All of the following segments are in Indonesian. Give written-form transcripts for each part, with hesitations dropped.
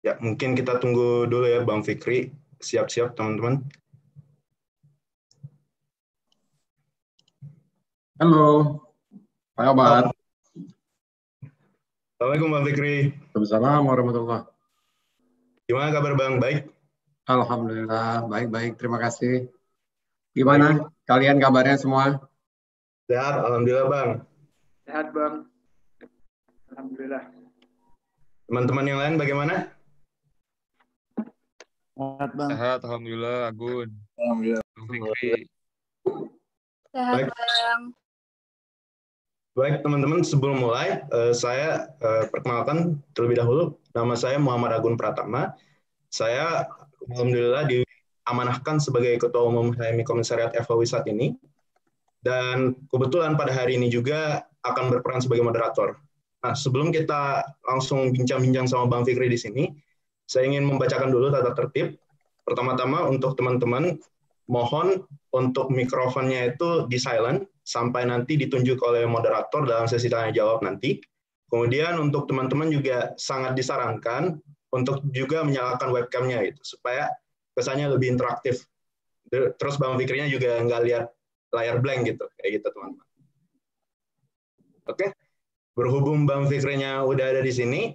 Ya, mungkin kita tunggu dulu ya Bang Fikri. Siap-siap teman-teman. Halo, apa kabar? Assalamualaikum Bang Fikri. Waalaikumsalam warahmatullahi. Gimana kabar Bang? Baik? Alhamdulillah, baik-baik. Terima kasih. Gimana kalian kabarnya semua? Sehat, Alhamdulillah Bang. Sehat Bang. Alhamdulillah. Teman-teman yang lain bagaimana? Sehat Bang. Sehat, Alhamdulillah, Agun. Alhamdulillah. Bang Fikri. Sehat Baik. Bang. Baik teman-teman, sebelum mulai, saya perkenalkan terlebih dahulu. Nama saya Muhammad Agun Pratama. Saya Alhamdulillah diamanahkan sebagai Ketua Umum HMI Komisariat FAUI saat ini. Dan kebetulan pada hari ini juga akan berperan sebagai moderator. Nah, sebelum kita langsung bincang-bincang sama Bang Fikri di sini, saya ingin membacakan dulu tata tertib. Pertama-tama untuk teman-teman, mohon untuk mikrofonnya itu di silent sampai nanti ditunjuk oleh moderator dalam sesi tanya jawab nanti. Kemudian untuk teman-teman juga sangat disarankan untuk juga menyalakan webcamnya itu supaya kesannya lebih interaktif. Terus Bang Fikrinya juga nggak lihat layar blank gitu, kayak gitu teman-teman. Oke, berhubung Bang Fikrinya udah ada di sini,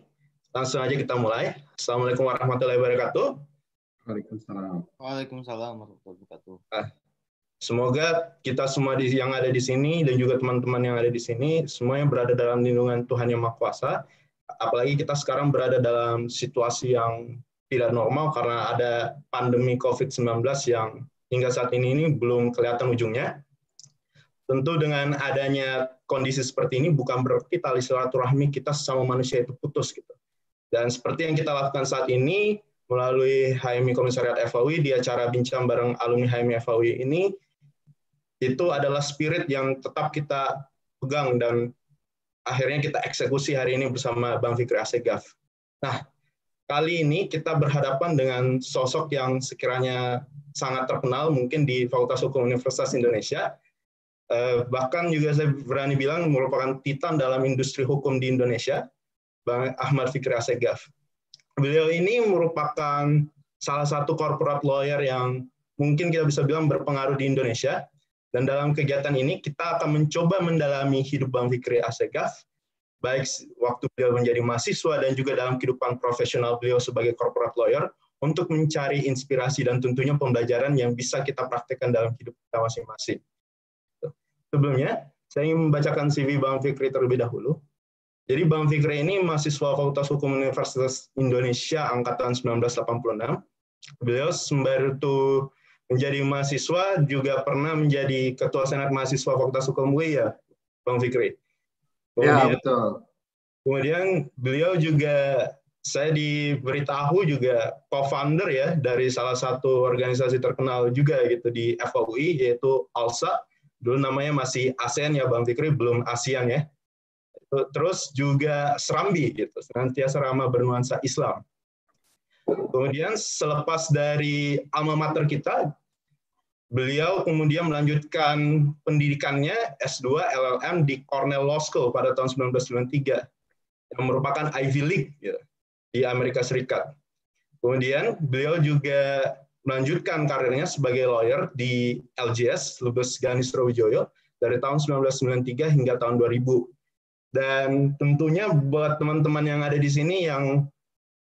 langsung aja kita mulai. Assalamualaikum warahmatullahi wabarakatuh. Waalaikumsalam. Waalaikumsalam warahmatullahi wabarakatuh. Semoga kita semua yang ada di sini dan juga teman-teman yang ada di sini semuanya berada dalam lindungan Tuhan Yang Maha Kuasa. Apalagi kita sekarang berada dalam situasi yang tidak normal karena ada pandemi COVID-19 yang hingga saat ini belum kelihatan ujungnya. Tentu dengan adanya kondisi seperti ini bukan berarti tali silaturahmi kita sesama manusia itu putus gitu. Dan seperti yang kita lakukan saat ini melalui HMI Komisariat FAUI di acara bincang bareng alumni HMI FAUI ini, itu adalah spirit yang tetap kita pegang dan akhirnya kita eksekusi hari ini bersama Bang Fikri Assegaf. Nah, kali ini kita berhadapan dengan sosok yang sekiranya sangat terkenal mungkin di Fakultas Hukum Universitas Indonesia, bahkan juga saya berani bilang merupakan titan dalam industri hukum di Indonesia, Bang Ahmad Fikri Assegaf. Beliau ini merupakan salah satu corporate lawyer yang mungkin kita bisa bilang berpengaruh di Indonesia. Dan dalam kegiatan ini kita akan mencoba mendalami hidup Bang Fikri Assegaf, baik waktu beliau menjadi mahasiswa dan juga dalam kehidupan profesional beliau sebagai corporate lawyer, untuk mencari inspirasi dan tentunya pembelajaran yang bisa kita praktekkan dalam hidup kita masing-masing. Sebelumnya, saya ingin membacakan CV Bang Fikri terlebih dahulu. Jadi Bang Fikri ini mahasiswa Fakultas Hukum Universitas Indonesia angkatan 1986. Beliau sembari itu menjadi mahasiswa juga pernah menjadi Ketua Senat Mahasiswa Fakultas Hukum UI ya, Bang Fikri. Ya, betul. Kemudian beliau juga, saya diberitahu juga co-founder ya dari salah satu organisasi terkenal juga gitu di FAUI, yaitu ALSA. Dulu namanya masih ASEAN ya Bang Fikri, belum ASEAN ya. Terus juga Serambi gitu, senantiasa ramah bernuansa Islam. Kemudian selepas dari alma mater kita, beliau kemudian melanjutkan pendidikannya S2 LLM di Cornell Law School pada tahun 1993, yang merupakan Ivy League gitu, di Amerika Serikat. Kemudian beliau juga melanjutkan karirnya sebagai lawyer di LGS, Lubis Ganis Sriwijaya, dari tahun 1993 hingga tahun 2000. Dan tentunya buat teman-teman yang ada di sini yang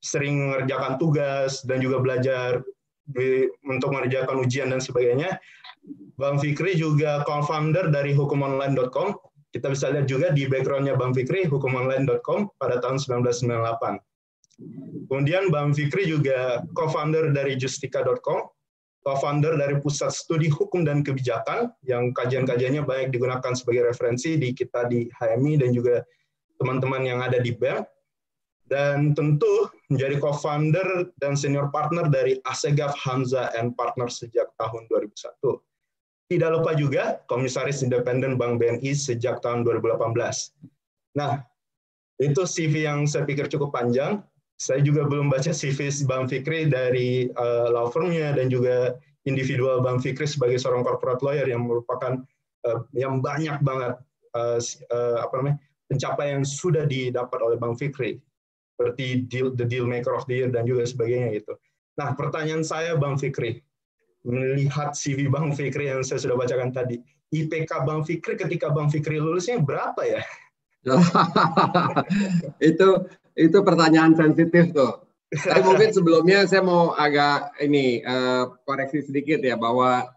sering mengerjakan tugas dan juga belajar untuk mengerjakan ujian dan sebagainya, Bang Fikri juga co-founder dari hukumonline.com. Kita bisa lihat juga di background-nya Bang Fikri, hukumonline.com pada tahun 1998. Kemudian Bang Fikri juga co-founder dari justika.com, co-founder dari Pusat Studi Hukum dan Kebijakan, yang kajian-kajiannya banyak digunakan sebagai referensi di kita di HMI dan juga teman-teman yang ada di BEM. Dan tentu menjadi co-founder dan senior partner dari Assegaf Hamzah and Partners sejak tahun 2001. Tidak lupa juga Komisaris Independen Bank BNI sejak tahun 2018. Nah, itu CV yang saya pikir cukup panjang. Saya juga belum baca CV Bang Fikri dari law firm-nya dan juga individual Bang Fikri sebagai seorang corporate lawyer yang merupakan yang banyak banget pencapaian yang sudah didapat oleh Bang Fikri. seperti the deal maker of the year dan juga sebagainya gitu. Nah, pertanyaan saya Bang Fikri, melihat CV Bang Fikri yang saya sudah bacakan tadi, IPK Bang Fikri ketika Bang Fikri lulusnya berapa ya? itu pertanyaan sensitif tuh. Tapi mungkin sebelumnya saya mau agak koreksi sedikit ya, bahwa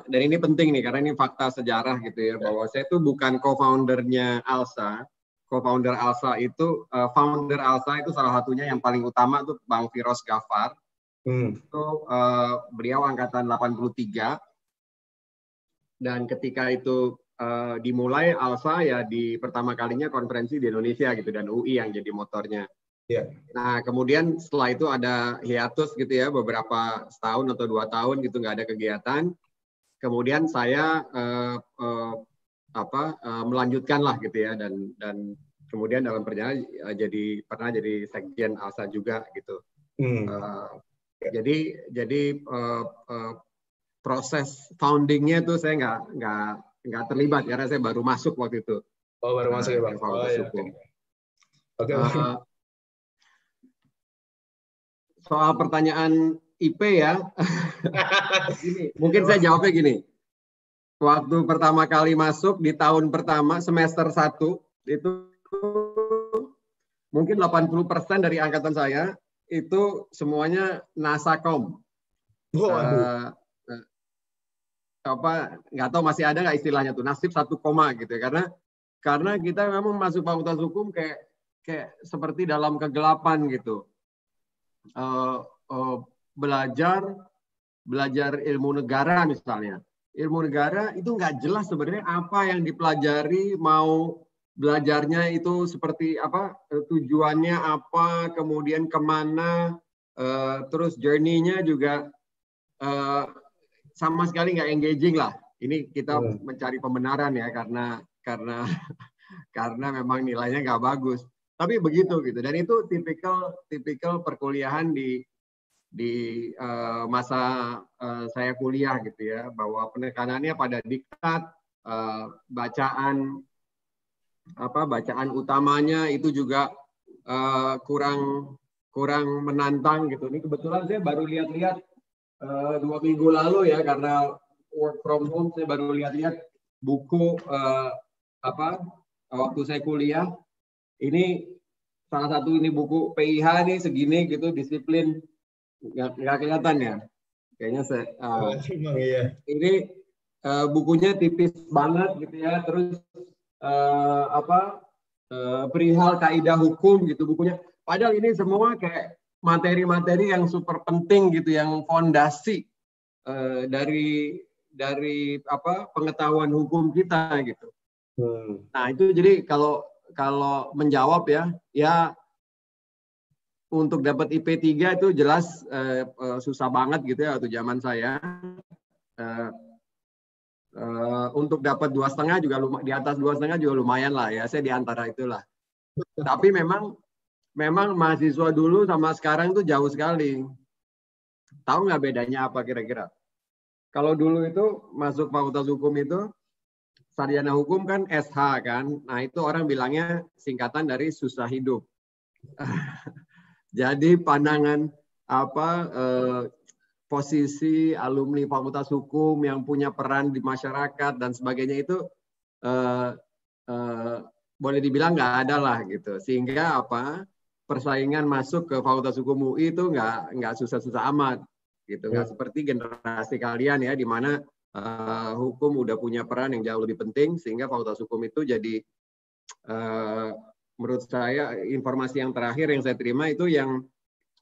dan ini penting nih karena ini fakta sejarah gitu ya, bahwa saya tuh bukan co-foundernya ALSA. Co-founder ALSA itu, founder ALSA itu salah satunya yang paling utama tuh Bang Firoz Ghaffar. Itu beliau angkatan 83, dan ketika itu dimulai ALSA ya di pertama kalinya konferensi di Indonesia gitu, dan UI yang jadi motornya. Nah kemudian setelah itu ada hiatus gitu ya, beberapa setahun atau 2 tahun gitu nggak ada kegiatan. Kemudian saya melanjutkan lah gitu ya, dan kemudian dalam perjalanan pernah jadi sekjen ALSA juga gitu. Jadi proses foundingnya itu saya nggak terlibat karena saya baru masuk waktu itu. Oh, baru masuk ya Bang. Oke. Soal pertanyaan IP ya, mungkin saya jawabnya gini. Waktu pertama kali masuk di tahun pertama semester 1 itu mungkin 80% dari angkatan saya itu semuanya Nasakom. Nggak tahu masih ada nggak istilahnya tuh, nasib 1 koma gitu ya, karena kita memang masuk Fakultas Hukum kayak seperti dalam kegelapan gitu. Belajar ilmu negara misalnya. Ilmu negara itu nggak jelas sebenarnya apa yang dipelajari, mau belajarnya itu seperti apa, tujuannya apa, kemudian kemana, terus journey-nya juga sama sekali nggak engaging lah. Ini kita mencari pembenaran ya, karena memang nilainya nggak bagus. Tapi begitu gitu, dan itu tipikal perkuliahan di masa saya kuliah gitu ya, bahwa penekanannya pada diktat, bacaan utamanya itu juga kurang menantang gitu. Ini kebetulan saya baru lihat-lihat 2 minggu lalu ya, karena work from home, saya baru lihat-lihat buku waktu saya kuliah. Ini salah satu ini buku PIH nih segini gitu, disiplin nggak kelihatan ya. Kayaknya ini bukunya tipis banget gitu ya. Terus perihal kaidah hukum gitu bukunya. Padahal ini semua kayak materi-materi yang super penting gitu, yang fondasi dari pengetahuan hukum kita gitu. Nah itu jadi kalau menjawab ya untuk dapat IP 3 itu jelas susah banget gitu ya waktu zaman saya. Untuk dapat 2,5 juga di atas 2,5 juga lumayan lah ya, saya di antara itulah. Tapi memang mahasiswa dulu sama sekarang itu jauh sekali. Tahu nggak bedanya apa kira-kira? Kalau dulu itu masuk Fakultas Hukum itu sarjana hukum kan SH kan. Nah, itu orang bilangnya singkatan dari susah hidup. Jadi pandangan posisi alumni Fakultas Hukum yang punya peran di masyarakat dan sebagainya itu boleh dibilang nggak ada lah gitu. Sehingga persaingan masuk ke Fakultas Hukum UI itu nggak susah-susah amat gitu. Nggak seperti generasi kalian ya, di mana hukum udah punya peran yang jauh lebih penting, sehingga Fakultas Hukum itu jadi menurut saya informasi yang terakhir yang saya terima itu yang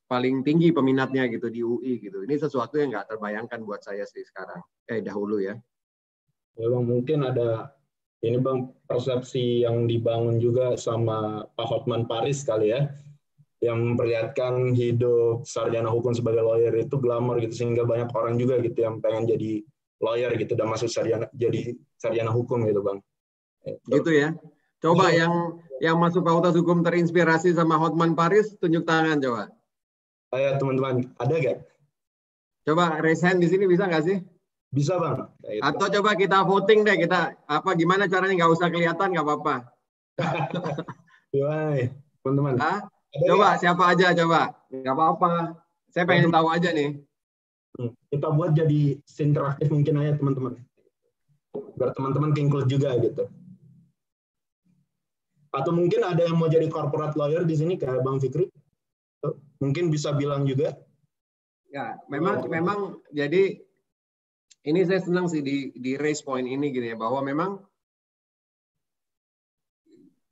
paling tinggi peminatnya gitu di UI gitu. Ini sesuatu yang nggak terbayangkan buat saya sih sekarang. Dahulu ya. Ya Bang, mungkin ada ini Bang, persepsi yang dibangun juga sama Pak Hotman Paris kali ya, yang memperlihatkan hidup sarjana hukum sebagai lawyer itu glamor gitu, sehingga banyak orang juga gitu yang pengen jadi lawyer gitu dan masuk jadi sarjana hukum gitu Bang. Gitu ya. Coba yang masuk Fakultas Hukum terinspirasi sama Hotman Paris, tunjuk tangan coba. Ayo teman-teman, ada nggak? Coba raise hand di sini, bisa nggak sih? Bisa Bang. Atau coba kita voting deh, gimana caranya, nggak usah kelihatan nggak apa-apa. Gimana nih? teman-teman? Ah, Ada coba nggak? siapa aja coba. Nggak apa-apa. Saya pengen tahu aja nih. Kita buat jadi interaktif mungkin aja teman-teman. Biar teman-teman include juga gitu. Atau mungkin ada yang mau jadi corporate lawyer di sini kayak Bang Fikri. Mungkin bisa bilang juga. Ya, memang jadi ini saya senang sih di raise point ini gini ya, bahwa memang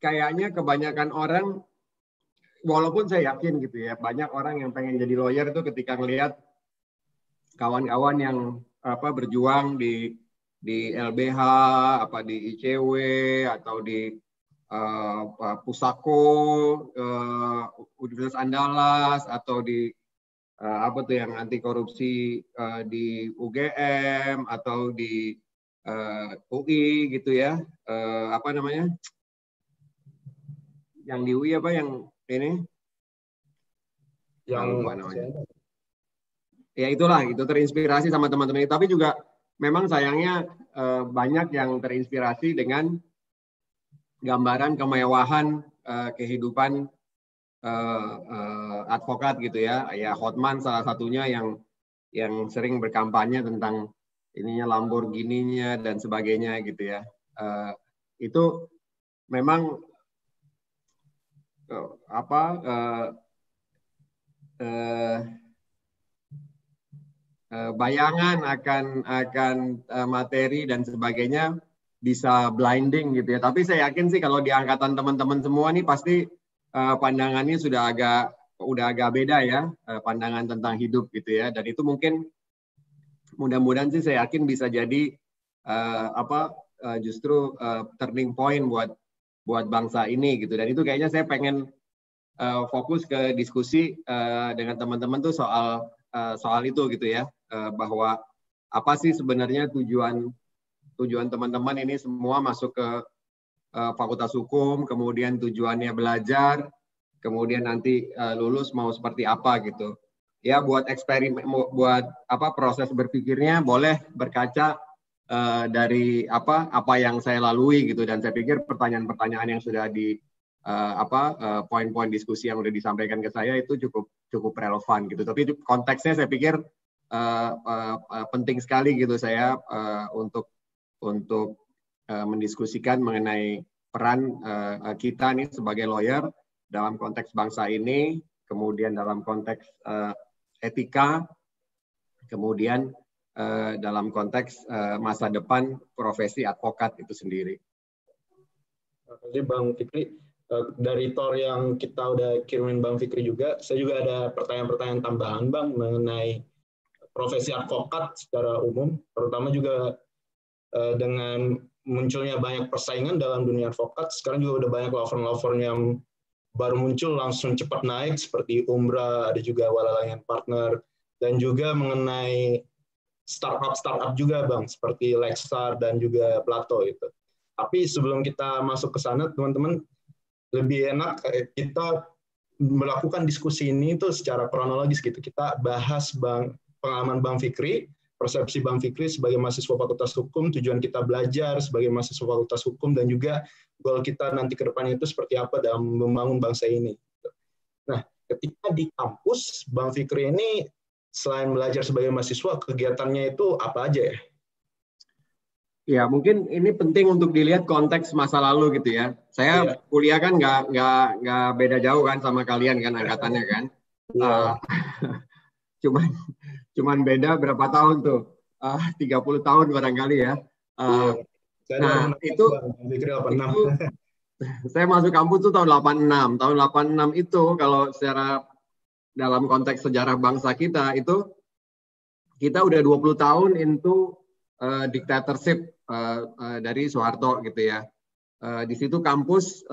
kayaknya kebanyakan orang, walaupun saya yakin gitu ya, banyak orang yang pengen jadi lawyer itu ketika ngelihat kawan-kawan yang berjuang di LBH, di ICW atau di Pusako, Universitas Andalas, atau di yang anti korupsi di UGM atau di UI gitu ya, yang di UI yang ini Yang lupa namanya. Ya itulah, itu terinspirasi sama teman-teman itu. Tapi juga memang sayangnya banyak yang terinspirasi dengan gambaran kemewahan kehidupan advokat gitu ya. Ya Hotman salah satunya yang sering berkampanye tentang ininya Lamborghini-nya dan sebagainya gitu ya. Itu memang bayangan akan materi dan sebagainya bisa blinding gitu ya. Tapi saya yakin sih kalau di angkatan teman-teman semua nih pasti pandangannya udah agak beda ya, pandangan tentang hidup gitu ya. Dan itu mungkin mudah-mudahan sih saya yakin bisa jadi justru turning point buat bangsa ini gitu. Dan itu kayaknya saya pengen fokus ke diskusi dengan teman-teman tuh soal itu gitu ya, bahwa apa sih sebenarnya tujuan teman-teman ini semua masuk ke Fakultas Hukum, kemudian tujuannya belajar, kemudian nanti lulus mau seperti apa gitu. Ya buat eksperimen, buat proses berpikirnya boleh berkaca dari apa yang saya lalui gitu, dan saya pikir pertanyaan-pertanyaan yang sudah di poin-poin diskusi yang sudah disampaikan ke saya itu cukup relevan gitu. Tapi konteksnya saya pikir penting sekali gitu saya untuk mendiskusikan mengenai peran kita nih sebagai lawyer dalam konteks bangsa ini, kemudian dalam konteks etika, kemudian dalam konteks masa depan profesi advokat itu sendiri. Terima kasih Bang Fikri. Dari Tor yang kita udah kirimin Bang Fikri juga, saya juga ada pertanyaan-pertanyaan tambahan Bang mengenai profesi advokat secara umum, terutama juga dengan munculnya banyak persaingan dalam dunia advokat. Sekarang juga udah banyak law-firm yang baru muncul langsung cepat naik seperti Umbra, ada juga Walalayan Partner, dan juga mengenai startup juga Bang, seperti Lexstar dan juga Plato itu. Tapi sebelum kita masuk ke sana, teman-teman, lebih enak kita melakukan diskusi ini itu secara kronologis gitu. Kita bahas pengalaman Bang Fikri, persepsi Bang Fikri sebagai mahasiswa Fakultas Hukum, tujuan kita belajar sebagai mahasiswa Fakultas Hukum, dan juga goal kita nanti ke depannya itu seperti apa dalam membangun bangsa ini. Nah, ketika di kampus, Bang Fikri ini selain belajar sebagai mahasiswa, kegiatannya itu apa aja ya? Ya, mungkin ini penting untuk dilihat konteks masa lalu gitu ya. Saya kuliah kan nggak beda jauh kan sama kalian kan angkatannya kan. Cuman beda berapa tahun tuh? 30 tahun barangkali ya. Nah, itu saya masuk kampus tuh tahun 86. Tahun 86 itu kalau secara dalam konteks sejarah bangsa kita itu kita udah 20 tahun into dictatorship dari Soeharto gitu ya. Di situ kampus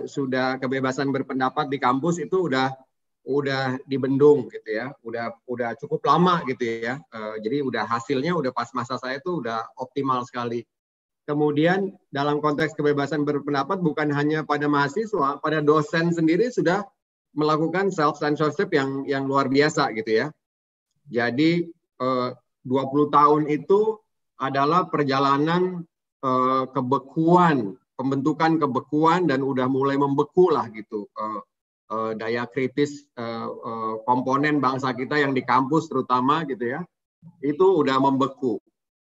sudah kebebasan berpendapat di kampus itu udah dibendung gitu ya, udah cukup lama gitu ya. Jadi udah hasilnya udah pas masa saya itu udah optimal sekali. Kemudian dalam konteks kebebasan berpendapat bukan hanya pada mahasiswa, pada dosen sendiri sudah melakukan self censorship yang luar biasa gitu ya. Jadi 20 tahun itu adalah perjalanan kebekuan, pembentukan kebekuan, dan udah mulai membeku lah gitu daya kritis komponen bangsa kita yang di kampus terutama gitu ya, itu udah membeku.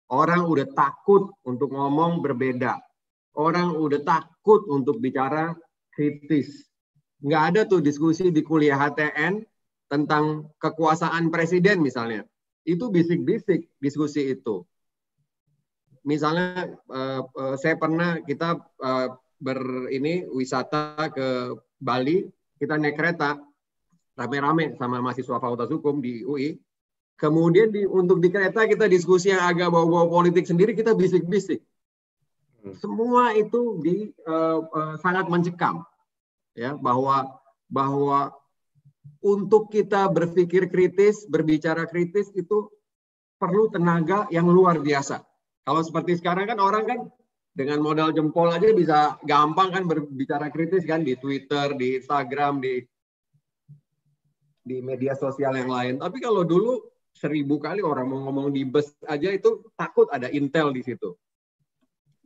Orang udah takut untuk ngomong berbeda. Orang udah takut untuk bicara kritis. Nggak ada tuh diskusi di kuliah HTN tentang kekuasaan presiden misalnya. Itu bisik-bisik diskusi itu. Misalnya kita wisata ke Bali, kita naik kereta rame-rame sama mahasiswa Fakultas Hukum di UI. Kemudian untuk di kereta kita diskusi yang agak bau-bau politik sendiri, kita bisik-bisik. Semua itu sangat mencekam, ya, bahwa untuk kita berpikir kritis, berbicara kritis itu perlu tenaga yang luar biasa. Kalau seperti sekarang kan orang kan dengan modal jempol aja bisa gampang kan berbicara kritis kan di Twitter, di Instagram, di media sosial yang lain. Tapi kalau dulu 1000 kali orang mau ngomong di bus aja itu takut ada intel di situ.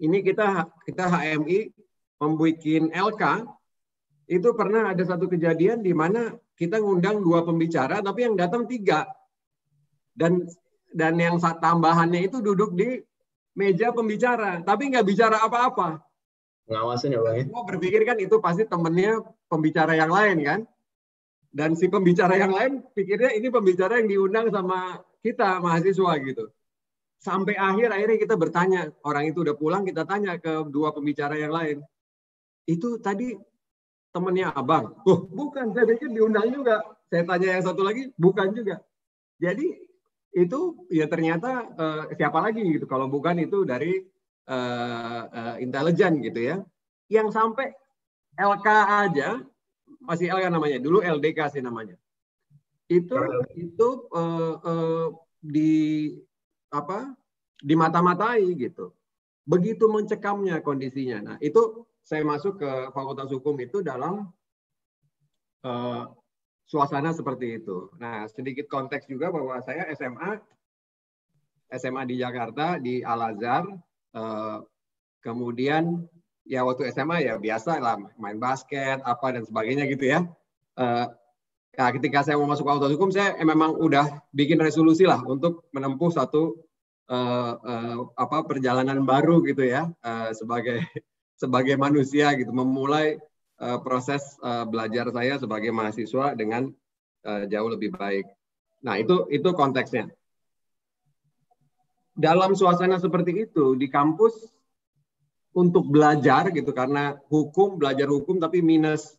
Ini kita HMI membuat LK, itu pernah ada satu kejadian di mana kita ngundang 2 pembicara tapi yang datang 3. Dan yang tambahannya itu duduk di meja pembicara tapi nggak bicara apa-apa. Ngawasin ya Bang ya. Semua berpikir kan itu pasti temennya pembicara yang lain kan. Dan si pembicara yang lain pikirnya ini pembicara yang diundang sama kita mahasiswa gitu. Sampai akhirnya kita bertanya, orang itu udah pulang, kita tanya ke 2 pembicara yang lain. Itu tadi temennya abang? Oh, bukan, saya pikir diundang juga. Saya tanya yang satu lagi, bukan juga. Jadi itu ya ternyata siapa lagi gitu kalau bukan itu dari intelijen gitu ya. Yang sampai LK aja masih LK namanya, dulu LDK sih namanya. Itu di mata-matai gitu. Begitu mencekamnya kondisinya. Nah, itu saya masuk ke Fakultas Hukum itu dalam suasana seperti itu. Nah, sedikit konteks juga bahwa saya SMA di Jakarta di Al-Azhar, kemudian ya waktu SMA ya biasa lah main basket apa dan sebagainya gitu ya. Nah, ketika saya mau masuk Fakultas Hukum, saya memang udah bikin resolusi lah untuk menempuh satu perjalanan baru gitu ya, sebagai manusia gitu, memulai proses belajar saya sebagai mahasiswa dengan jauh lebih baik. Nah, itu konteksnya. Dalam suasana seperti itu di kampus untuk belajar gitu, karena belajar hukum tapi minus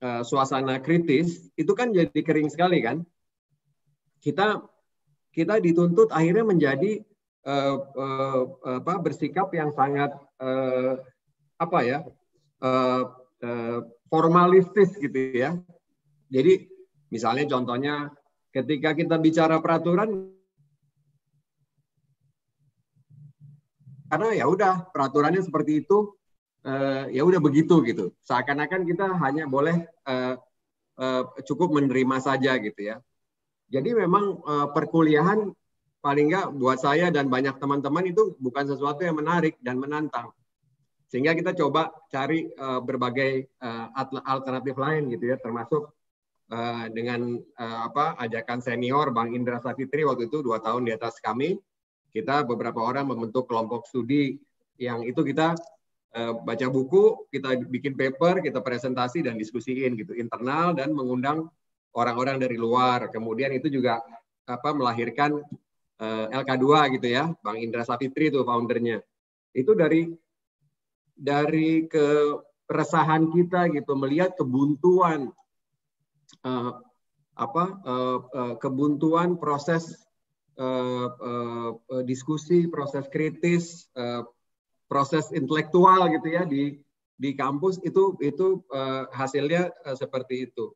suasana kritis, itu kan jadi kering sekali kan. Kita dituntut akhirnya menjadi bersikap yang sangat formalistis gitu ya. Jadi misalnya contohnya ketika kita bicara peraturan, karena ya udah peraturannya seperti itu, ya udah begitu gitu. Seakan-akan kita hanya boleh cukup menerima saja gitu ya. Jadi memang perkuliahan paling nggak buat saya dan banyak teman-teman itu bukan sesuatu yang menarik dan menantang. Sehingga kita coba cari berbagai alternatif lain gitu ya, termasuk dengan ajakan senior Bang Indra Savitri waktu itu 2 tahun di atas kami. Kita beberapa orang membentuk kelompok studi yang itu kita baca buku, kita bikin paper, kita presentasi dan diskusiin gitu internal dan mengundang orang-orang dari luar. Kemudian itu juga melahirkan LK2 gitu ya, Bang Indra Savitri itu foundernya. Itu dari keresahan kita gitu melihat kebuntuan proses diskusi, proses kritis, proses intelektual gitu ya di kampus itu hasilnya seperti itu.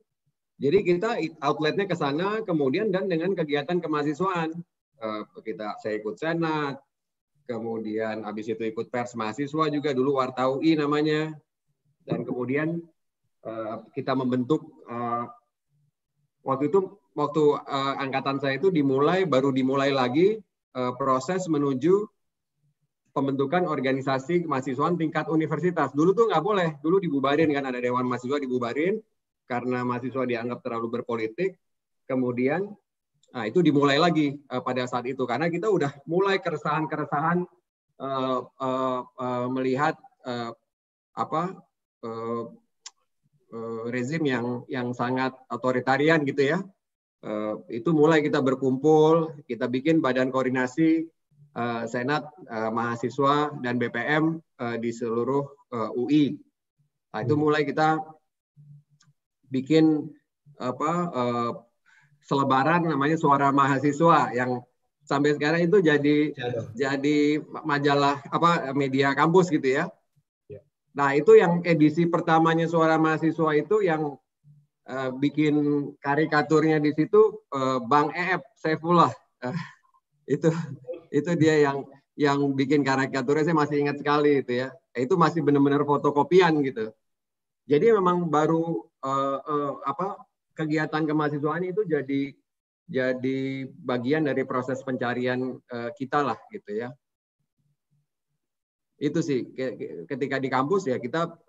Jadi kita outletnya ke sana, kemudian dan dengan kegiatan kemahasiswaan saya ikut senat, kemudian habis itu ikut pers mahasiswa juga dulu Warta UI namanya, dan kemudian kita membentuk waktu angkatan saya itu baru dimulai lagi proses menuju pembentukan organisasi kemahasiswaan tingkat universitas. Dulu tuh nggak boleh, dulu dibubarin kan, ada Dewan Mahasiswa dibubarin karena mahasiswa dianggap terlalu berpolitik. Kemudian itu dimulai lagi pada saat itu karena kita udah mulai keresahan-keresahan melihat rezim yang sangat otoritarian gitu ya. Itu mulai kita berkumpul, kita bikin badan koordinasi Senat mahasiswa dan BPM di seluruh UI. Nah, itu mulai kita bikin selebaran namanya Suara Mahasiswa yang sampai sekarang itu jadi majalah media kampus gitu ya. Nah, itu yang edisi pertamanya Suara Mahasiswa itu yang bikin karikaturnya di situ Bang Eep Saifullah. Itu dia yang bikin karikaturnya, saya masih ingat sekali itu ya. Itu masih benar-benar fotokopian gitu. Jadi memang baru kegiatan kemahasiswaan itu jadi bagian dari proses pencarian kita lah gitu ya. Itu sih ketika di kampus ya kita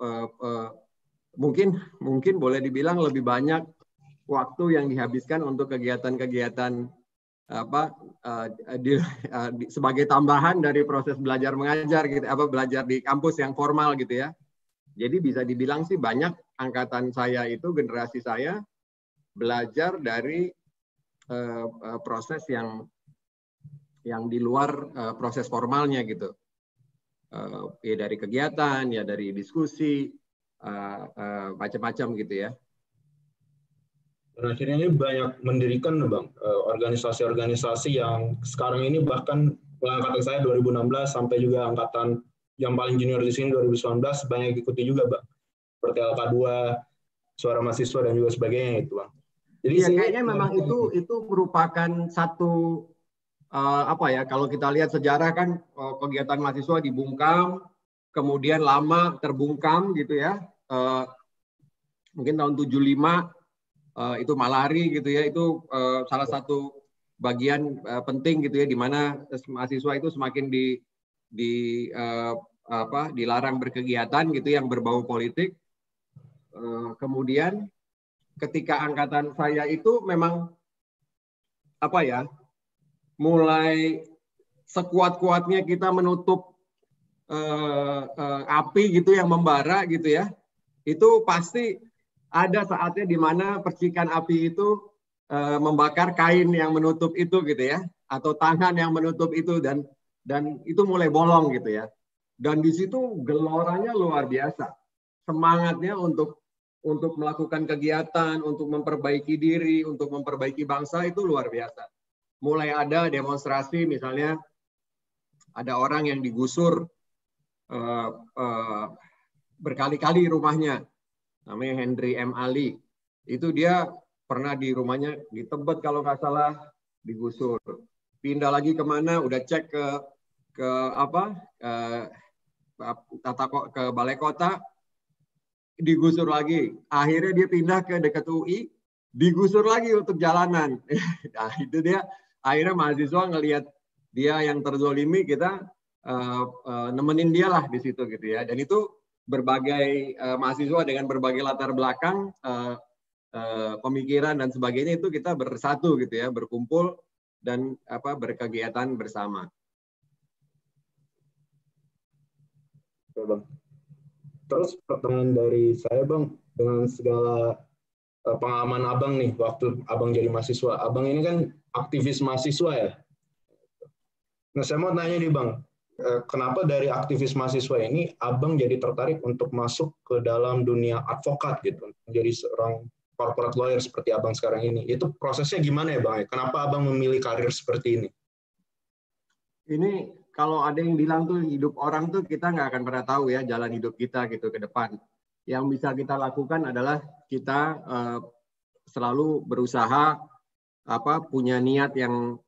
mungkin boleh dibilang lebih banyak waktu yang dihabiskan untuk kegiatan-kegiatan sebagai tambahan dari proses belajar mengajar gitu, belajar di kampus yang formal gitu ya. Jadi bisa dibilang sih banyak angkatan saya itu, generasi saya belajar dari proses yang di luar proses formalnya gitu. Ya dari kegiatan, ya dari diskusi, macam-macam gitu ya. Dan akhirnya ini banyak mendirikan Bang organisasi-organisasi yang sekarang ini bahkan angkatan saya 2016 sampai juga angkatan yang paling junior di sini 2019 banyak ikuti juga Bang. Seperti LK2, Suara Mahasiswa dan juga sebagainya itu Bang. Jadi ya, kayaknya memang itu merupakan satu kalau kita lihat sejarah kan kegiatan mahasiswa dibungkam, kemudian lama terbungkam gitu ya. Mungkin tahun 75 itu malari gitu ya, itu salah satu bagian penting gitu ya, di mana mahasiswa itu semakin dilarang berkegiatan gitu yang berbau politik. Kemudian ketika angkatan saya itu memang mulai sekuat-kuatnya kita menutup api gitu yang membara gitu ya, itu pasti ada saatnya di mana percikan api itu membakar kain yang menutup itu gitu ya, atau tangan yang menutup itu, dan itu mulai bolong gitu ya. Dan di situ geloranya luar biasa, semangatnya untuk melakukan kegiatan, untuk memperbaiki diri, untuk memperbaiki bangsa itu luar biasa. Mulai ada demonstrasi, misalnya ada orang yang digusur berkali-kali rumahnya, namanya Henry M. Ali. Itu dia pernah di rumahnya di Tebet kalau nggak salah, digusur. Pindah lagi kemana, udah cek ke balai kota, digusur lagi. Akhirnya dia pindah ke dekat UI, digusur lagi untuk jalanan. Nah, itu dia akhirnya mahasiswa ngelihat dia yang terzolimi, kita nemenin dia lah di situ gitu ya. Dan itu berbagai mahasiswa dengan berbagai latar belakang, pemikiran dan sebagainya, itu kita bersatu gitu ya, berkumpul dan berkegiatan bersama. Bang. Terus pertanyaan dari saya Bang, dengan segala pengalaman Abang nih waktu Abang jadi mahasiswa, Abang ini kan aktivis mahasiswa ya. Nah, saya mau tanya nih Bang, kenapa dari aktivis mahasiswa ini Abang jadi tertarik untuk masuk ke dalam dunia advokat gitu, menjadi seorang corporate lawyer seperti Abang sekarang ini? Itu prosesnya gimana ya Bang? Kenapa Abang memilih karir seperti ini? Ini kalau ada yang bilang tuh hidup orang tuh kita nggak akan pernah tahu ya jalan hidup kita gitu ke depan. Yang bisa kita lakukan adalah kita selalu berusaha punya niat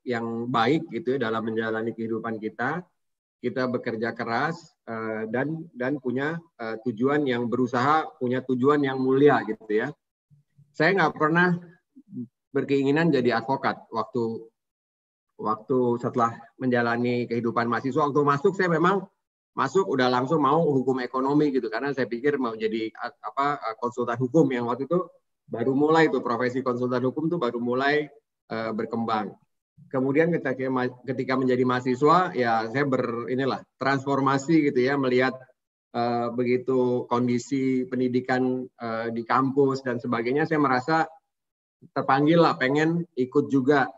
yang baik gitu ya dalam menjalani kehidupan kita. Kita bekerja keras dan punya tujuan yang berusaha, punya tujuan yang mulia gitu ya. Saya nggak pernah berkeinginan jadi advokat waktu setelah menjalani kehidupan mahasiswa, waktu masuk saya memang masuk udah langsung mau hukum ekonomi gitu, karena saya pikir mau jadi konsultan hukum yang waktu itu baru mulai tuh, profesi konsultan hukum tuh baru mulai berkembang. Kemudian ketika menjadi mahasiswa ya saya transformasi gitu ya, melihat begitu kondisi pendidikan di kampus dan sebagainya, saya merasa terpanggil lah, pengen ikut juga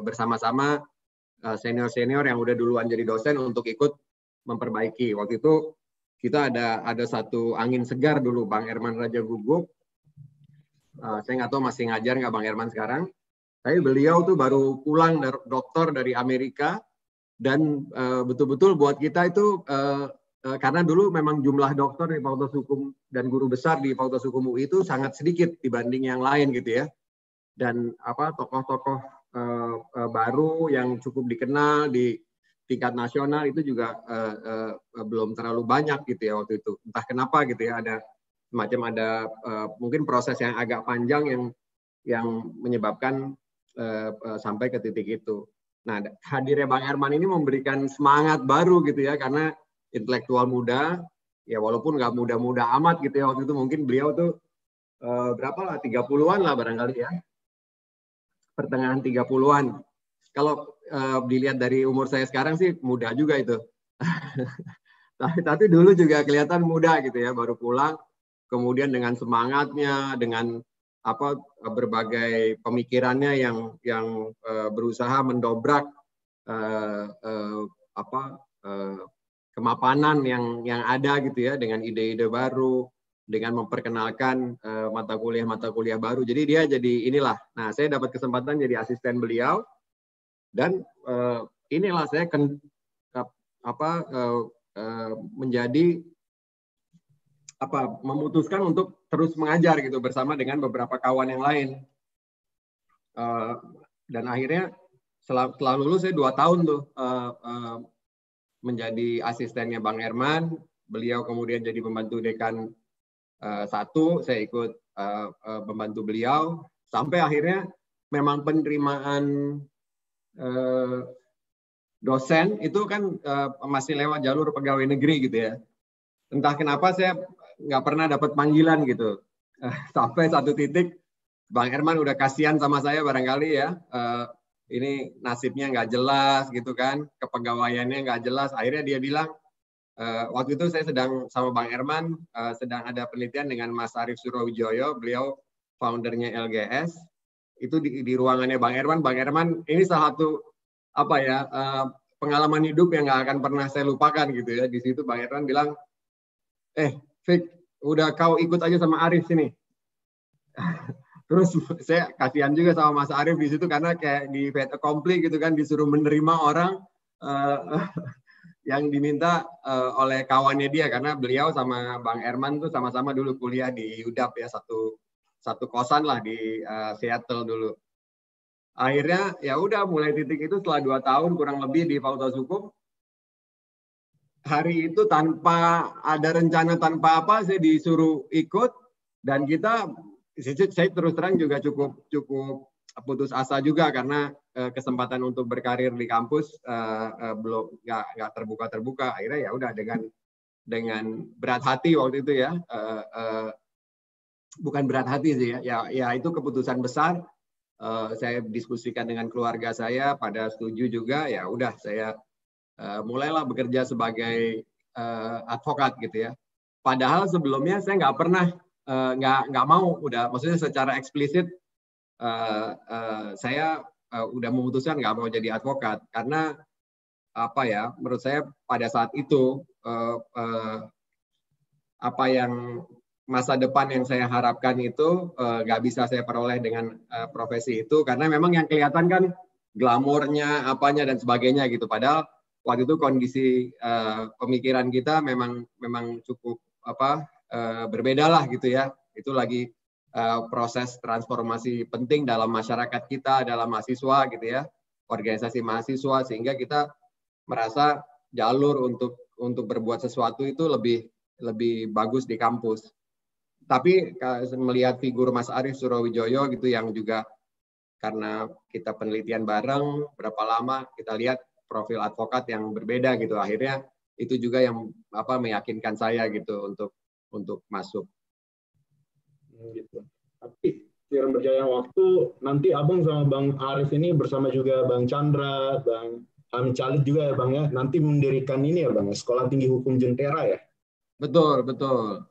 bersama-sama senior-senior yang udah duluan jadi dosen untuk ikut memperbaiki. Waktu itu kita ada satu angin segar dulu, Bang Herman Raja Guguk. Saya nggak tahu masih ngajar nggak Bang Herman sekarang. Tapi beliau tuh baru pulang dokter dari Amerika, dan betul-betul buat kita itu karena dulu memang jumlah dokter di Fakultas Hukum dan guru besar di Fakultas Hukum UI itu sangat sedikit dibanding yang lain gitu ya. Dan tokoh-tokoh baru yang cukup dikenal di tingkat nasional itu juga belum terlalu banyak gitu ya waktu itu. Entah kenapa gitu ya, ada mungkin proses yang agak panjang yang menyebabkan sampai ke titik itu. Nah, hadirnya Bang Herman ini memberikan semangat baru gitu ya, karena intelektual muda, ya walaupun nggak muda-muda amat gitu ya waktu itu, mungkin beliau tuh berapa lah, 30-an lah barangkali ya, pertengahan 30-an. Kalau dilihat dari umur saya sekarang sih muda juga itu. tapi dulu juga kelihatan muda gitu ya, baru pulang, kemudian dengan semangatnya, dengan berbagai pemikirannya yang berusaha mendobrak kemapanan yang ada gitu ya, dengan ide-ide baru, dengan memperkenalkan mata kuliah baru. Jadi dia jadi inilah. Nah, saya dapat kesempatan jadi asisten beliau, dan inilah saya menjadi memutuskan untuk terus mengajar gitu bersama dengan beberapa kawan yang lain. Dan akhirnya setelah lulus saya 2 tahun tuh menjadi asistennya Bang Herman. Beliau kemudian jadi pembantu dekan 1, saya ikut membantu beliau, sampai akhirnya memang penerimaan dosen itu kan masih lewat jalur pegawai negeri gitu ya. Entah kenapa saya nggak pernah dapat panggilan gitu. Sampai satu titik Bang Herman udah kasihan sama saya barangkali ya. Ini nasibnya nggak jelas gitu kan, kepegawaiannya nggak jelas. Akhirnya dia bilang, waktu itu saya sedang sama Bang Herman, sedang ada penelitian dengan Mas Arief Surowijoyo, beliau foundernya LGS. Itu di ruangannya Bang Herman. Bang Herman ini salah satu pengalaman hidup yang nggak akan pernah saya lupakan gitu ya. Di situ Bang Herman bilang, Fik, udah kau ikut aja sama Arief sini. Terus saya kasihan juga sama Mas Arief di situ, karena kayak di fait accompli gitu kan, disuruh menerima orang yang diminta oleh kawannya dia, karena beliau sama Bang Herman tuh sama-sama dulu kuliah di UDAP ya, satu kosan lah di Seattle dulu. Akhirnya ya udah, mulai titik itu setelah 2 tahun kurang lebih di Fakultas Hukum, hari itu tanpa ada rencana, tanpa apa, saya disuruh ikut, dan saya terus terang juga cukup putus asa juga, karena kesempatan untuk berkarir di kampus belum nggak terbuka. Akhirnya ya udah, dengan berat hati waktu itu ya, bukan berat hati sih ya itu keputusan besar. Saya diskusikan dengan keluarga saya, pada setuju juga, ya udah saya mulailah bekerja sebagai advokat gitu ya. Padahal sebelumnya saya nggak pernah, nggak mau, maksudnya secara eksplisit saya udah memutuskan nggak mau jadi advokat, karena menurut saya pada saat itu masa depan yang saya harapkan itu nggak bisa saya peroleh dengan profesi itu, karena memang yang kelihatan kan glamornya, apanya dan sebagainya gitu. Padahal waktu itu kondisi pemikiran kita memang cukup berbeda lah gitu ya. Itu lagi proses transformasi penting dalam masyarakat kita, dalam mahasiswa gitu ya, organisasi mahasiswa, sehingga kita merasa jalur untuk berbuat sesuatu itu lebih bagus di kampus. Tapi melihat figur Mas Arief Surowijoyo gitu, yang juga karena kita penelitian bareng berapa lama, kita lihat profil advokat yang berbeda gitu. Akhirnya itu juga yang meyakinkan saya gitu untuk masuk. Gitu. Tapi seiring berjalannya waktu, nanti Abang sama Bang Arif ini bersama juga Bang Chandra, Bang Hamid Khalid juga ya Bang ya, nanti mendirikan ini ya Bang, Sekolah Tinggi Hukum Jentera ya. Betul, betul.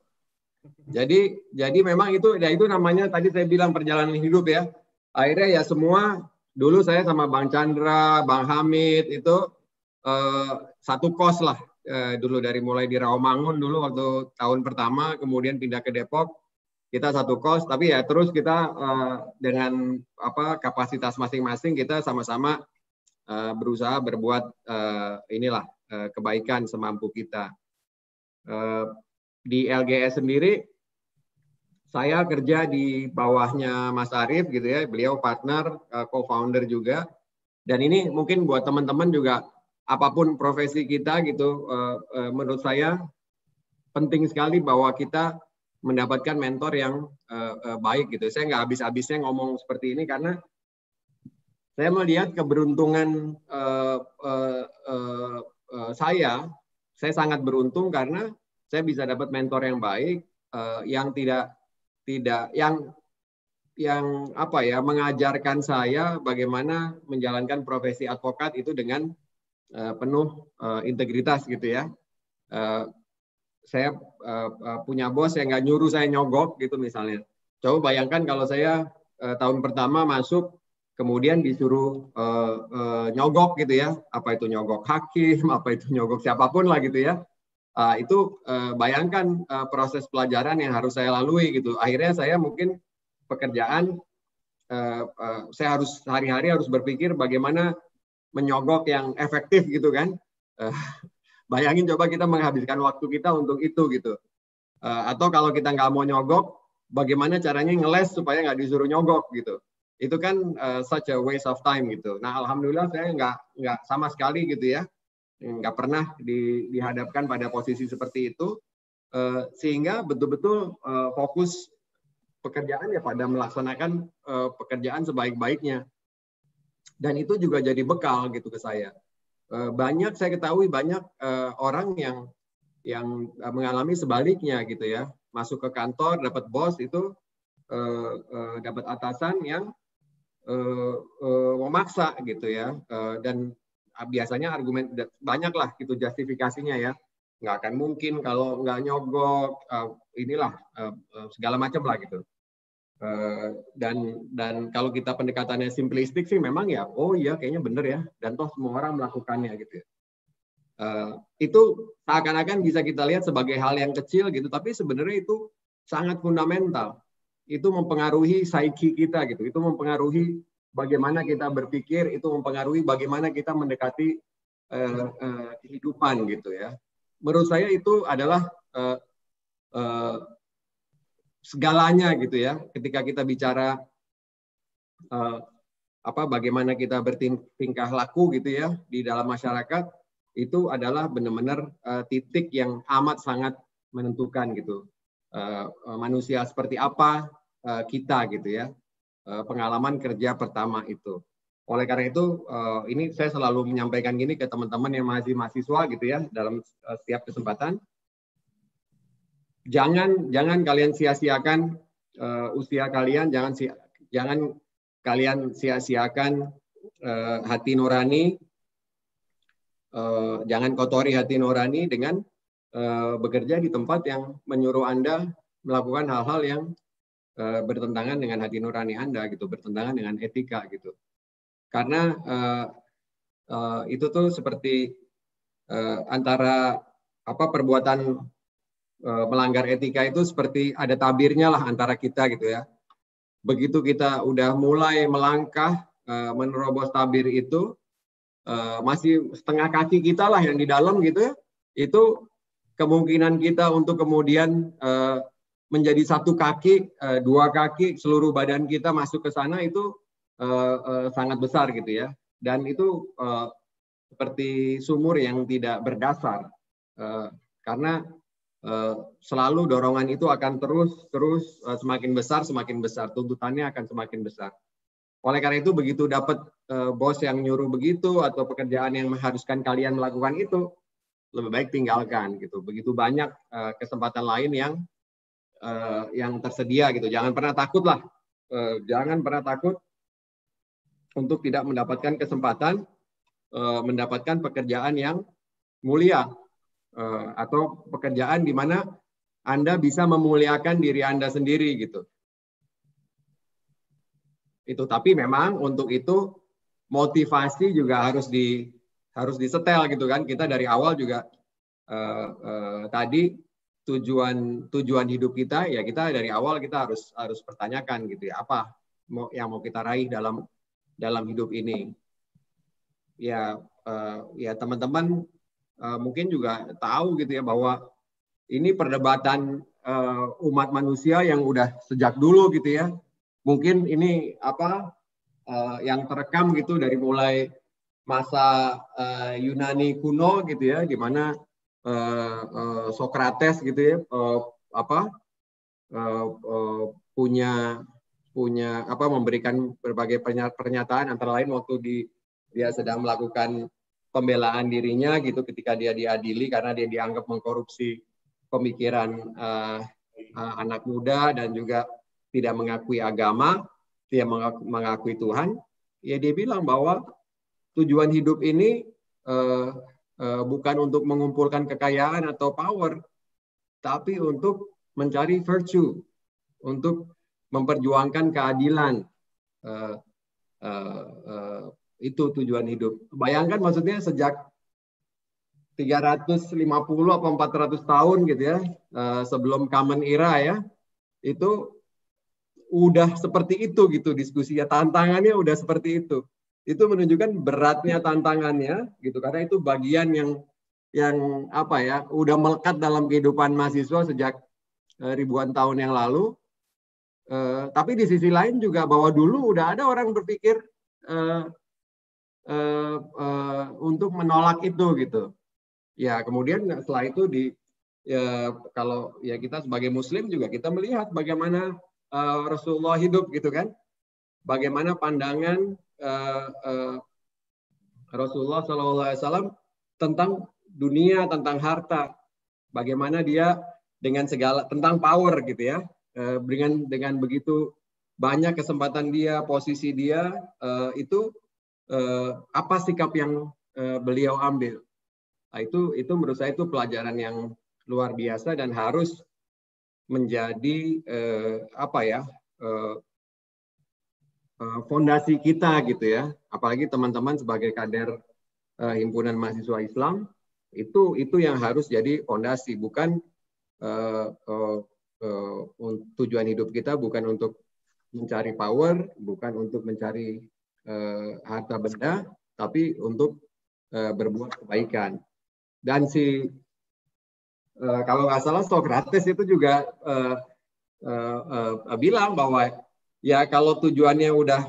Jadi memang itu namanya tadi saya bilang perjalanan hidup ya. Akhirnya ya semua, dulu saya sama Bang Chandra, Bang Hamid itu satu kos lah dulu, dari mulai di Rawamangun dulu waktu tahun pertama, kemudian pindah ke Depok, kita satu kos, tapi ya terus kita dengan kapasitas masing-masing kita sama-sama berusaha berbuat kebaikan semampu kita. Di LGS sendiri saya kerja di bawahnya Mas Arif gitu ya, beliau partner, co-founder juga. Dan ini mungkin buat teman-teman juga, apapun profesi kita gitu, menurut saya penting sekali bahwa kita mendapatkan mentor yang baik gitu. Saya nggak habis-habisnya ngomong seperti ini karena saya melihat keberuntungan saya sangat beruntung karena saya bisa dapat mentor yang baik, yang mengajarkan saya bagaimana menjalankan profesi advokat itu dengan penuh integritas gitu ya. Saya punya bos yang nggak nyuruh saya nyogok gitu misalnya. Coba bayangkan kalau saya tahun pertama masuk kemudian disuruh nyogok gitu ya. Apa itu nyogok hakim, apa itu nyogok siapapun lah gitu ya. Itu bayangkan proses pelajaran yang harus saya lalui gitu. Akhirnya saya mungkin pekerjaan saya harus hari-hari harus berpikir bagaimana menyogok yang efektif gitu kan. Bayangin coba kita menghabiskan waktu kita untuk itu gitu. Atau kalau kita nggak mau nyogok, bagaimana caranya ngeles supaya nggak disuruh nyogok gitu. Itu kan such a waste of time gitu. Nah alhamdulillah saya nggak sama sekali gitu ya. Nggak pernah dihadapkan pada posisi seperti itu, sehingga betul-betul fokus pekerjaan ya pada melaksanakan pekerjaan sebaik-baiknya, dan itu juga jadi bekal gitu ke saya. Saya ketahui banyak orang yang mengalami sebaliknya gitu ya, masuk ke kantor dapat bos itu dapat atasan yang memaksa gitu ya, dan biasanya argumen banyak lah gitu justifikasinya ya, nggak akan mungkin kalau nggak nyogok, segala macam lah gitu. Dan kalau kita pendekatannya simplistik sih memang ya, oh iya kayaknya bener ya, dan toh semua orang melakukannya gitu. Itu seakan-akan bisa kita lihat sebagai hal yang kecil gitu, tapi sebenarnya itu sangat fundamental. Itu mempengaruhi psyche kita gitu, itu mempengaruhi bagaimana kita berpikir, itu mempengaruhi bagaimana kita mendekati kehidupan gitu ya. Menurut saya itu adalah segalanya gitu ya. Ketika kita bicara bagaimana kita bertingkah laku gitu ya di dalam masyarakat, itu adalah benar-benar titik yang amat sangat menentukan gitu. Manusia seperti apa kita gitu ya. Pengalaman kerja pertama itu. Oleh karena itu, ini saya selalu menyampaikan gini ke teman-teman yang masih mahasiswa gitu ya, dalam setiap kesempatan. Jangan kalian sia-siakan usia kalian, jangan kalian sia-siakan hati nurani, jangan kotori hati nurani dengan bekerja di tempat yang menyuruh Anda melakukan hal-hal yang bertentangan dengan hati nurani Anda gitu, bertentangan dengan etika gitu. Karena itu tuh seperti antara perbuatan melanggar etika itu seperti ada tabirnya lah antara kita gitu ya. Begitu kita udah mulai melangkah menerobos tabir itu, masih setengah kaki kita lah yang di dalam gitu ya, itu kemungkinan kita untuk kemudian menjadi satu kaki, dua kaki, seluruh badan kita masuk ke sana itu sangat besar gitu ya. Dan itu seperti sumur yang tidak berdasar, karena selalu dorongan itu akan terus semakin besar, tuntutannya akan semakin besar. Oleh karena itu begitu dapat bos yang nyuruh begitu atau pekerjaan yang mengharuskan kalian melakukan itu, lebih baik tinggalkan gitu. Begitu banyak kesempatan lain yang tersedia gitu. Jangan pernah takut lah. Jangan pernah takut untuk tidak mendapatkan kesempatan mendapatkan pekerjaan yang mulia atau pekerjaan di mana Anda bisa memuliakan diri Anda sendiri gitu. Itu tapi memang untuk itu motivasi juga harus disetel gitu kan. Kita dari awal juga tadi tujuan hidup kita ya, kita dari awal kita harus pertanyakan gitu ya, apa yang mau kita raih dalam hidup ini. Ya teman-teman mungkin juga tahu gitu ya bahwa ini perdebatan umat manusia yang udah sejak dulu gitu ya. Mungkin ini yang terekam gitu dari mulai masa Yunani kuno gitu ya, di mana Sokrates gitu ya memberikan berbagai pernyataan, antara lain waktu dia sedang melakukan pembelaan dirinya gitu ketika dia diadili karena dia dianggap mengkorupsi pemikiran anak muda dan juga tidak mengakui agama, tidak mengakui Tuhan. Ya dia bilang bahwa tujuan hidup ini bukan untuk mengumpulkan kekayaan atau power, tapi untuk mencari virtue, untuk memperjuangkan keadilan. Itu tujuan hidup. Bayangkan maksudnya sejak 350 atau 400 tahun gitu ya, sebelum Common Era ya, itu udah seperti itu gitu diskusinya, tantangannya udah seperti itu. Itu menunjukkan beratnya tantangannya gitu, karena itu bagian yang udah melekat dalam kehidupan mahasiswa sejak ribuan tahun yang lalu. Tapi di sisi lain juga bahwa dulu udah ada orang berpikir untuk menolak itu gitu. Ya kemudian setelah itu kalau ya kita sebagai Muslim juga kita melihat bagaimana Rasulullah hidup gitu kan, bagaimana pandangan Rasulullah SAW tentang dunia, tentang harta, bagaimana dia dengan segala tentang power gitu ya, dengan begitu banyak kesempatan dia, posisi dia, itu apa sikap yang beliau ambil. Nah, itu menurut saya itu pelajaran yang luar biasa dan harus menjadi fondasi kita gitu ya, apalagi teman-teman sebagai kader himpunan mahasiswa Islam, itu yang harus jadi fondasi, bukan tujuan hidup kita bukan untuk mencari power, bukan untuk mencari harta benda, tapi untuk berbuat kebaikan. Dan kalau nggak salah Sokrates itu juga bilang bahwa ya kalau tujuannya udah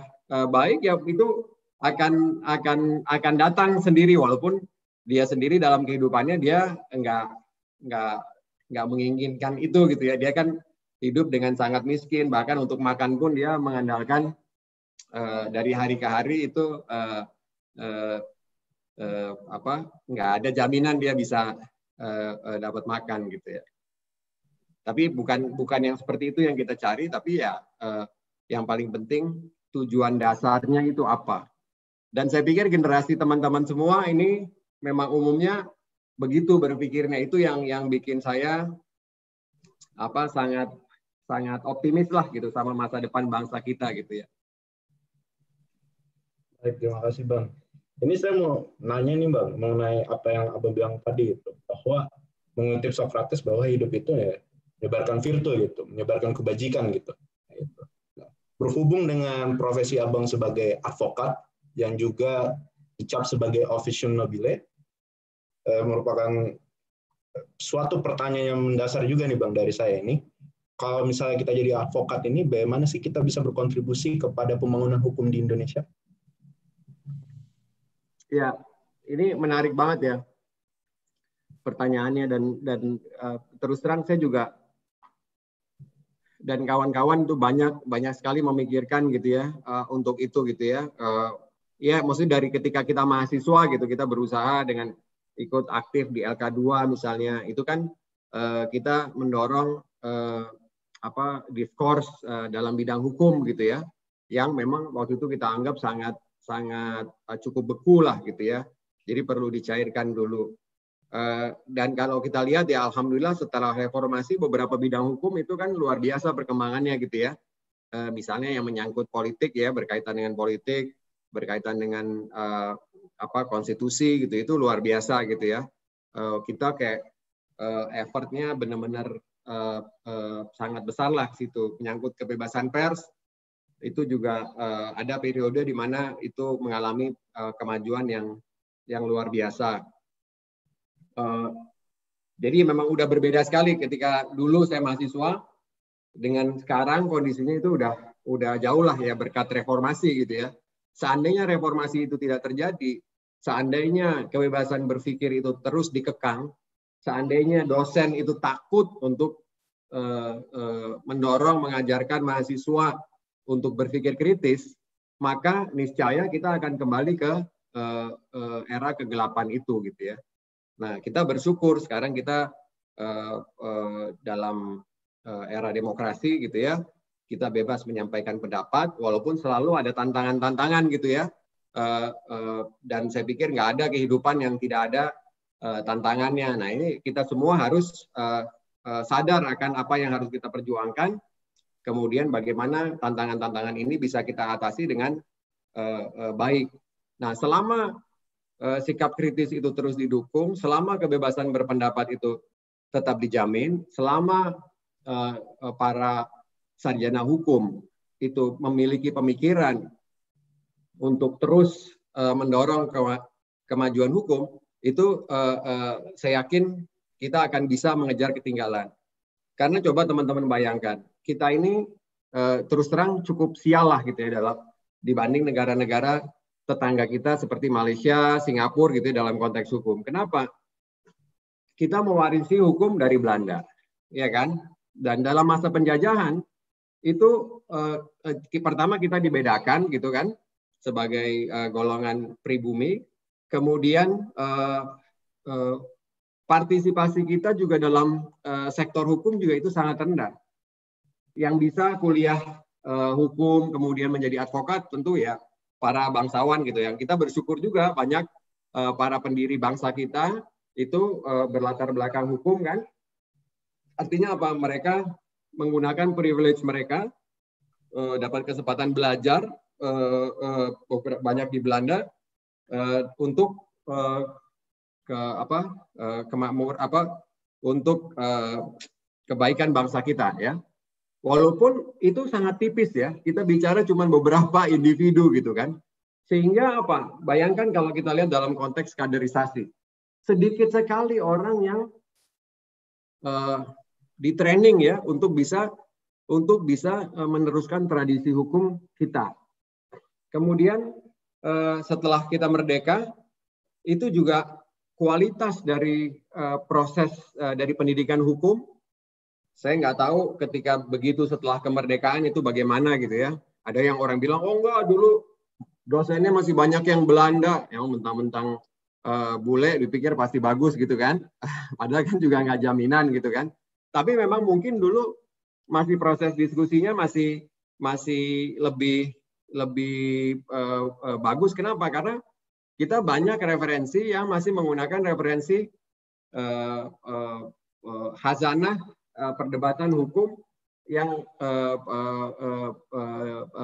baik ya itu akan datang sendiri, walaupun dia sendiri dalam kehidupannya dia nggak menginginkan itu gitu ya. Dia kan hidup dengan sangat miskin, bahkan untuk makan pun dia mengandalkan dari hari ke hari itu nggak ada jaminan dia bisa dapat makan gitu ya. Tapi bukan yang seperti itu yang kita cari, tapi ya yang paling penting tujuan dasarnya itu apa. Dan saya pikir generasi teman-teman semua ini memang umumnya begitu berpikirnya. Itu yang bikin saya sangat optimis lah gitu sama masa depan bangsa kita gitu ya. Baik, terima kasih Bang. Ini saya mau nanya nih Bang, mengenai apa yang Abang bilang tadi itu, bahwa mengutip Sokrates bahwa hidup itu ya menyebarkan virtue gitu, menyebarkan kebajikan gitu. Berhubung dengan profesi Abang sebagai advokat yang juga dicap sebagai officium nobile, merupakan suatu pertanyaan yang mendasar juga nih Bang dari saya ini. Kalau misalnya kita jadi advokat ini, bagaimana sih kita bisa berkontribusi kepada pembangunan hukum di Indonesia? Ya, ini menarik banget ya pertanyaannya, dan terus terang saya juga dan kawan-kawan itu banyak sekali memikirkan gitu ya untuk itu gitu ya. Ya maksudnya dari ketika kita mahasiswa gitu kita berusaha dengan ikut aktif di LK2 misalnya, itu kan kita mendorong diskurs dalam bidang hukum gitu ya, yang memang waktu itu kita anggap sangat cukup beku lah gitu ya. Jadi perlu dicairkan dulu. Dan kalau kita lihat ya alhamdulillah setelah reformasi beberapa bidang hukum itu kan luar biasa perkembangannya gitu ya. Misalnya yang menyangkut politik ya, berkaitan dengan politik, berkaitan dengan konstitusi gitu, itu luar biasa gitu ya. Kita kayak effortnya benar-benar sangat besar lah situ. Menyangkut kebebasan pers itu juga ada periode di mana itu mengalami kemajuan yang luar biasa. Jadi memang udah berbeda sekali ketika dulu saya mahasiswa dengan sekarang kondisinya itu udah jauh lah ya berkat reformasi gitu ya. Seandainya reformasi itu tidak terjadi, seandainya kebebasan berpikir itu terus dikekang, seandainya dosen itu takut untuk mendorong mengajarkan mahasiswa untuk berpikir kritis, maka niscaya kita akan kembali ke era kegelapan itu gitu ya. Nah, kita bersyukur sekarang kita dalam era demokrasi gitu ya, kita bebas menyampaikan pendapat, walaupun selalu ada tantangan-tantangan gitu ya. Dan saya pikir nggak ada kehidupan yang tidak ada tantangannya. Nah, ini kita semua harus sadar akan apa yang harus kita perjuangkan. Kemudian bagaimana tantangan-tantangan ini bisa kita atasi dengan baik. Nah, selama sikap kritis itu terus didukung, selama kebebasan berpendapat itu tetap dijamin, selama para sarjana hukum itu memiliki pemikiran untuk terus mendorong kemajuan hukum, itu saya yakin kita akan bisa mengejar ketinggalan. Karena coba teman-teman bayangkan, kita ini terus terang cukup sial lah gitu ya dibanding negara-negara tetangga kita seperti Malaysia, Singapura gitu dalam konteks hukum. Kenapa? Kita mewarisi hukum dari Belanda, ya kan? Dan dalam masa penjajahan itu pertama kita dibedakan gitu kan sebagai golongan pribumi, kemudian partisipasi kita juga dalam sektor hukum juga itu sangat rendah. Yang bisa kuliah hukum kemudian menjadi advokat tentu ya para bangsawan gitu ya. Kita bersyukur juga banyak para pendiri bangsa kita itu berlatar belakang hukum kan. Artinya apa? Mereka menggunakan privilege mereka, dapat kesempatan belajar banyak di Belanda untuk untuk kebaikan bangsa kita ya. Walaupun itu sangat tipis ya, kita bicara cuma beberapa individu gitu kan. Sehingga apa? Bayangkan kalau kita lihat dalam konteks kaderisasi. Sedikit sekali orang yang di training ya untuk bisa meneruskan tradisi hukum kita. Kemudian setelah kita merdeka, itu juga kualitas dari proses dari pendidikan hukum. Saya nggak tahu ketika begitu setelah kemerdekaan itu bagaimana gitu ya. Ada yang orang bilang, oh enggak, dulu dosennya masih banyak yang Belanda, yang mentang-mentang bule dipikir pasti bagus gitu kan. Padahal kan juga nggak jaminan gitu kan. Tapi memang mungkin dulu masih proses diskusinya masih lebih bagus. Kenapa? Karena kita banyak referensi yang masih menggunakan referensi khazanah perdebatan hukum yang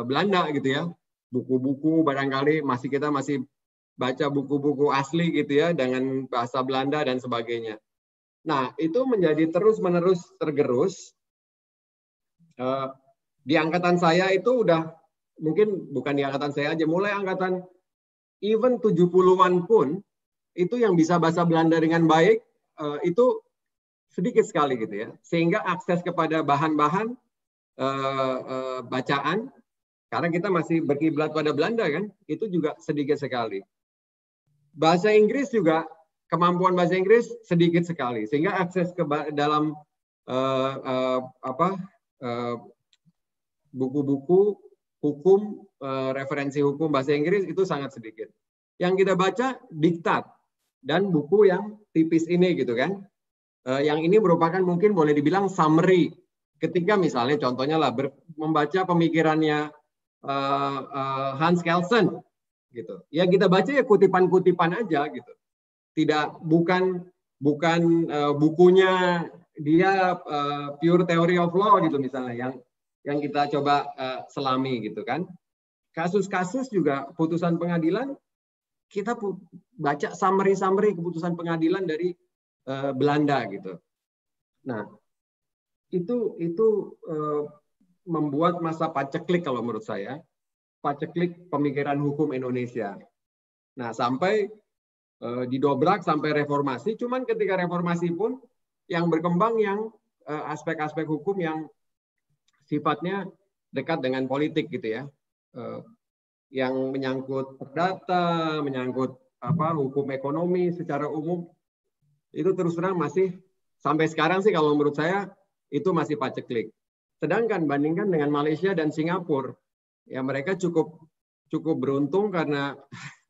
Belanda gitu ya. Buku-buku barangkali kita masih baca buku-buku asli gitu ya dengan bahasa Belanda dan sebagainya. Nah, itu menjadi terus-menerus tergerus. Di angkatan saya itu udah, mungkin bukan di angkatan saya aja, mulai angkatan even 70-an pun, itu yang bisa bahasa Belanda dengan baik, itu sedikit sekali gitu ya. Sehingga akses kepada bahan-bahan bacaan, karena kita masih berkiblat pada Belanda kan, itu juga sedikit sekali. Bahasa Inggris juga, kemampuan bahasa Inggris sedikit sekali. Sehingga akses ke dalam buku-buku hukum, referensi hukum bahasa Inggris itu sangat sedikit. Yang kita baca diktat dan buku yang tipis ini gitu kan. Yang ini merupakan mungkin boleh dibilang summary. Ketika misalnya contohnya lah membaca pemikirannya Hans Kelsen gitu. Ya kita baca ya kutipan-kutipan aja gitu. Bukan bukunya dia pure theory of law gitu misalnya yang kita coba selami gitu kan. Kasus-kasus juga putusan pengadilan kita baca summary keputusan pengadilan dari Belanda gitu. Nah, itu membuat masa paceklik kalau menurut saya, paceklik pemikiran hukum Indonesia. Nah, sampai didobrak sampai reformasi, cuman ketika reformasi pun yang berkembang yang aspek-aspek hukum yang sifatnya dekat dengan politik gitu ya. Yang menyangkut perdata, menyangkut hukum ekonomi secara umum, itu terus terang masih sampai sekarang sih kalau menurut saya itu masih paceklik. Sedangkan bandingkan dengan Malaysia dan Singapura, ya mereka cukup beruntung karena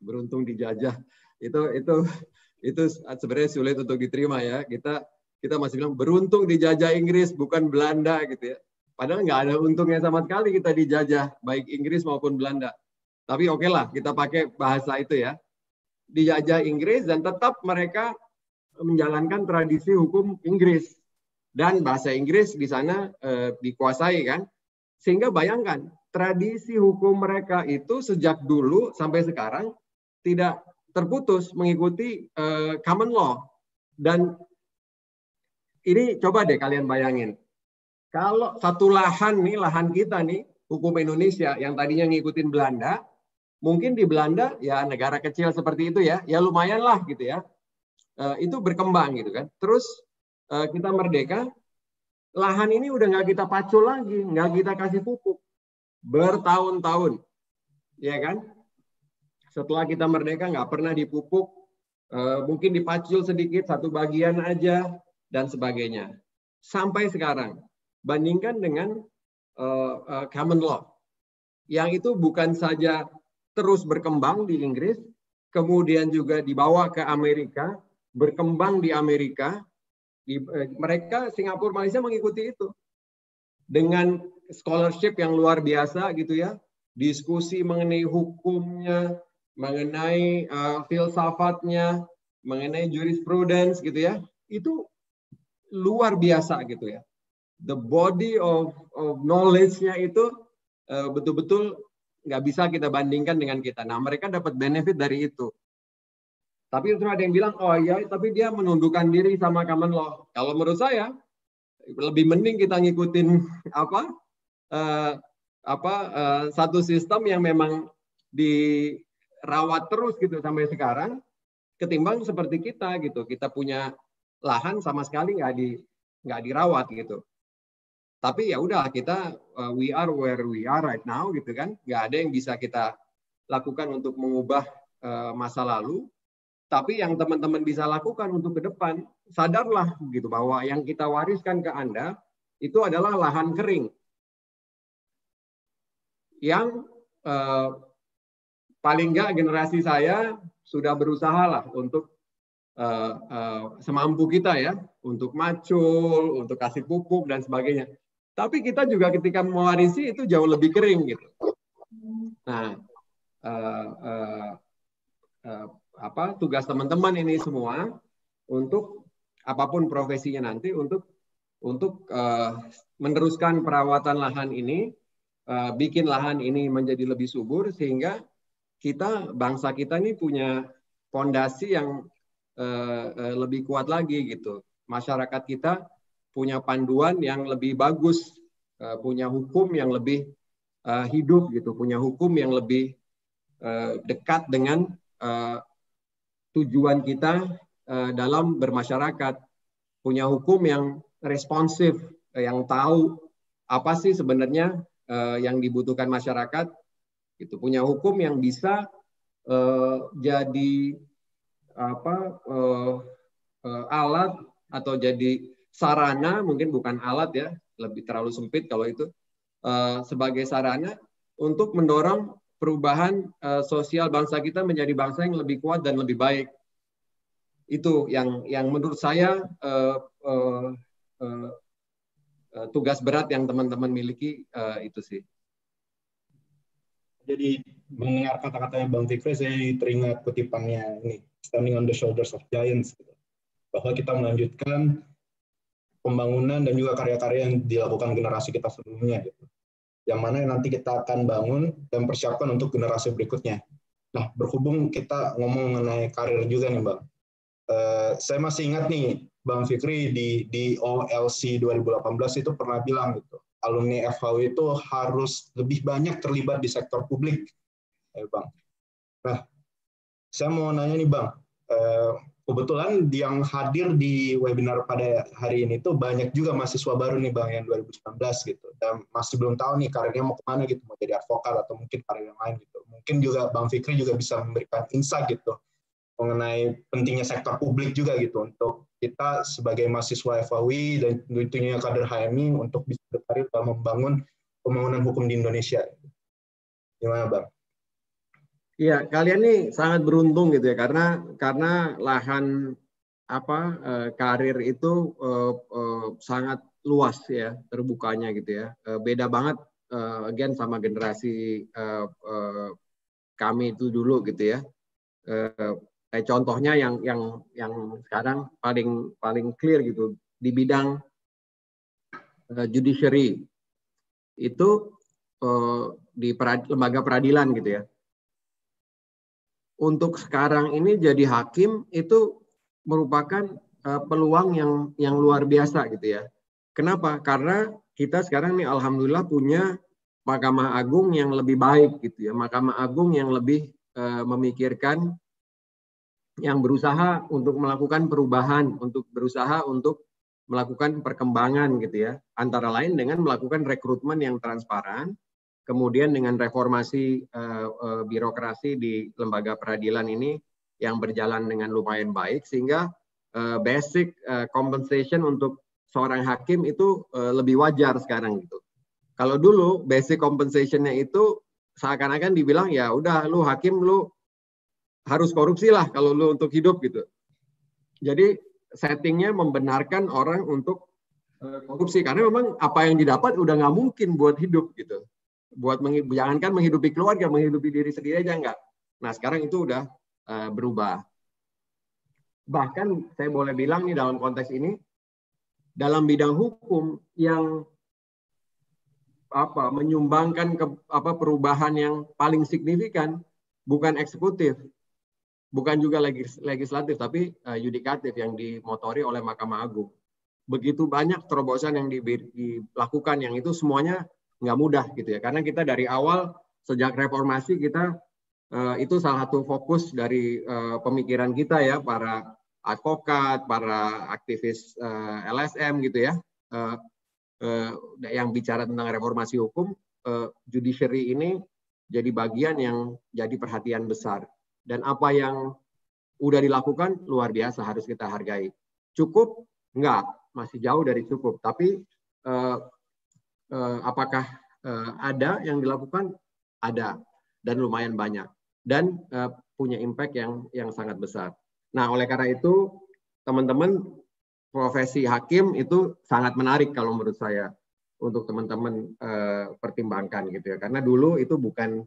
beruntung dijajah. Itu sebenarnya sulit untuk diterima ya. Kita masih bilang beruntung dijajah Inggris bukan Belanda gitu ya. Padahal nggak ada untungnya sama sekali kita dijajah baik Inggris maupun Belanda. Tapi oke lah kita pakai bahasa itu ya. Dijajah Inggris dan tetap mereka menjalankan tradisi hukum Inggris dan bahasa Inggris di sana dikuasai kan. Sehingga bayangkan tradisi hukum mereka itu sejak dulu sampai sekarang tidak terputus mengikuti common law. Dan ini coba deh kalian bayangin. Kalau satu lahan kita nih, hukum Indonesia yang tadinya ngikutin Belanda, mungkin di Belanda ya negara kecil seperti itu ya lumayan lah gitu ya. Itu berkembang gitu kan. Terus kita merdeka, lahan ini udah nggak kita pacul lagi, nggak kita kasih pupuk bertahun-tahun, ya kan? Setelah kita merdeka nggak pernah dipupuk, mungkin dipacul sedikit satu bagian aja dan sebagainya. Sampai sekarang, bandingkan dengan common law, yang itu bukan saja terus berkembang di Inggris, kemudian juga dibawa ke Amerika, berkembang di Amerika, mereka Singapura, Malaysia mengikuti itu dengan scholarship yang luar biasa gitu ya, diskusi mengenai hukumnya, mengenai filsafatnya, mengenai jurisprudence gitu ya, itu luar biasa gitu ya. The body of knowledge-nya itu betul-betul nggak bisa kita bandingkan dengan kita. Nah, mereka dapat benefit dari itu. Tapi itu ada yang bilang, oh iya, tapi dia menundukkan diri sama common law. Kalau menurut saya, lebih mending kita ngikutin satu sistem yang memang dirawat terus gitu sampai sekarang, ketimbang seperti kita gitu. Kita punya lahan sama sekali nggak dirawat gitu. Tapi ya udah kita we are where we are right now gitu kan. Nggak ada yang bisa kita lakukan untuk mengubah masa lalu. Tapi yang teman-teman bisa lakukan untuk ke depan, sadarlah gitu bahwa yang kita wariskan ke Anda itu adalah lahan kering. Yang paling nggak generasi saya sudah berusaha lah untuk semampu kita ya, untuk macul, untuk kasih pupuk dan sebagainya. Tapi kita juga ketika mewarisi itu jauh lebih kering gitu. Nah, tugas teman-teman ini semua untuk apapun profesinya nanti untuk meneruskan perawatan lahan ini, bikin lahan ini menjadi lebih subur sehingga bangsa kita ini punya fondasi yang lebih kuat lagi gitu. Masyarakat kita punya panduan yang lebih bagus, punya hukum yang lebih hidup gitu, punya hukum yang lebih dekat dengan tujuan kita dalam bermasyarakat, punya hukum yang responsif, yang tahu apa sih sebenarnya yang dibutuhkan masyarakat, gitu. Punya hukum yang bisa jadi alat atau jadi sarana, mungkin bukan alat ya, lebih terlalu sempit kalau itu, sebagai sarana untuk mendorong perubahan sosial bangsa kita menjadi bangsa yang lebih kuat dan lebih baik. Itu yang menurut saya tugas berat yang teman-teman miliki, itu sih. Jadi mendengar kata-katanya Bang Fikri, saya teringat kutipannya ini, standing on the shoulders of giants, gitu. Bahwa kita melanjutkan pembangunan dan juga karya-karya yang dilakukan generasi kita sebelumnya, gitu. Yang mana nanti kita akan bangun dan persiapkan untuk generasi berikutnya. Nah, berhubung kita ngomong mengenai karir juga nih, Bang. Saya masih ingat nih, Bang Fikri di OLC 2018 itu pernah bilang gitu, alumni FHU itu harus lebih banyak terlibat di sektor publik, Bang. Nah, saya mau nanya nih, Bang. Kebetulan yang hadir di webinar pada hari ini tuh banyak juga mahasiswa baru nih, Bang, yang 2019 gitu. Dan masih belum tahu nih karirnya mau kemana gitu, mau jadi advokat atau mungkin karir yang lain gitu. Mungkin juga Bang Fikri juga bisa memberikan insight gitu mengenai pentingnya sektor publik juga gitu untuk kita sebagai mahasiswa FHUI dan tentunya kader HMI untuk bisa berkarir dalam membangun pembangunan hukum di Indonesia. Gimana, Bang? Iya, kalian nih sangat beruntung gitu ya, karena lahan karir itu sangat luas ya, terbukanya gitu ya. Beda banget again sama generasi kami itu dulu gitu ya. Kayak contohnya yang sekarang paling clear gitu di bidang judiciary itu di lembaga peradilan gitu ya. Untuk sekarang ini jadi hakim itu merupakan peluang yang luar biasa gitu ya. Kenapa? Karena kita sekarang nih alhamdulillah punya Mahkamah Agung yang lebih baik gitu ya. Mahkamah Agung yang lebih memikirkan, yang berusaha untuk melakukan perubahan, untuk berusaha untuk melakukan perkembangan gitu ya. Antara lain dengan melakukan rekrutmen yang transparan, kemudian dengan reformasi birokrasi di lembaga peradilan ini yang berjalan dengan lumayan baik, sehingga basic compensation untuk seorang hakim itu lebih wajar sekarang gitu. Kalau dulu basic compensation-nya itu seakan-akan dibilang ya udah lu hakim lu harus korupsi lah kalau lu untuk hidup gitu. Jadi settingnya membenarkan orang untuk korupsi karena memang apa yang didapat udah nggak mungkin buat hidup gitu. Jangankan menghidupi keluarga, menghidupi diri sendiri aja enggak. Nah sekarang itu udah berubah. Bahkan saya boleh bilang nih dalam konteks ini, dalam bidang hukum yang menyumbangkan perubahan yang paling signifikan bukan eksekutif, bukan juga legislatif, tapi yudikatif yang dimotori oleh Mahkamah Agung. Begitu banyak terobosan yang dilakukan, yang itu semuanya nggak mudah gitu ya. Karena kita dari awal sejak reformasi kita itu salah satu fokus dari pemikiran kita ya, para advokat, para aktivis LSM gitu ya, yang bicara tentang reformasi hukum, judiciary ini jadi bagian yang jadi perhatian besar. Dan apa yang udah dilakukan luar biasa, harus kita hargai. Cukup? Enggak, masih jauh dari cukup. Tapi apakah ada yang dilakukan? Ada, dan lumayan banyak. Dan punya impact yang sangat besar. Nah, oleh karena itu, teman-teman, profesi hakim itu sangat menarik kalau menurut saya untuk teman-teman pertimbangkan gitu ya. Karena dulu itu bukan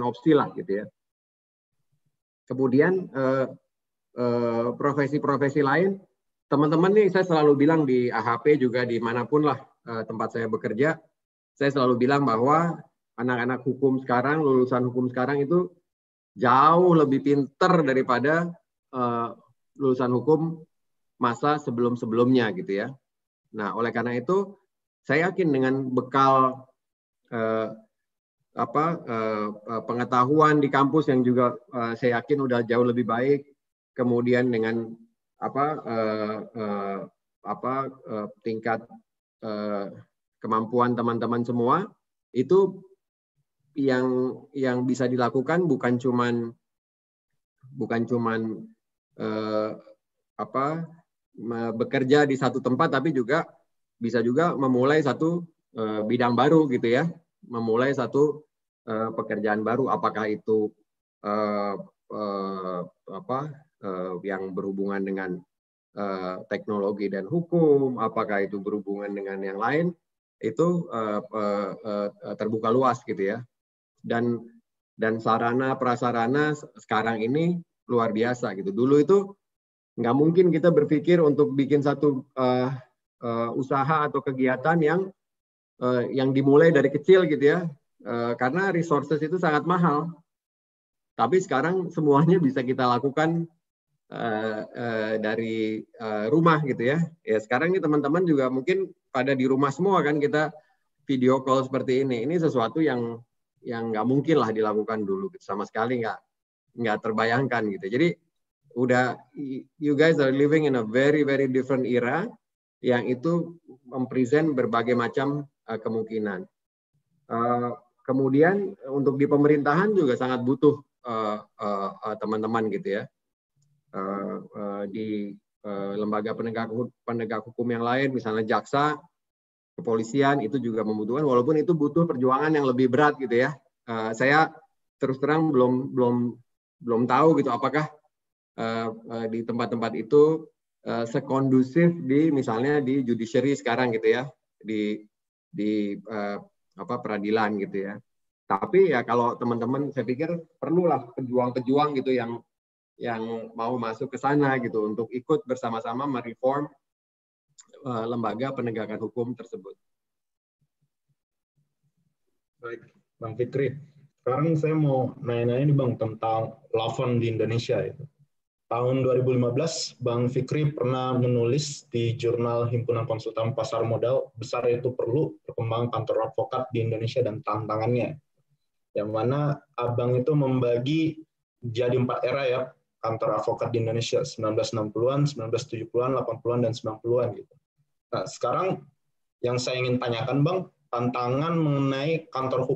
opsi lah gitu ya. Kemudian profesi-profesi lain, teman-teman nih saya selalu bilang di AHP juga dimanapun lah tempat saya bekerja, saya selalu bilang bahwa anak-anak hukum sekarang, lulusan hukum sekarang itu jauh lebih pinter daripada lulusan hukum masa sebelum-sebelumnya gitu ya. Nah oleh karena itu saya yakin dengan bekal pengetahuan di kampus yang juga saya yakin udah jauh lebih baik, kemudian dengan tingkat kemampuan teman-teman semua itu yang bisa dilakukan bukan cuman bekerja di satu tempat, tapi juga bisa juga memulai satu bidang baru gitu ya, memulai satu pekerjaan baru, apakah itu yang berhubungan dengan teknologi dan hukum, apakah itu berhubungan dengan yang lain, itu terbuka luas gitu ya. Dan sarana prasarana sekarang ini luar biasa gitu. Dulu itu nggak mungkin kita berpikir untuk bikin satu usaha atau kegiatan yang dimulai dari kecil gitu ya, karena resources itu sangat mahal. Tapi sekarang semuanya bisa kita lakukan dari rumah gitu ya. Ya sekarang ini teman-teman juga mungkin pada di rumah semua kan, kita video call seperti ini. Ini sesuatu yang nggak mungkin lah dilakukan dulu, sama sekali nggak terbayangkan gitu. Jadi udah, you guys are living in a very very different era yang itu mempresent berbagai macam kemungkinan. Kemudian untuk di pemerintahan juga sangat butuh teman-teman gitu ya. Di lembaga penegak hukum yang lain, misalnya jaksa, kepolisian, itu juga membutuhkan, walaupun itu butuh perjuangan yang lebih berat gitu ya. Saya terus terang belum tahu gitu apakah di tempat-tempat itu sekondusif di misalnya di judiciary sekarang gitu ya, di peradilan gitu ya. Tapi ya kalau teman-teman, saya pikir perlulah pejuang-pejuang gitu yang mau masuk ke sana gitu untuk ikut bersama-sama mereform lembaga penegakan hukum tersebut. Baik, Bang Fikri. Sekarang saya mau nanya-nanya nih Bang tentang law firm di Indonesia itu. Tahun 2015, Bang Fikri pernah menulis di jurnal Himpunan Konsultan Pasar Modal, besar itu perlu perkembangan kantor advokat di Indonesia dan tantangannya. Yang mana Abang itu membagi jadi 4 era ya, kantor advokat di Indonesia, 1960-an, 1970-an, 80-an, dan 90-an gitu. Nah, sekarang yang saya ingin tanyakan Bang, tantangan mengenai kantor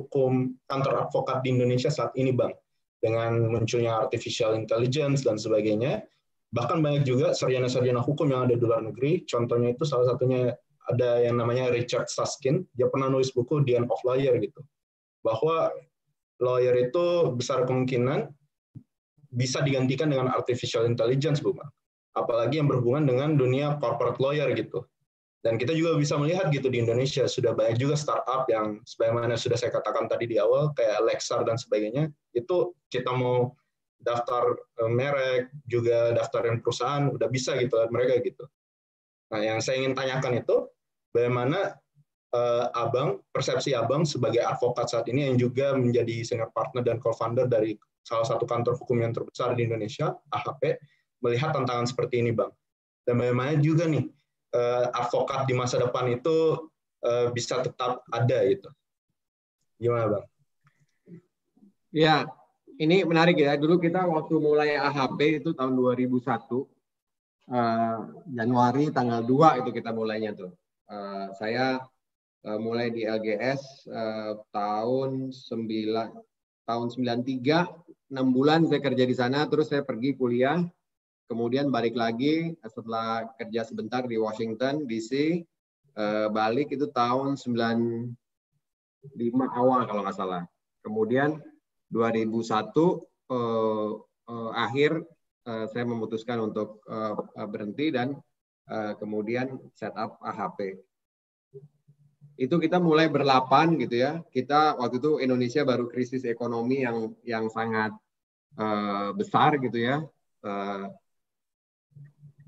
advokat di Indonesia saat ini Bang, dengan munculnya artificial intelligence dan sebagainya, bahkan banyak juga sarjana-sarjana hukum yang ada di luar negeri. Contohnya itu salah satunya ada yang namanya Richard Susskind, dia pernah nulis buku The End of Lawyer gitu, bahwa lawyer itu besar kemungkinan bisa digantikan dengan artificial intelligence, Bu. Apalagi yang berhubungan dengan dunia corporate lawyer gitu. Dan kita juga bisa melihat gitu di Indonesia sudah banyak juga startup yang sebagaimana sudah saya katakan tadi di awal, kayak Lexar dan sebagainya, itu kita mau daftar merek, juga daftarin perusahaan, udah bisa gitu mereka gitu. Nah, yang saya ingin tanyakan itu, bagaimana Abang, persepsi Abang sebagai advokat saat ini yang juga menjadi senior partner dan co-founder dari salah satu kantor hukum yang terbesar di Indonesia, AHP, melihat tantangan seperti ini, Bang. Dan bagaimana juga nih advokat di masa depan itu bisa tetap ada gitu. Gimana Bang? Ya, ini menarik ya. Dulu kita waktu mulai AHP itu tahun 2001, Januari tanggal 2 itu kita mulainya tuh. Saya mulai di LGS tahun 93, 6 bulan saya kerja di sana, terus saya pergi kuliah. Kemudian balik lagi setelah kerja sebentar di Washington DC, balik itu tahun 95 awal kalau nggak salah. Kemudian 2001 akhir saya memutuskan untuk berhenti dan kemudian set up AHP. Itu kita mulai berlapan gitu ya. Kita waktu itu Indonesia baru krisis ekonomi yang sangat besar gitu ya.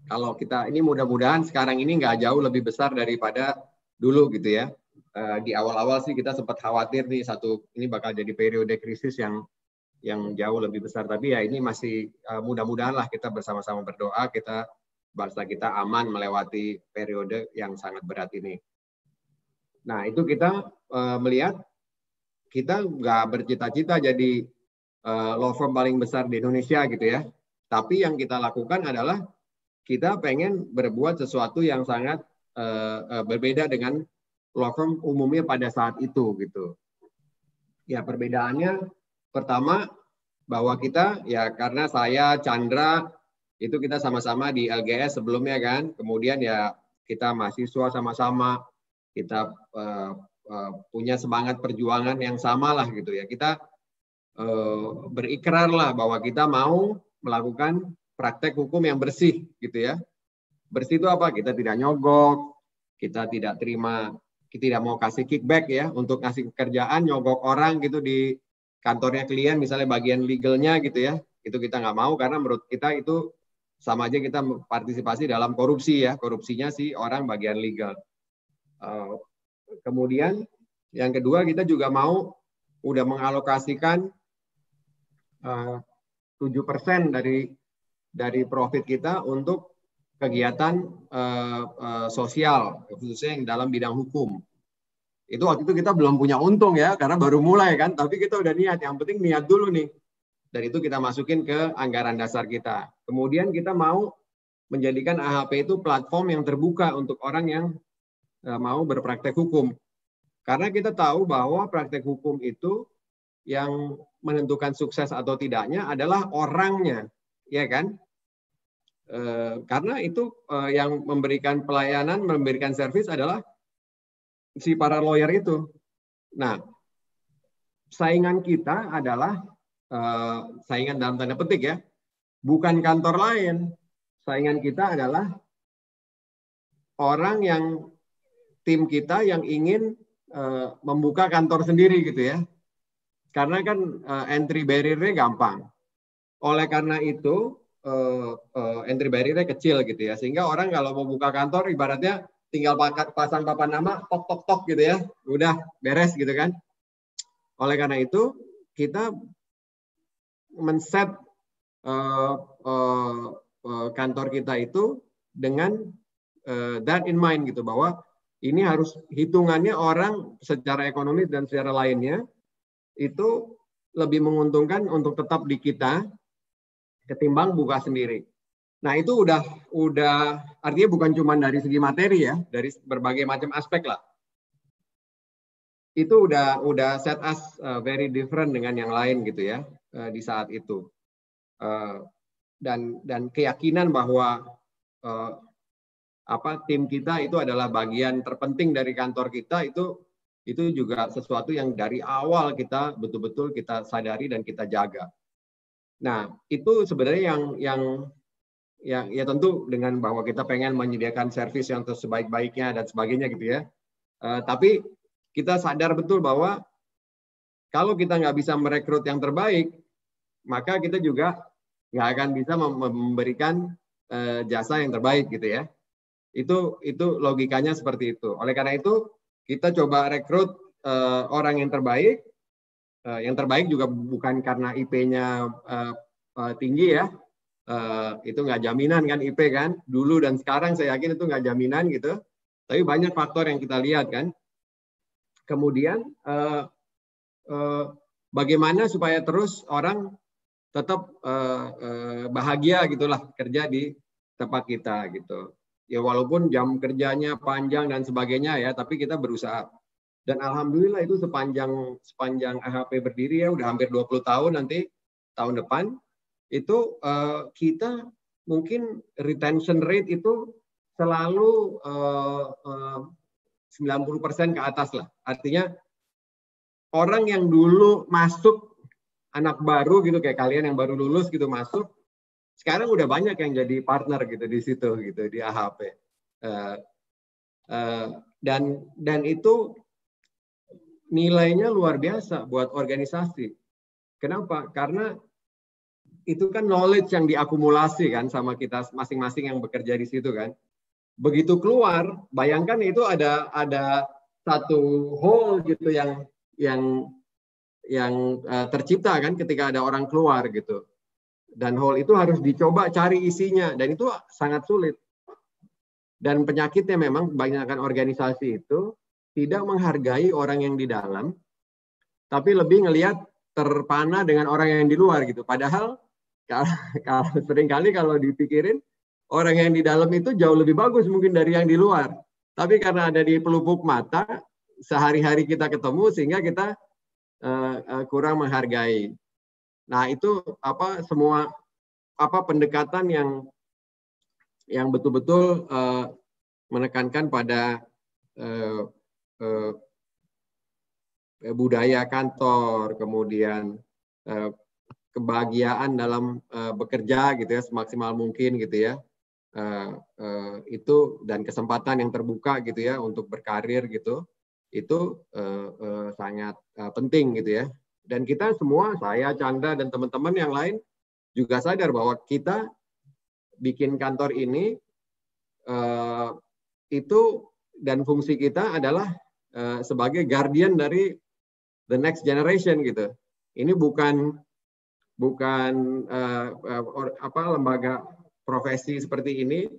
Kalau kita ini mudah-mudahan sekarang ini nggak jauh lebih besar daripada dulu gitu ya. Di awal-awal sih kita sempat khawatir nih ini bakal jadi periode krisis yang jauh lebih besar. Tapi ya ini masih mudah-mudahan lah kita bersama-sama berdoa bangsa kita aman melewati periode yang sangat berat ini. Nah itu kita melihat kita nggak bercita-cita jadi law firm paling besar di Indonesia gitu ya. Tapi yang kita lakukan adalah kita pengen berbuat sesuatu yang sangat berbeda dengan law firm umumnya pada saat itu gitu. Ya perbedaannya pertama bahwa kita ya karena saya Chandra itu kita sama-sama di LGS sebelumnya kan, kemudian ya kita mahasiswa sama-sama, kita punya semangat perjuangan yang sama lah gitu ya. Kita berikrar lah bahwa kita mau melakukan praktek hukum yang bersih gitu ya. Bersih itu apa? Kita tidak nyogok, kita tidak terima, kita tidak mau kasih kickback ya untuk ngasih pekerjaan, nyogok orang gitu di kantornya klien, misalnya bagian legalnya gitu ya. Itu kita nggak mau karena menurut kita itu sama aja kita partisipasi dalam korupsi ya. Korupsinya sih orang bagian legal. Kemudian yang kedua kita juga mau udah mengalokasikan 7% dari profit kita untuk kegiatan sosial, khususnya yang dalam bidang hukum. Itu waktu itu kita belum punya untung ya, karena baru mulai kan, tapi kita udah niat, yang penting niat dulu nih. Dan itu kita masukin ke anggaran dasar kita. Kemudian kita mau menjadikan AHP itu platform yang terbuka untuk orang yang mau berpraktek hukum. Karena kita tahu bahwa praktek hukum itu yang menentukan sukses atau tidaknya adalah orangnya, ya kan? Karena itu yang memberikan pelayanan, memberikan servis adalah si para lawyer itu. Nah, saingan kita adalah saingan dalam tanda petik ya, bukan kantor lain. Saingan kita adalah orang yang tim kita yang ingin membuka kantor sendiri gitu ya. Karena kan entry barrier-nya gampang. Oleh karena itu entry barrier-nya kecil gitu ya. Sehingga orang kalau mau buka kantor ibaratnya tinggal pasang papan nama, tok tok tok gitu ya. Udah beres gitu kan. Oleh karena itu kita men-set kantor kita itu dengan that in mind gitu, bahwa ini harus hitungannya orang secara ekonomis dan secara lainnya itu lebih menguntungkan untuk tetap di kita ketimbang buka sendiri. Nah itu udah artinya bukan cuma dari segi materi ya, dari berbagai macam aspek lah. Itu udah set us very different dengan yang lain gitu ya di saat itu. Dan keyakinan bahwa tim kita itu adalah bagian terpenting dari kantor kita, itu juga sesuatu yang dari awal kita betul-betul kita sadari dan kita jaga. Nah itu sebenarnya yang ya tentu dengan bahwa kita pengen menyediakan servis yang sebaik-baiknya dan sebagainya gitu ya. Tapi kita sadar betul bahwa kalau kita nggak bisa merekrut yang terbaik, maka kita juga nggak akan bisa memberikan jasa yang terbaik gitu ya. Itu logikanya seperti itu. Oleh karena itu kita coba rekrut orang yang terbaik. Yang terbaik juga bukan karena IP-nya tinggi ya. Itu nggak jaminan kan IP kan. Dulu dan sekarang saya yakin itu nggak jaminan gitu. Tapi banyak faktor yang kita lihat kan. Kemudian bagaimana supaya terus orang tetap bahagia gitulah kerja di tempat kita gitu. Ya walaupun jam kerjanya panjang dan sebagainya ya, tapi kita berusaha. Dan alhamdulillah itu sepanjang AHP berdiri ya udah hampir 20 tahun, nanti tahun depan itu kita mungkin retention rate itu selalu 90% ke atas lah. Artinya orang yang dulu masuk, anak baru gitu kayak kalian yang baru lulus gitu masuk, sekarang udah banyak yang jadi partner gitu di situ gitu di AHP. Dan itu nilainya luar biasa buat organisasi. Kenapa? Karena itu kan knowledge yang diakumulasi kan sama kita masing-masing yang bekerja di situ kan. Begitu keluar, bayangkan itu ada satu hole gitu yang tercipta kan ketika ada orang keluar gitu. Dan hole itu harus dicoba cari isinya, dan itu sangat sulit. Dan penyakitnya memang kebanyakan organisasi itu tidak menghargai orang yang di dalam, tapi lebih ngelihat terpana dengan orang yang di luar gitu. Padahal kalau seringkali kalau dipikirin, orang yang di dalam itu jauh lebih bagus mungkin dari yang di luar. Tapi karena ada di pelupuk mata, sehari-hari kita ketemu sehingga kita kurang menghargai. Nah itu semua pendekatan yang betul-betul menekankan pada budaya kantor, kemudian kebahagiaan dalam bekerja gitu ya, semaksimal mungkin gitu ya. Itu dan kesempatan yang terbuka gitu ya untuk berkarir gitu, itu sangat penting gitu ya. Dan kita semua, saya, Chandra, dan teman-teman yang lain juga sadar bahwa kita bikin kantor ini itu dan fungsi kita adalah sebagai guardian dari the next generation gitu. Ini bukan lembaga profesi seperti ini,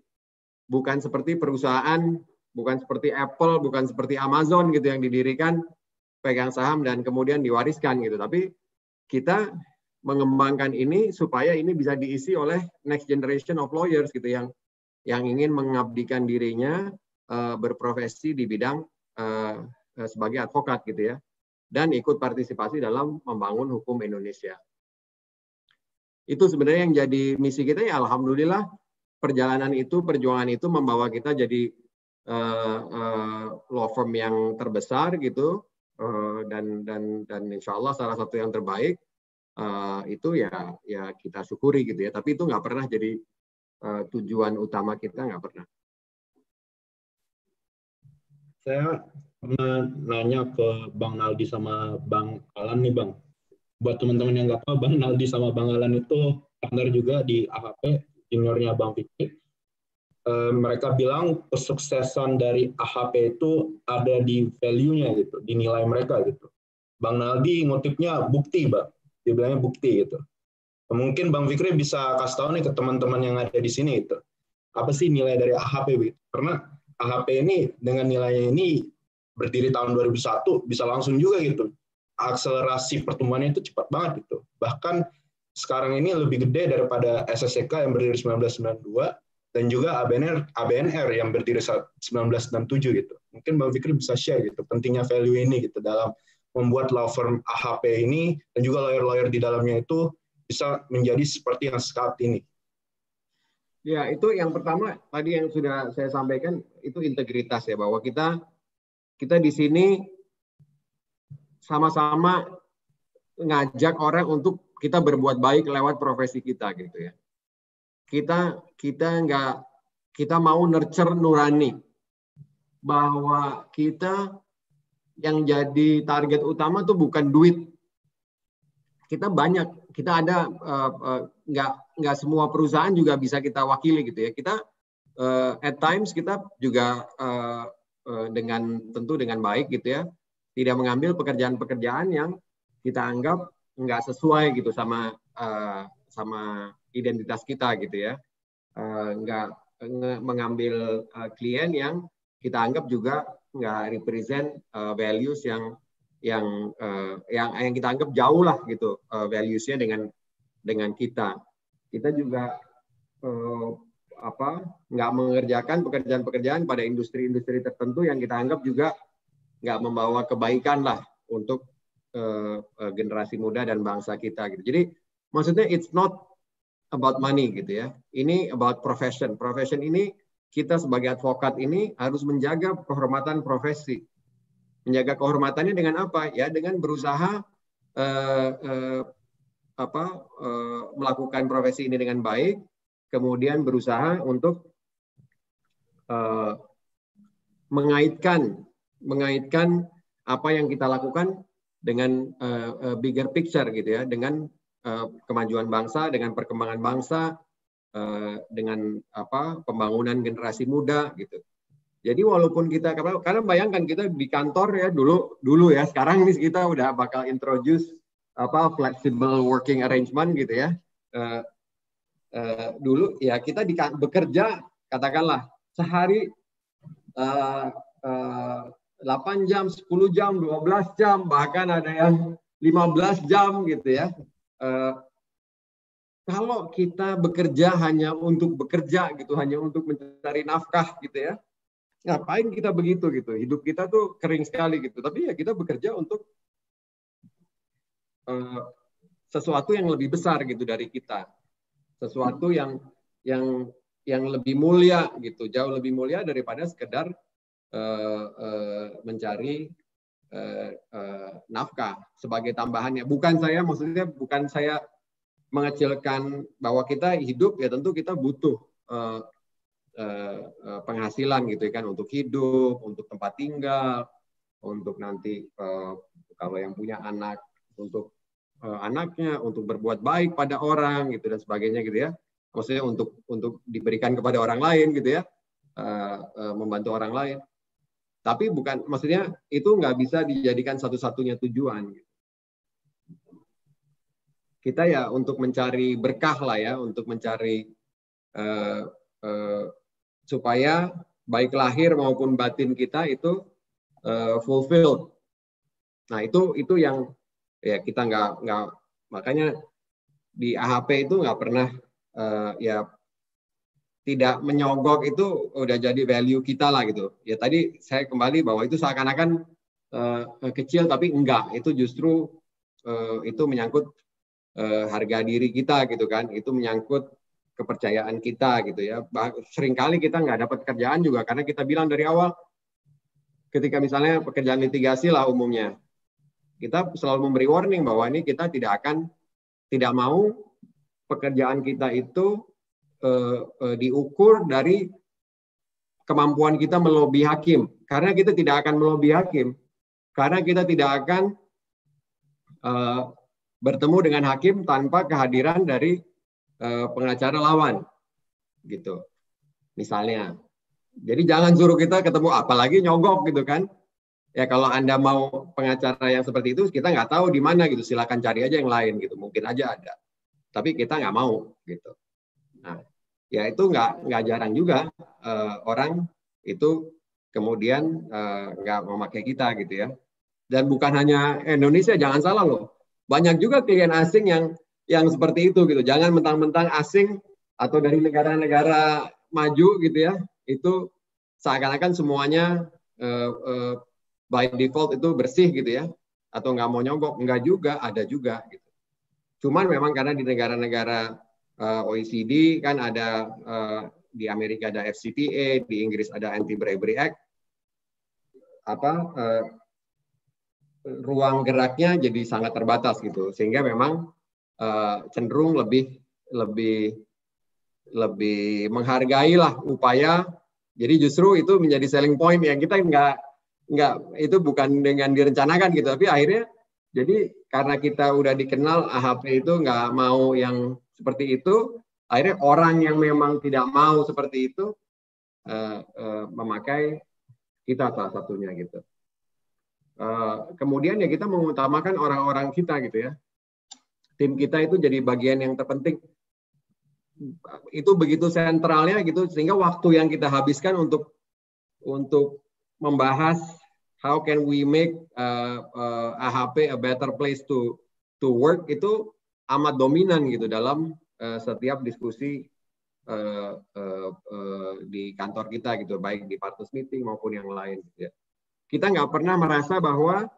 bukan seperti perusahaan, bukan seperti Apple, bukan seperti Amazon gitu yang didirikan, pegang saham dan kemudian diwariskan gitu. Tapi kita mengembangkan ini supaya ini bisa diisi oleh next generation of lawyers gitu yang ingin mengabdikan dirinya berprofesi di bidang sebagai advokat gitu ya, dan ikut partisipasi dalam membangun hukum Indonesia. Itu sebenarnya yang jadi misi kita ya. Alhamdulillah perjalanan itu, perjuangan itu membawa kita jadi law firm yang terbesar gitu, dan insya Allah salah satu yang terbaik. Itu ya kita syukuri gitu ya. Tapi itu nggak pernah jadi tujuan utama kita, nggak pernah. Saya pernah nanya ke Bang Naldi sama Bang Alan nih Bang. Buat teman-teman yang nggak tahu, Bang Naldi sama Bang Alan itu partner juga di AHP, juniornya Bang Fikri. Mereka bilang kesuksesan dari AHP itu ada di value-nya gitu, di nilai mereka gitu. Bang Naldi ngutipnya bukti, Bang. Dia bilangnya bukti gitu. Mungkin Bang Fikri bisa kasih tahu nih ke teman-teman yang ada di sini itu. Apa sih nilai dari AHP gitu? Karena AHP ini dengan nilainya ini berdiri tahun 2001 bisa langsung juga gitu. Akselerasi pertumbuhannya itu cepat banget gitu. Bahkan sekarang ini lebih gede daripada SSCK yang berdiri 1992 dan juga ABNR yang berdiri 1967 gitu. Mungkin Bang Fikri bisa share gitu pentingnya value ini gitu dalam membuat law firm AHP ini dan juga lawyer-lawyer di dalamnya itu bisa menjadi seperti yang saat ini. Ya, itu yang pertama tadi yang sudah saya sampaikan itu integritas ya, bahwa kita di sini sama-sama ngajak orang untuk kita berbuat baik lewat profesi kita gitu ya. Kita mau nurture nurani, bahwa kita yang jadi target utama tuh bukan duit. Kita banyak, kita ada nggak semua perusahaan juga bisa kita wakili gitu ya. Kita at times kita juga tentu dengan baik gitu ya, tidak mengambil pekerjaan-pekerjaan yang kita anggap nggak sesuai gitu sama identitas kita gitu ya. Nggak mengambil klien yang kita anggap juga nggak represent values yang kita anggap jauh lah gitu values-nya dengan kita. Kita juga nggak mengerjakan pekerjaan-pekerjaan pada industri-industri tertentu yang kita anggap juga nggak membawa kebaikan lah untuk generasi muda dan bangsa kita gitu. Jadi maksudnya it's not about money gitu ya. Ini about profession. Profession ini kita sebagai advokat ini harus menjaga kehormatan profesi. Menjaga kehormatannya dengan apa? Ya dengan berusaha melakukan profesi ini dengan baik, kemudian berusaha untuk mengaitkan apa yang kita lakukan dengan bigger picture gitu ya, dengan kemajuan bangsa, dengan perkembangan bangsa, dengan pembangunan generasi muda gitu. Jadi walaupun kita, karena bayangkan kita di kantor ya dulu ya, sekarang ini kita udah bakal introduce flexible working arrangement gitu ya. Dulu ya kita bekerja katakanlah sehari 8 jam, 10 jam, 12 jam, bahkan ada yang 15 jam gitu ya. Kalau kita bekerja hanya untuk bekerja gitu, hanya untuk mencari nafkah gitu ya, ngapain kita begitu gitu? Hidup kita tuh kering sekali gitu. Tapi ya kita bekerja untuk sesuatu yang lebih besar gitu dari kita, sesuatu yang lebih mulia gitu, jauh lebih mulia daripada sekedar mencari nafkah sebagai tambahannya. Maksudnya bukan saya mengecilkan bahwa kita hidup ya tentu kita butuh penghasilan gitu kan untuk hidup, untuk tempat tinggal, untuk nanti kalau yang punya anak untuk anaknya, untuk berbuat baik pada orang gitu dan sebagainya gitu ya. Maksudnya untuk diberikan kepada orang lain gitu ya, membantu orang lain. Tapi maksudnya itu nggak bisa dijadikan satu-satunya tujuan. Kita ya untuk mencari berkah lah ya, untuk mencari supaya baik lahir maupun batin kita itu fulfilled. Nah itu yang ya kita nggak makanya di AHP itu nggak pernah ya tidak menyogok itu udah jadi value kita lah gitu. Ya tadi saya kembali bahwa itu seakan-akan kecil tapi enggak, itu justru itu menyangkut harga diri kita gitu kan, itu menyangkut kepercayaan kita gitu ya. Seringkali kita nggak dapat kerjaan juga karena kita bilang dari awal, ketika misalnya pekerjaan litigasi lah umumnya, kita selalu memberi warning bahwa ini kita tidak mau pekerjaan kita itu diukur dari kemampuan kita melobi hakim, karena kita tidak akan melobi hakim, karena kita tidak akan bertemu dengan hakim tanpa kehadiran dari pengacara lawan, gitu, misalnya. Jadi jangan suruh kita ketemu, apalagi nyogok gitu kan. Ya kalau Anda mau pengacara yang seperti itu, kita nggak tahu di mana gitu, silakan cari aja yang lain gitu, mungkin aja ada. Tapi kita nggak mau gitu. Nah, ya itu nggak jarang juga orang itu kemudian nggak memakai kita gitu ya. Dan bukan hanya Indonesia, jangan salah loh. Banyak juga klien asing yang seperti itu gitu. Jangan mentang-mentang asing atau dari negara-negara maju gitu ya, itu seakan-akan semuanya by default itu bersih gitu ya, atau nggak mau nyogok. Nggak juga, ada juga gitu. Cuman memang karena di negara-negara OECD kan ada, di Amerika ada FCPA, di Inggris ada Anti-Bribery Act, ruang geraknya jadi sangat terbatas gitu, sehingga memang cenderung lebih menghargai lah upaya. Jadi justru itu menjadi selling point yang kita nggak itu bukan dengan direncanakan gitu, tapi akhirnya jadi karena kita udah dikenal AHP itu nggak mau yang seperti itu, akhirnya orang yang memang tidak mau seperti itu memakai kita salah satunya gitu. Kemudian ya kita mengutamakan orang-orang kita gitu ya. Tim kita itu jadi bagian yang terpenting. Itu begitu sentralnya gitu, sehingga waktu yang kita habiskan untuk membahas how can we make AHP a better place to work itu amat dominan gitu dalam setiap diskusi di kantor kita gitu, baik di partners meeting maupun yang lain gitu ya. Kita nggak pernah merasa bahwa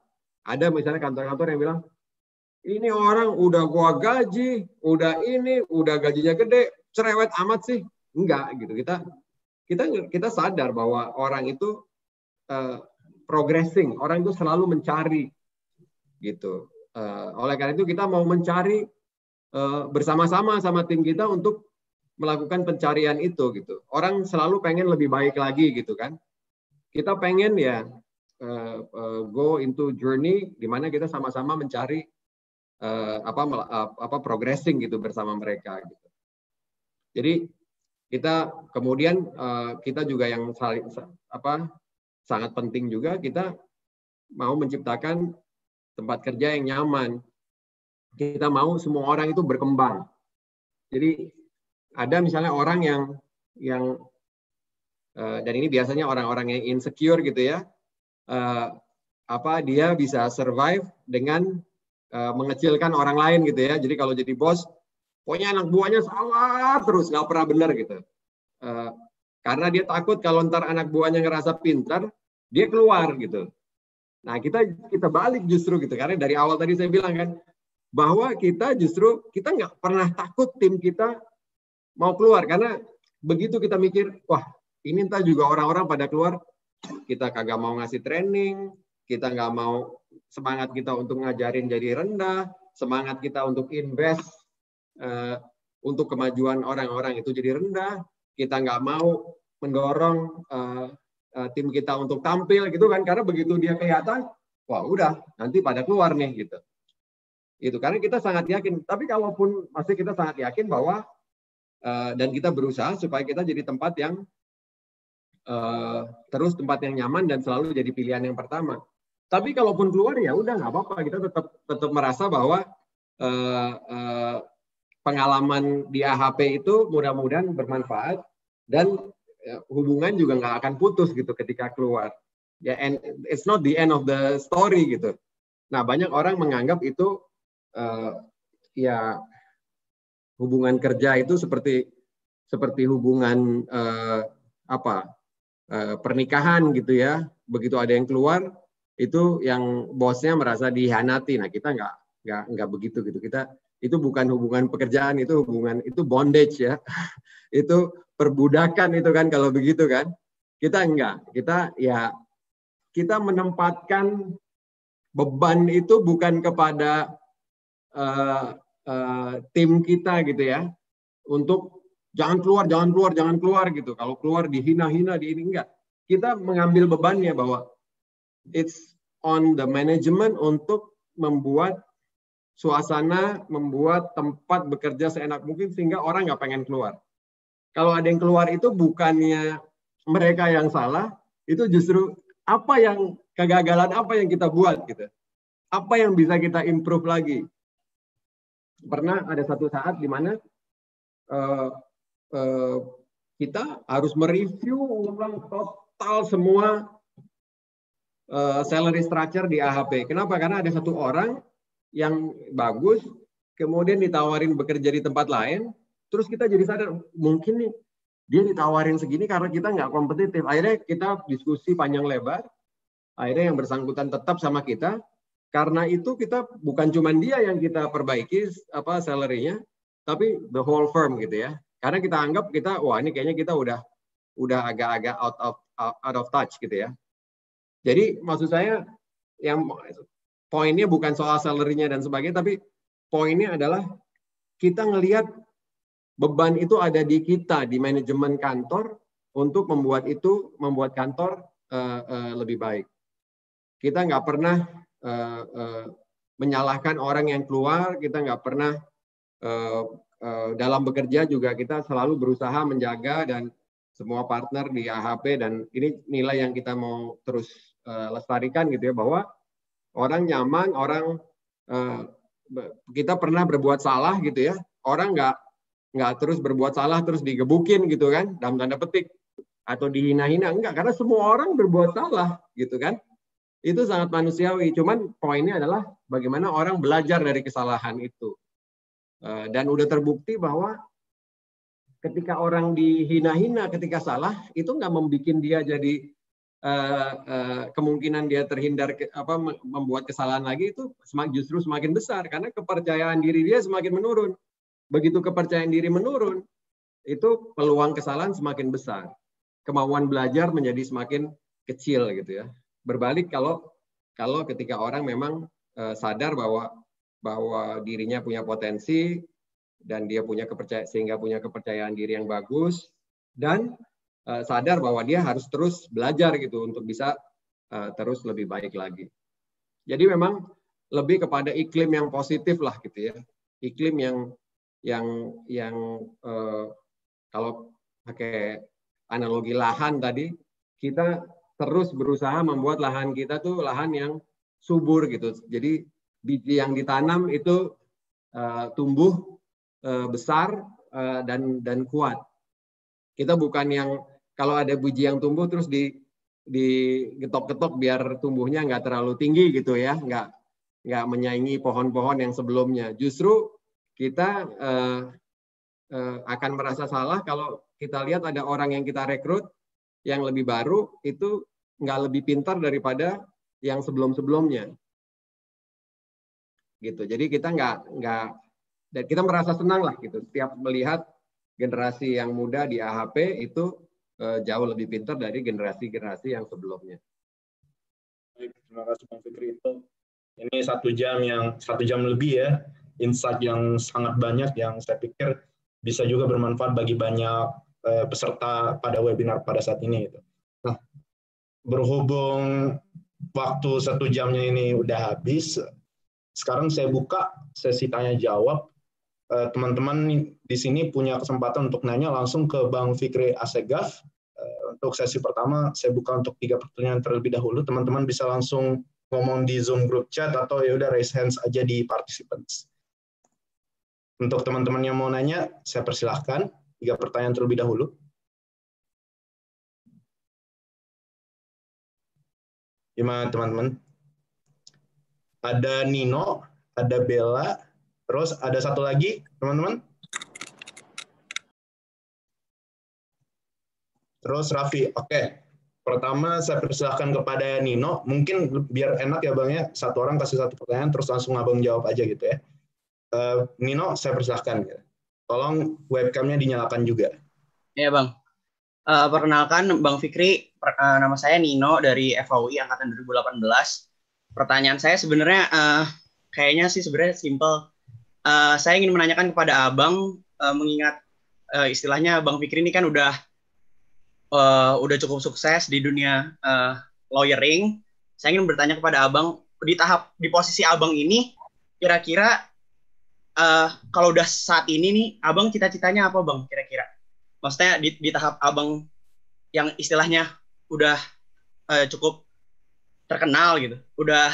ada misalnya kantor-kantor yang bilang, ini orang udah gua gaji, udah gajinya gede, cerewet amat sih. Enggak gitu. Kita sadar bahwa orang itu progressing, orang itu selalu mencari gitu. Oleh karena itu kita mau mencari bersama-sama sama tim kita untuk melakukan pencarian itu gitu. Orang selalu pengen lebih baik lagi gitu kan. Kita pengen ya go into journey di mana kita sama-sama mencari progressing gitu bersama mereka gitu. Jadi kita kemudian kita juga yang sangat penting juga, kita mau menciptakan tempat kerja yang nyaman. Kita mau semua orang itu berkembang. Jadi ada misalnya orang yang dan ini biasanya orang-orang yang insecure gitu ya, dia bisa survive dengan mengecilkan orang lain gitu ya. Jadi kalau jadi bos, pokoknya anak buahnya salah terus, nggak pernah benar gitu. Karena dia takut kalau ntar anak buahnya ngerasa pintar, dia keluar gitu. Nah kita balik justru gitu, karena dari awal tadi saya bilang kan, bahwa kita nggak pernah takut tim kita mau keluar, karena begitu kita mikir, wah ini entah juga orang-orang pada keluar, kita kagak mau ngasih training, kita nggak mau, semangat kita untuk ngajarin jadi rendah, semangat kita untuk invest untuk kemajuan orang-orang itu jadi rendah, kita nggak mau mendorong tim kita untuk tampil gitu kan, karena begitu dia kelihatan, wah udah nanti pada keluar nih gitu. Itu karena kita sangat yakin. Tapi kalaupun masih kita sangat yakin bahwa dan kita berusaha supaya kita jadi tempat yang terus tempat yang nyaman dan selalu jadi pilihan yang pertama. Tapi kalaupun keluar ya udah nggak apa-apa, kita tetap merasa bahwa pengalaman di AHP itu mudah-mudahan bermanfaat dan hubungan juga nggak akan putus gitu ketika keluar. Ya, and it's not the end of the story gitu. Nah, banyak orang menganggap itu ya hubungan kerja itu seperti hubungan pernikahan gitu ya. Begitu ada yang keluar itu yang bosnya merasa dihianati. Nah, kita nggak begitu gitu. Kita itu bukan hubungan pekerjaan, itu hubungan, itu bondage ya. Itu perbudakan itu kan kalau begitu kan. Kita enggak. Kita menempatkan beban itu bukan kepada tim kita gitu ya. Untuk jangan keluar gitu. Kalau keluar dihina-hina, enggak. Kita mengambil bebannya bahwa it's on the management untuk membuat suasana, membuat tempat bekerja seenak mungkin sehingga orang nggak pengen keluar. Kalau ada yang keluar itu bukannya mereka yang salah, itu justru kegagalan apa yang kita buat gitu. Apa yang bisa kita improve lagi. Pernah ada satu saat di mana kita harus mereview ulang total semua salary structure di AHP. Kenapa? Karena ada satu orang yang bagus, kemudian ditawarin bekerja di tempat lain, terus kita jadi sadar, mungkin nih dia ditawarin segini karena kita nggak kompetitif. Akhirnya kita diskusi panjang lebar, akhirnya yang bersangkutan tetap sama kita, karena itu kita bukan cuma dia yang kita perbaiki salary-nya, tapi the whole firm gitu ya. Karena kita anggap wah ini kayaknya kita udah agak-agak out of touch gitu ya. Jadi maksud saya yang poinnya bukan soal salary-nya dan sebagainya, tapi poinnya adalah kita ngelihat beban itu ada di kita, di manajemen kantor untuk membuat kantor lebih baik. Kita nggak pernah menyalahkan orang yang keluar, kita nggak pernah dalam bekerja juga kita selalu berusaha menjaga dan semua partner di AHP, dan ini nilai yang kita mau terus lestarikan gitu ya, bahwa orang nyaman, kita pernah berbuat salah gitu ya, orang nggak terus berbuat salah terus digebukin gitu kan, dalam tanda petik, atau dihina-hina, enggak, karena semua orang berbuat salah gitu kan, itu sangat manusiawi. Cuman poinnya adalah bagaimana orang belajar dari kesalahan itu, dan udah terbukti bahwa ketika orang dihina-hina ketika salah itu nggak membuat dia jadi kemungkinan dia terhindar membuat kesalahan lagi itu justru semakin besar, karena kepercayaan diri dia semakin menurun. Begitu kepercayaan diri menurun, itu peluang kesalahan semakin besar, kemauan belajar menjadi semakin kecil gitu ya. Berbalik kalau ketika orang memang sadar bahwa dirinya punya potensi dan dia punya sehingga punya kepercayaan diri yang bagus, dan sadar bahwa dia harus terus belajar gitu untuk bisa terus lebih baik lagi. Jadi memang lebih kepada iklim yang positif lah gitu ya. Iklim yang kalau pakai analogi lahan tadi, kita terus berusaha membuat lahan kita tuh lahan yang subur gitu. Jadi biji yang ditanam itu tumbuh besar dan kuat. Kita bukan yang kalau ada biji yang tumbuh terus digetok-getok biar tumbuhnya nggak terlalu tinggi gitu ya, nggak menyaingi pohon-pohon yang sebelumnya. Justru kita akan merasa salah kalau kita lihat ada orang yang kita rekrut yang lebih baru itu nggak lebih pintar daripada yang sebelum-sebelumnya. Gitu. Jadi kita nggak dan kita merasa senang lah gitu setiap melihat generasi yang muda di AHP itu jauh lebih pintar dari generasi-generasi yang sebelumnya. Baik, terima kasih Bang Fikri. Ini 1 jam lebih ya, insight yang sangat banyak yang saya pikir bisa juga bermanfaat bagi banyak peserta pada webinar pada saat ini. Nah, berhubung waktu 1 jamnya ini udah habis, sekarang saya buka sesi tanya jawab. Teman-teman di sini punya kesempatan untuk nanya langsung ke Bang Fikri Assegaf. Untuk sesi pertama, saya buka untuk 3 pertanyaan terlebih dahulu. Teman-teman bisa langsung ngomong di Zoom group chat atau ya udah raise hands aja di participants. Untuk teman-teman yang mau nanya, saya persilahkan 3 pertanyaan terlebih dahulu. Gimana teman-teman? Ada Nino, ada Bella, terus ada satu lagi teman-teman. Terus Raffi, oke. Pertama saya persilahkan kepada Nino, mungkin biar enak ya Bang ya, satu orang kasih 1 pertanyaan, terus langsung Abang jawab aja gitu ya. Nino, saya persilahkan. Tolong webcamnya dinyalakan juga. Ya Bang, perkenalkan Bang Fikri, nama saya Nino dari FAUI Angkatan 2018. Pertanyaan saya sebenarnya kayaknya sih sebenarnya simple. Saya ingin menanyakan kepada Abang, mengingat istilahnya Bang Fikri ini kan udah cukup sukses di dunia lawyering. Saya ingin bertanya kepada Abang, di posisi Abang ini, kira-kira kalau udah saat ini nih, Abang cita-citanya apa Bang kira-kira? Maksudnya di tahap Abang yang istilahnya udah cukup terkenal gitu, udah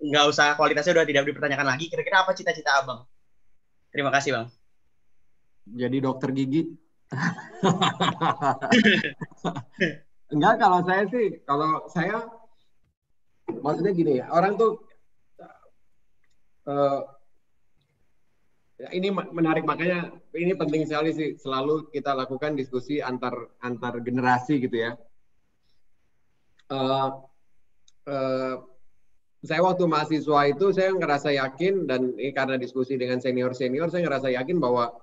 nggak usah, kualitasnya udah tidak dipertanyakan lagi, kira-kira apa cita-cita Abang? Terima kasih Bang. Jadi dokter gigi. Enggak, kalau saya maksudnya gini ya, orang tuh ini menarik, makanya ini penting sekali sih, selalu kita lakukan diskusi antar generasi gitu ya. Saya waktu mahasiswa itu saya ngerasa yakin, dan ini karena diskusi dengan senior saya ngerasa yakin bahwa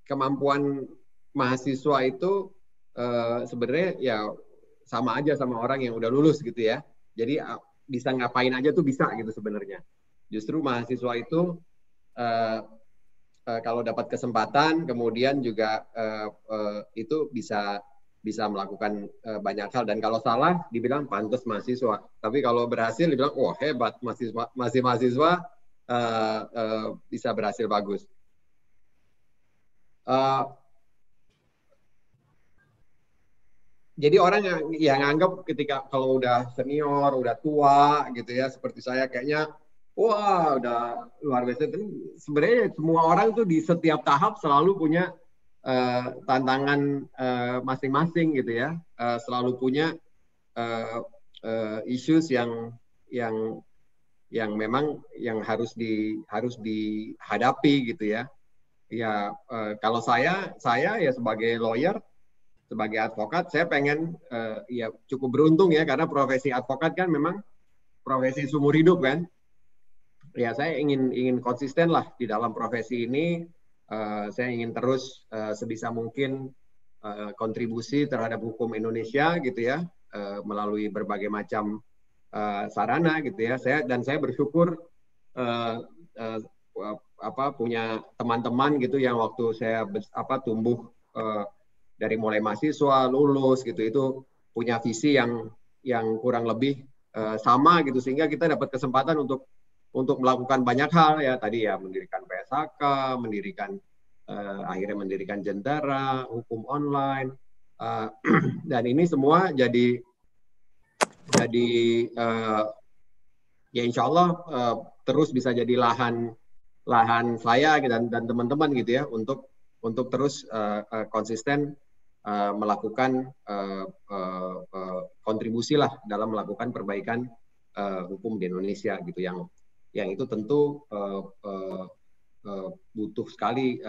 kemampuan mahasiswa itu sebenarnya ya sama aja sama orang yang udah lulus gitu ya. Jadi bisa ngapain aja tuh bisa gitu sebenarnya. Justru mahasiswa itu kalau dapat kesempatan, kemudian juga itu bisa melakukan banyak hal, dan kalau salah dibilang pantas mahasiswa. Tapi kalau berhasil dibilang wah hebat, masih mahasiswa, bisa berhasil bagus. Jadi orang yang anggap ketika kalau udah senior, udah tua gitu ya, seperti saya kayaknya wah udah luar biasa. Sebenarnya semua orang tuh di setiap tahap selalu punya tantangan masing-masing gitu ya, selalu punya issues yang memang yang harus dihadapi gitu ya. Ya kalau saya ya sebagai lawyer, sebagai advokat, saya pengen ya cukup beruntung ya, karena profesi advokat kan memang profesi seumur hidup kan. Ya saya ingin konsisten lah di dalam profesi ini. Saya ingin terus sebisa mungkin kontribusi terhadap hukum Indonesia gitu ya, melalui berbagai macam sarana gitu ya. Saya bersyukur punya teman-teman gitu yang waktu saya tumbuh dari mulai mahasiswa, lulus gitu, itu punya visi yang kurang lebih sama gitu, sehingga kita dapat kesempatan untuk melakukan banyak hal ya, tadi ya mendirikan PSHK, akhirnya mendirikan Jentera, hukum online, dan ini semua jadi ya insya Allah terus bisa jadi lahan saya dan teman-teman gitu ya, untuk terus konsisten melakukan kontribusi lah dalam melakukan perbaikan hukum di Indonesia gitu, yang itu tentu butuh sekali,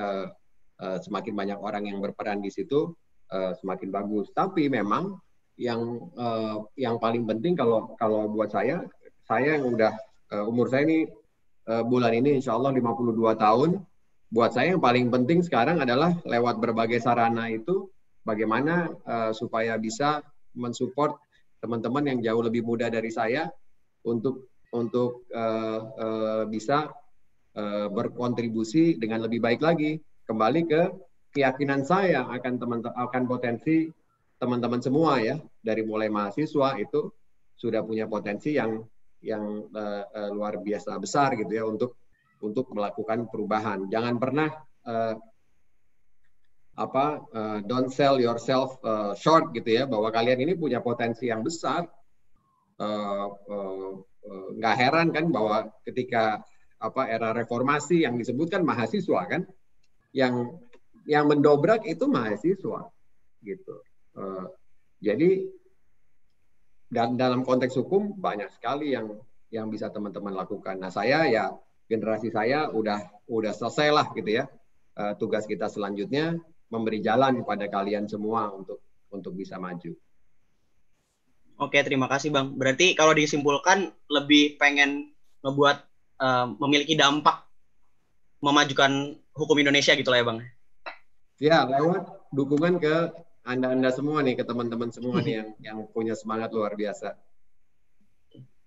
semakin banyak orang yang berperan di situ semakin bagus. Tapi memang yang paling penting kalau buat saya yang udah umur saya ini bulan ini insya Allah 52 tahun, buat saya yang paling penting sekarang adalah lewat berbagai sarana itu bagaimana supaya bisa mensupport teman-teman yang jauh lebih muda dari saya untuk bisa berkontribusi dengan lebih baik lagi. Kembali ke keyakinan saya akan potensi teman-teman semua ya, dari mulai mahasiswa itu sudah punya potensi yang luar biasa besar gitu ya untuk melakukan perubahan. Jangan pernah don't sell yourself short gitu ya, bahwa kalian ini punya potensi yang besar. Nggak heran kan bahwa ketika era reformasi yang disebutkan mahasiswa kan, yang mendobrak itu mahasiswa gitu. Jadi dan dalam konteks hukum banyak sekali yang bisa teman-teman lakukan. Nah, generasi saya udah selesai lah gitu ya. Tugas kita selanjutnya memberi jalan kepada kalian semua untuk bisa maju. Oke, terima kasih Bang. Berarti kalau disimpulkan lebih pengen ngebuat memiliki dampak memajukan hukum Indonesia gitu lah ya Bang. Ya, lewat dukungan ke Anda semua nih, ke teman-teman semua nih yang punya semangat luar biasa.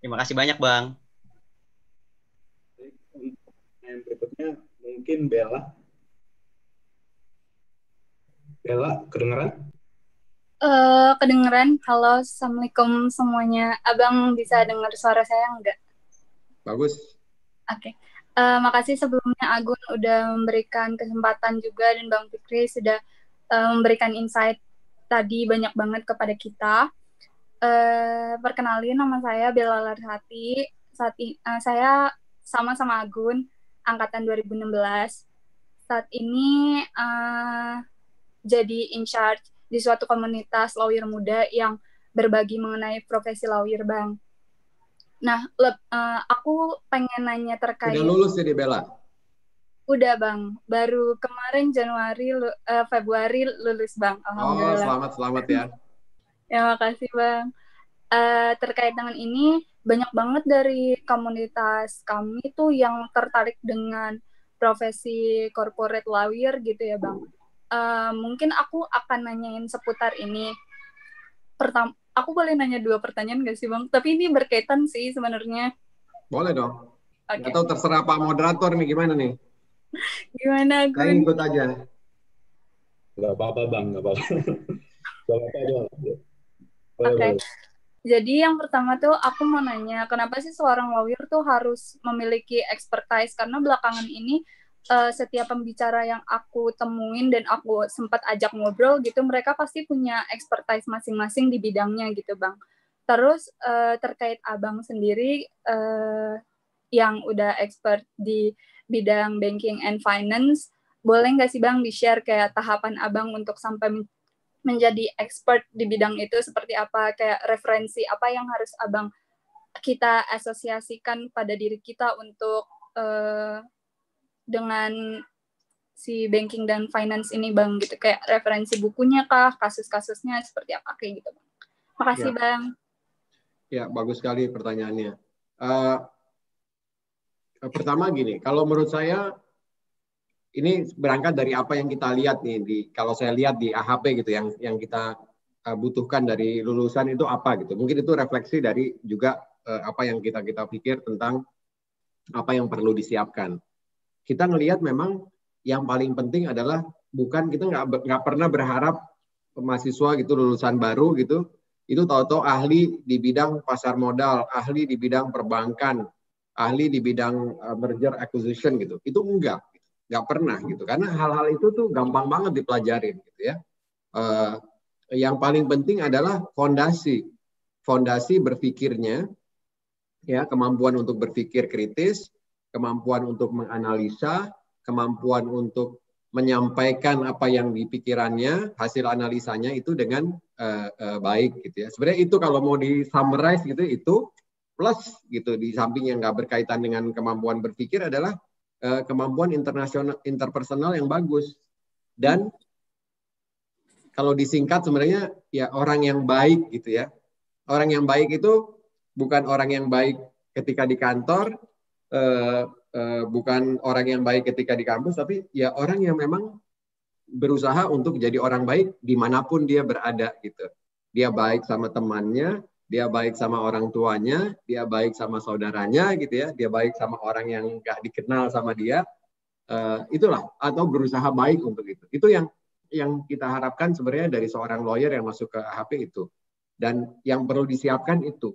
Terima kasih banyak Bang. Yang berikutnya mungkin Bella. Bella, kedengeran? Kedengeran. Halo, Assalamualaikum semuanya. Abang bisa dengar suara saya enggak? Bagus. Oke. Makasih sebelumnya Agun udah memberikan kesempatan juga, dan Bang Fikri sudah memberikan insight tadi banyak banget kepada kita. Perkenalin, nama saya Bella Larsati. Saya sama Agun, angkatan 2016. Saat ini jadi in charge di suatu komunitas lawyer muda yang berbagi mengenai profesi lawyer, Bang. Nah, aku pengen nanya terkait... Udah lulus jadi Bella? Udah Bang, baru kemarin Februari lulus Bang. Alhamdulillah. Oh, selamat ya. Ya, makasih Bang. Terkait dengan ini, banyak banget dari komunitas kami tuh yang tertarik dengan profesi corporate lawyer gitu ya Bang. Mungkin aku akan nanyain seputar ini. Pertama, aku boleh nanya 2 pertanyaan nggak sih Bang? Tapi ini berkaitan sih sebenarnya. Boleh dong. Okay. Atau terserah Pak Moderator nih, gimana nih? Gimana Gun? Saya ikut aja. Nggak apa-apa Bang, nggak apa-apa. Nggak apa-apa aja. Oke. Jadi yang pertama tuh aku mau nanya, kenapa sih seorang lawyer tuh harus memiliki expertise? Karena belakangan ini setiap pembicara yang aku temuin dan aku sempat ajak ngobrol gitu, mereka pasti punya expertise masing-masing di bidangnya gitu Bang. Terus terkait Abang sendiri yang udah expert di bidang banking and finance, boleh nggak sih Bang di-share kayak tahapan Abang untuk sampai menjadi expert di bidang itu seperti apa, kayak referensi apa yang harus Abang kita asosiasikan pada diri kita untuk dengan si banking dan finance ini Bang gitu, kayak referensi bukunya kah, kasus-kasusnya seperti apa kayak gitu Bang. Makasih ya. Bang. Ya, bagus sekali pertanyaannya. Pertama gini, kalau menurut saya ini berangkat dari apa yang kita lihat nih kalau saya lihat di AHP gitu yang kita butuhkan dari lulusan itu apa gitu. Mungkin itu refleksi dari juga apa yang kita pikir tentang apa yang perlu disiapkan. Kita ngelihat memang yang paling penting adalah kita nggak pernah berharap mahasiswa gitu lulusan baru gitu itu tahu-tahu ahli di bidang pasar modal, ahli di bidang perbankan, ahli di bidang merger acquisition gitu. Itu nggak pernah gitu, karena hal-hal itu tuh gampang banget dipelajarin gitu ya. Yang paling penting adalah fondasi berpikirnya, ya, kemampuan untuk berpikir kritis, kemampuan untuk menganalisa, kemampuan untuk menyampaikan apa yang di pikirannya, hasil analisanya itu dengan baik gitu ya. Sebenarnya itu kalau mau di summarize gitu, itu plus gitu, di samping yang nggak berkaitan dengan kemampuan berpikir adalah kemampuan interpersonal yang bagus. Dan kalau disingkat sebenarnya ya orang yang baik gitu ya. Orang yang baik itu bukan orang yang baik ketika di kantor bukan orang yang baik ketika di kampus, tapi ya orang yang memang berusaha untuk jadi orang baik dimanapun dia berada gitu. Dia baik sama temannya, dia baik sama orang tuanya, dia baik sama saudaranya gitu ya, dia baik sama orang yang nggak dikenal sama dia, itulah, atau berusaha baik untuk itu. Itu yang kita harapkan sebenarnya dari seorang lawyer yang masuk ke AHP itu. Dan yang perlu disiapkan itu.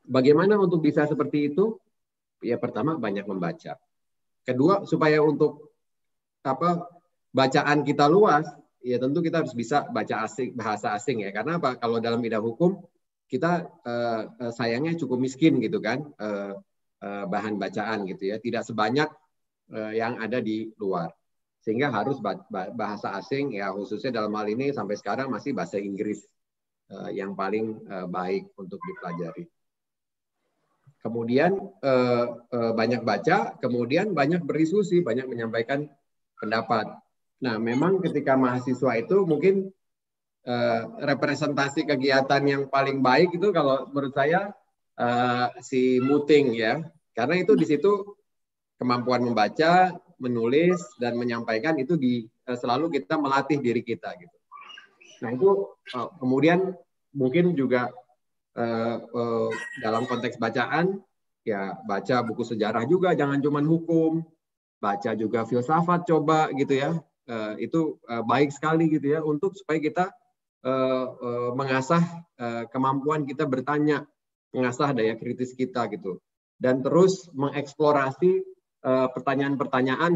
Bagaimana untuk bisa seperti itu? Ya pertama banyak membaca. Kedua, supaya untuk bacaan kita luas, ya tentu kita harus bisa baca bahasa asing ya. Karena apa? Kalau dalam bidang hukum kita sayangnya cukup miskin gitu kan, bahan bacaan gitu ya. Tidak sebanyak yang ada di luar. Sehingga harus bahasa asing ya, khususnya dalam hal ini sampai sekarang masih bahasa Inggris yang paling baik untuk dipelajari. Kemudian banyak baca, kemudian banyak berdiskusi, banyak menyampaikan pendapat. Nah, memang ketika mahasiswa itu mungkin representasi kegiatan yang paling baik itu kalau menurut saya si mooting ya, karena itu di situ kemampuan membaca, menulis dan menyampaikan itu selalu kita melatih diri kita gitu. Nah itu kemudian mungkin juga dalam konteks bacaan ya baca buku sejarah juga, jangan cuma hukum, baca juga filsafat coba gitu ya. Itu baik sekali gitu ya untuk supaya kita mengasah kemampuan kita bertanya, mengasah daya kritis kita gitu, dan terus mengeksplorasi pertanyaan-pertanyaan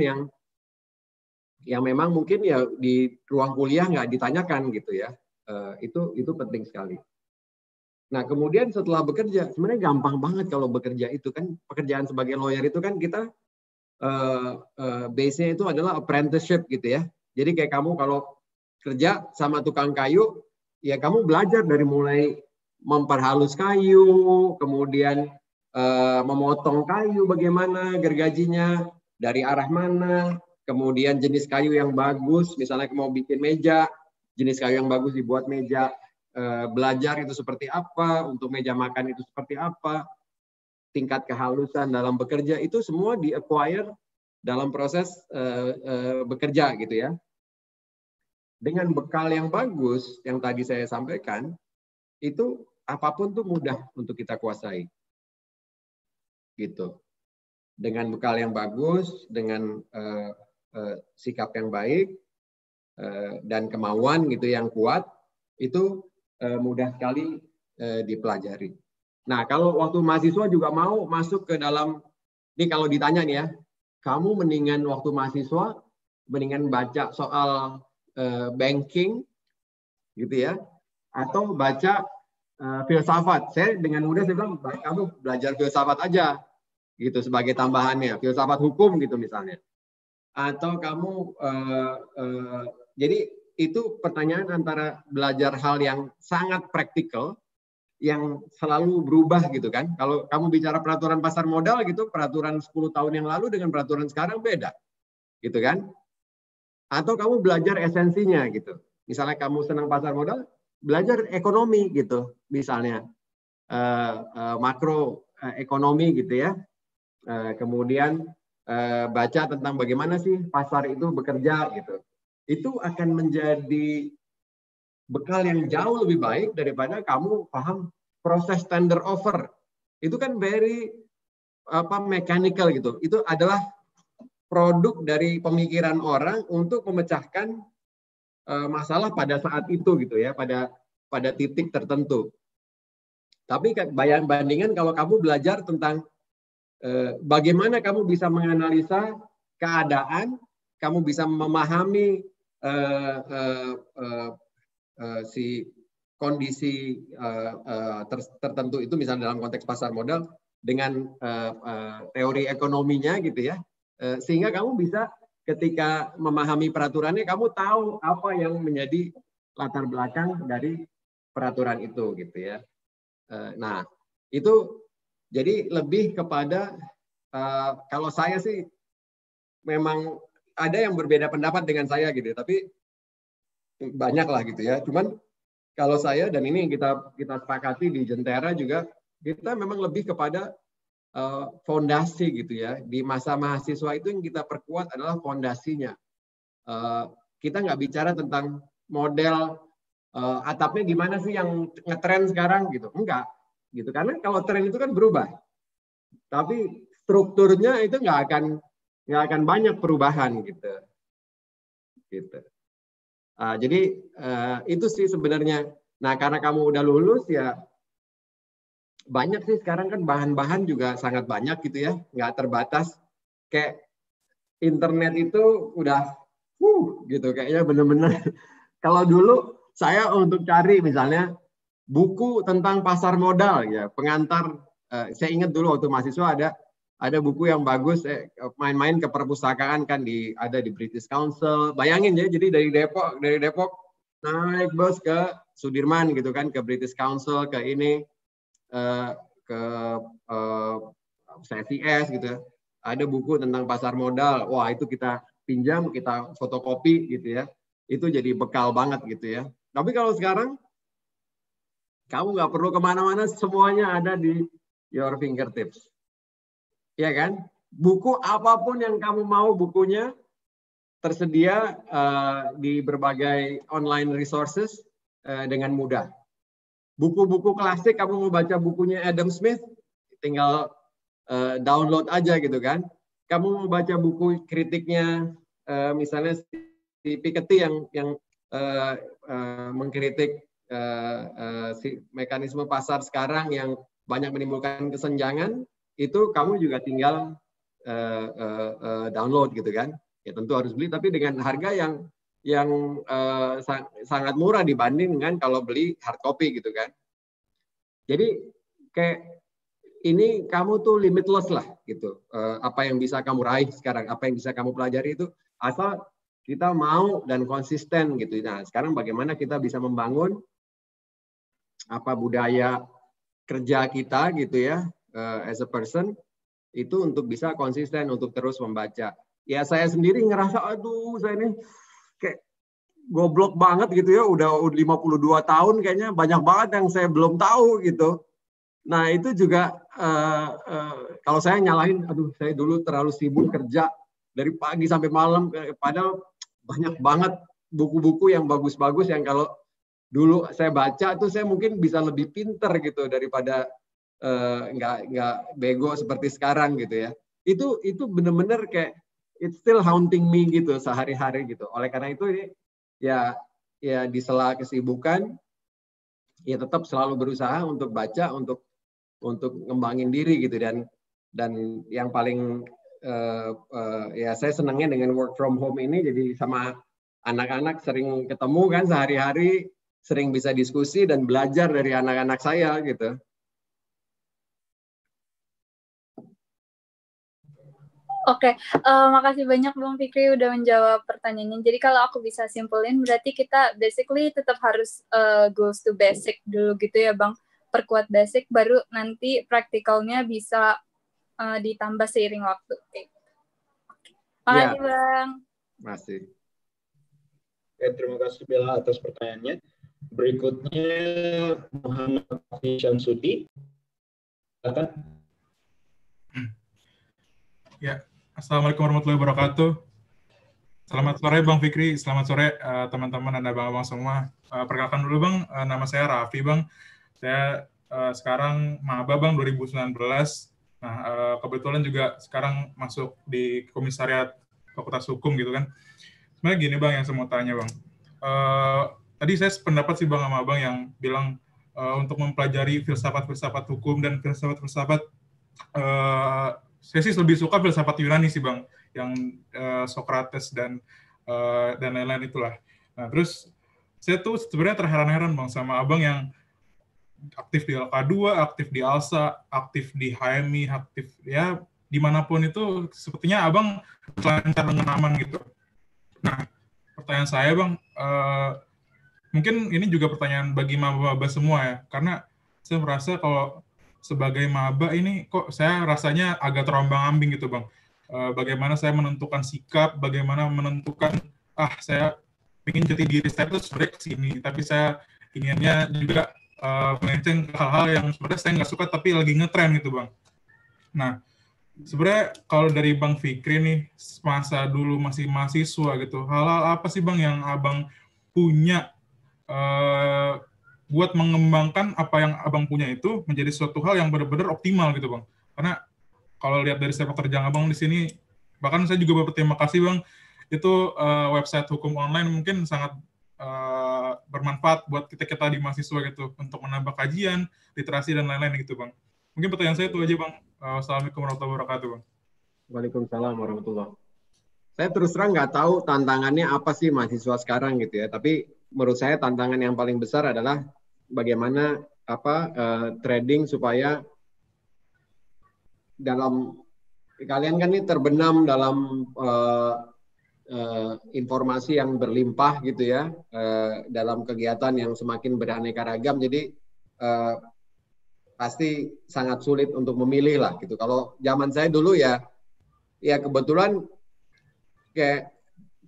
yang memang mungkin ya di ruang kuliah nggak ditanyakan gitu ya. Itu penting sekali. Nah kemudian setelah bekerja, sebenarnya gampang banget kalau bekerja itu kan, pekerjaan sebagai lawyer itu kan kita base-nya itu adalah apprenticeship gitu ya. Jadi kayak kamu kalau kerja sama tukang kayu, ya kamu belajar dari mulai memperhalus kayu, kemudian memotong kayu bagaimana gergajinya, dari arah mana, kemudian jenis kayu yang bagus, misalnya mau bikin meja, jenis kayu yang bagus dibuat meja, belajar itu seperti apa, untuk meja makan itu seperti apa, tingkat kehalusan dalam bekerja, itu semua di-acquire dalam proses bekerja gitu ya. Dengan bekal yang bagus, yang tadi saya sampaikan, itu apapun tuh mudah untuk kita kuasai. Gitu. Dengan bekal yang bagus, dengan sikap yang baik, dan kemauan gitu yang kuat, itu mudah sekali dipelajari. Nah, kalau waktu mahasiswa juga mau masuk ke dalam, ini kalau ditanya nih ya, kamu mendingan waktu mahasiswa, mendingan baca soal banking, gitu ya, atau baca filsafat. Saya dengan mudah saya bilang, kamu belajar filsafat aja, gitu sebagai tambahannya, filsafat hukum gitu misalnya. Atau kamu, jadi itu pertanyaan antara belajar hal yang sangat praktikal, yang selalu berubah gitu kan. Kalau kamu bicara peraturan pasar modal gitu, peraturan 10 tahun yang lalu dengan peraturan sekarang beda, gitu kan. Atau kamu belajar esensinya gitu. Misalnya kamu senang pasar modal, belajar ekonomi gitu, misalnya makro ekonomi gitu ya. Kemudian baca tentang bagaimana sih pasar itu bekerja gitu. Itu akan menjadi bekal yang jauh lebih baik daripada kamu paham proses tender offer. Itu kan very mechanical gitu. Itu adalah produk dari pemikiran orang untuk memecahkan masalah pada saat itu gitu ya, pada titik tertentu. Tapi bandingan kalau kamu belajar tentang bagaimana kamu bisa menganalisa keadaan, kamu bisa memahami si kondisi tertentu itu, misalnya dalam konteks pasar modal dengan teori ekonominya gitu ya, sehingga kamu bisa ketika memahami peraturannya, kamu tahu apa yang menjadi latar belakang dari peraturan itu gitu ya. Nah itu jadi lebih kepada kalau saya sih memang ada yang berbeda pendapat dengan saya gitu, tapi banyak lah gitu ya. Cuman kalau saya, dan ini kita sepakati di Jentera juga, kita memang lebih kepada fondasi gitu ya. Di masa mahasiswa itu yang kita perkuat adalah fondasinya. Kita nggak bicara tentang model atapnya gimana sih yang ngetren sekarang gitu, enggak gitu, karena kalau tren itu kan berubah, tapi strukturnya itu nggak akan banyak perubahan gitu. Jadi itu sih sebenarnya. Nah, karena kamu udah lulus ya banyak sih sekarang kan bahan-bahan juga sangat banyak gitu ya, nggak terbatas. Kayak internet itu udah gitu kayaknya bener-bener. Kalau dulu saya untuk cari misalnya buku tentang pasar modal ya, pengantar. Saya ingat dulu waktu mahasiswa ada buku yang bagus. Main-main ke perpustakaan kan ada di British Council. Bayangin ya, jadi dari Depok naik bus ke Sudirman gitu kan, ke British Council, ke ini ke CSIS gitu. Ada buku tentang pasar modal. Wah, itu kita pinjam, kita fotokopi gitu ya. Itu jadi bekal banget gitu ya. Tapi kalau sekarang kamu nggak perlu kemana-mana, semuanya ada di your fingertips. Ya kan? Buku apapun yang kamu mau, bukunya tersedia di berbagai online resources dengan mudah. Buku-buku klasik, kamu mau baca bukunya Adam Smith, tinggal download aja gitu kan. Kamu mau baca buku kritiknya, misalnya si Piketty yang mengkritik si mekanisme pasar sekarang yang banyak menimbulkan kesenjangan, itu kamu juga tinggal download gitu kan. Ya tentu harus beli, tapi dengan harga yang sangat murah dibanding dengan kalau beli hard copy gitu kan. Jadi kayak ini kamu tuh limitless lah gitu. Apa yang bisa kamu raih sekarang, apa yang bisa kamu pelajari itu asal kita mau dan konsisten gitu. Nah, sekarang bagaimana kita bisa membangun apa budaya kerja kita gitu ya, as a person itu untuk bisa konsisten untuk terus membaca. Ya saya sendiri ngerasa aduh saya ini kayak goblok banget gitu ya, udah 52 tahun kayaknya banyak banget yang saya belum tahu gitu. Nah itu juga kalau saya nyalahin, aduh saya dulu terlalu sibuk kerja dari pagi sampai malam, padahal banyak banget buku-buku yang bagus-bagus yang kalau dulu saya baca tuh saya mungkin bisa lebih pinter gitu daripada nggak bego seperti sekarang gitu ya. Itu bener-bener kayak it's still haunting me gitu sehari-hari gitu. Oleh karena itu ini ya di sela kesibukan ya tetap selalu berusaha untuk baca, untuk ngembangin diri gitu. Dan yang paling ya saya senangnya dengan work from home ini, jadi sama anak-anak sering ketemu kan sehari-hari, sering bisa diskusi dan belajar dari anak-anak saya gitu. Oke, makasih banyak Bang Fikri udah menjawab pertanyaannya. Jadi kalau aku bisa simpulin, berarti kita basically tetap harus goes to basic dulu gitu ya Bang. Perkuat basic, baru nanti praktikalnya bisa ditambah seiring waktu. Makasih ya. Bang. Masih. Terima kasih Bella atas pertanyaannya. Berikutnya Muhammad Syamsudi. Silakan. Ya, Assalamualaikum warahmatullahi wabarakatuh. Selamat sore Bang Fikri, selamat sore teman-teman dan abang-abang semua. Perkenalkan dulu Bang, nama saya Raffi Bang. Saya sekarang maba Bang 2019. Nah, kebetulan juga sekarang masuk di komisariat Fakultas Hukum gitu kan. Sebenarnya gini Bang yang saya mau tanya Bang. Tadi saya sependapat sih Bang sama Bang yang bilang untuk mempelajari filsafat-filsafat hukum dan filsafat-filsafat saya sih lebih suka filsafat Yunani sih Bang, yang Socrates dan lain-lain itulah. Nah, terus saya tuh sebenarnya terheran-heran Bang sama Abang yang aktif di LK2, aktif di ALSA, aktif di HMI, aktif ya dimanapun itu sepertinya Abang lancar dengan aman gitu. Nah, pertanyaan saya Bang, mungkin ini juga pertanyaan bagi maba-maba semua ya, karena saya merasa kalau sebagai maba ini kok saya rasanya agak terombang-ambing gitu Bang. Bagaimana saya menentukan sikap, bagaimana menentukan saya ingin jati diri saya itu sebenarnya ke sini, tapi saya inginnya juga melenceng ke hal-hal yang sebenarnya saya nggak suka tapi lagi ngetren gitu Bang. Nah, sebenarnya kalau dari Bang Fikri nih, masa dulu masih mahasiswa gitu, hal-hal apa sih Bang yang Abang punya buat mengembangkan apa yang Abang punya itu menjadi suatu hal yang benar-benar optimal gitu Bang? Karena kalau lihat dari sepak terjang Abang di sini, bahkan saya juga berterima kasih Bang, itu website hukum online mungkin sangat bermanfaat buat kita-kita di mahasiswa gitu, untuk menambah kajian, literasi, dan lain-lain gitu Bang. Mungkin pertanyaan saya itu aja Bang. Assalamualaikum warahmatullahi wabarakatuh Bang. Waalaikumsalam warahmatullahi. Saya terus terang nggak tahu tantangannya apa sih mahasiswa sekarang gitu ya. Tapi menurut saya tantangan yang paling besar adalah bagaimana trading supaya dalam kalian kan ini terbenam dalam informasi yang berlimpah gitu ya, dalam kegiatan yang semakin beraneka ragam. Jadi pasti sangat sulit untuk memilih lah gitu. Kalau zaman saya dulu ya kebetulan kayak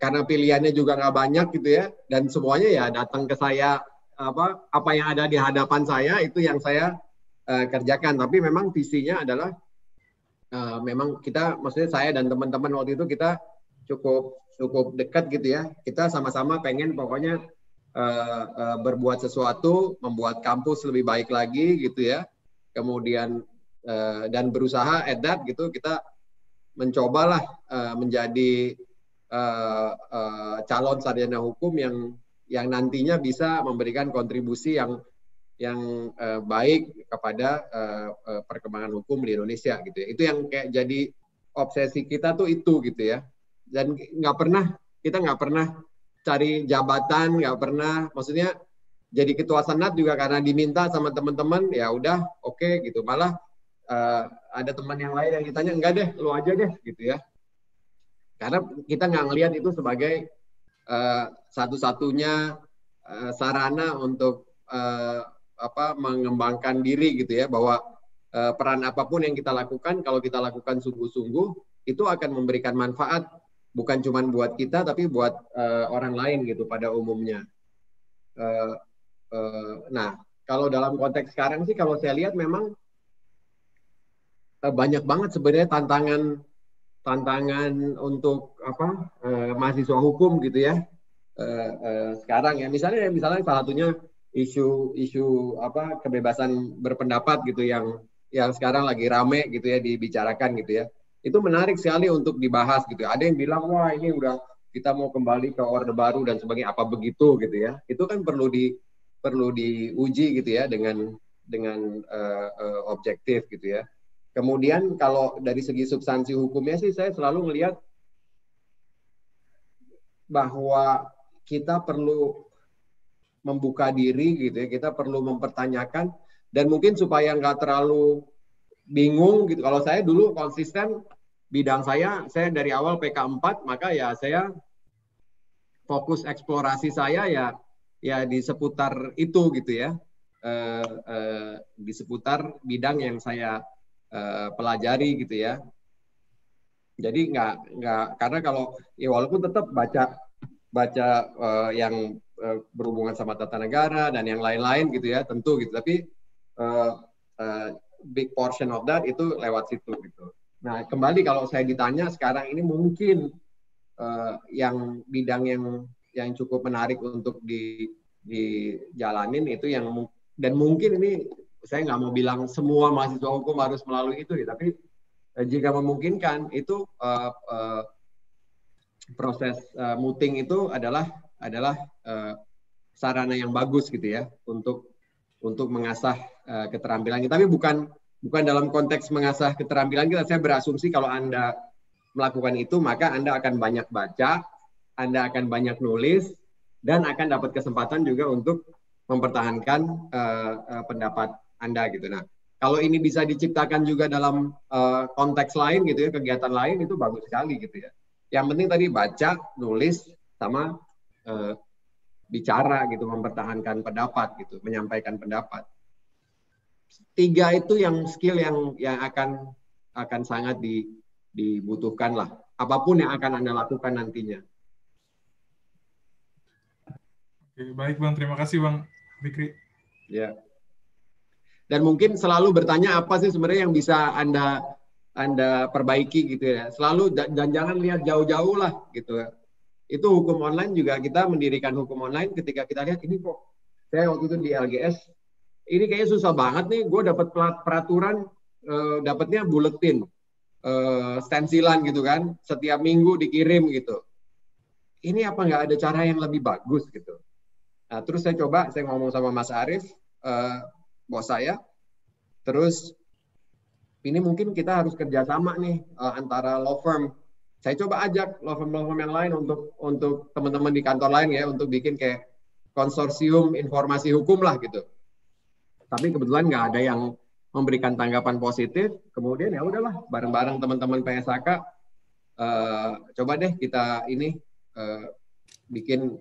karena pilihannya juga nggak banyak gitu ya, dan semuanya ya datang ke saya, apa yang ada di hadapan saya itu yang saya kerjakan. Tapi memang visinya adalah memang kita, maksudnya saya dan teman-teman waktu itu kita cukup dekat gitu ya. Kita sama-sama pengen pokoknya berbuat sesuatu, membuat kampus lebih baik lagi gitu ya. Kemudian dan berusaha at that gitu, kita mencobalah menjadi calon sarjana hukum yang nantinya bisa memberikan kontribusi yang baik kepada perkembangan hukum di Indonesia gitu ya. Itu yang kayak jadi obsesi kita tuh itu gitu ya. Dan kita nggak pernah cari jabatan, nggak pernah, maksudnya jadi ketua senat juga karena diminta sama teman-teman, ya udah oke gitu. Malah ada teman yang lain yang ditanya, enggak deh, lu aja deh gitu ya. Karena kita nggak ngelihat itu sebagai satu-satunya sarana untuk mengembangkan diri gitu ya, bahwa peran apapun yang kita lakukan, kalau kita lakukan sungguh-sungguh, itu akan memberikan manfaat bukan cuma buat kita tapi buat orang lain gitu pada umumnya. Nah, kalau dalam konteks sekarang sih kalau saya lihat memang banyak banget sebenarnya tantangan untuk mahasiswa hukum gitu ya. Sekarang ya misalnya salah satunya isu kebebasan berpendapat gitu yang sekarang lagi rame gitu ya dibicarakan gitu ya. Itu menarik sekali untuk dibahas gitu. Ada yang bilang wah ini udah kita mau kembali ke Orde Baru dan sebagainya, apa begitu gitu ya. Itu kan perlu diuji gitu ya dengan objektif gitu ya. Kemudian kalau dari segi substansi hukumnya sih saya selalu melihat bahwa kita perlu membuka diri gitu ya, kita perlu mempertanyakan, dan mungkin supaya nggak terlalu bingung gitu. Kalau saya dulu konsisten bidang saya dari awal PK4, maka ya saya fokus eksplorasi saya ya di seputar itu gitu ya, di seputar bidang yang saya pelajari gitu ya. Jadi nggak karena kalau ya walaupun tetap baca yang berhubungan sama tata negara dan yang lain-lain gitu ya tentu gitu, tapi big portion of that itu lewat situ gitu. Nah kembali kalau saya ditanya sekarang ini mungkin yang bidang yang cukup menarik untuk dijalanin itu yang, dan mungkin ini saya nggak mau bilang semua mahasiswa hukum harus melalui itu ya, tapi jika memungkinkan itu proses muting itu adalah sarana yang bagus gitu ya untuk mengasah keterampilan kita. Tapi bukan dalam konteks mengasah keterampilan kita. Saya berasumsi kalau Anda melakukan itu maka Anda akan banyak baca, Anda akan banyak nulis, dan akan dapat kesempatan juga untuk mempertahankan pendapat Anda gitu. Nah, kalau ini bisa diciptakan juga dalam konteks lain gitu ya, kegiatan lain, itu bagus sekali gitu ya. Yang penting tadi baca, nulis, sama bicara gitu, mempertahankan pendapat gitu, menyampaikan pendapat. 3 itu yang skill yang akan sangat dibutuhkan lah, apapun yang akan Anda lakukan nantinya. Oke, baik Bang, terima kasih Bang Fikri. Ya. Dan mungkin selalu bertanya apa sih sebenarnya yang bisa Anda Anda perbaiki gitu ya. Selalu dan jangan lihat jauh-jauh lah gitu ya. Itu hukum online juga, kita mendirikan hukum online ketika kita lihat ini kok, saya waktu itu di LGS, ini kayaknya susah banget nih, gue dapat peraturan, dapatnya buletin, stensilan gitu kan, setiap minggu dikirim gitu. Ini apa nggak ada cara yang lebih bagus gitu. Nah, terus saya ngomong sama Mas Arief, bos saya, terus ini mungkin kita harus kerjasama nih antara law firm. Saya coba ajak law firm yang lain untuk teman-teman di kantor lain ya, untuk bikin kayak konsorsium informasi hukum lah gitu. Tapi kebetulan nggak ada yang memberikan tanggapan positif. Kemudian ya udahlah, bareng-bareng teman-teman PSHK, coba deh kita ini bikin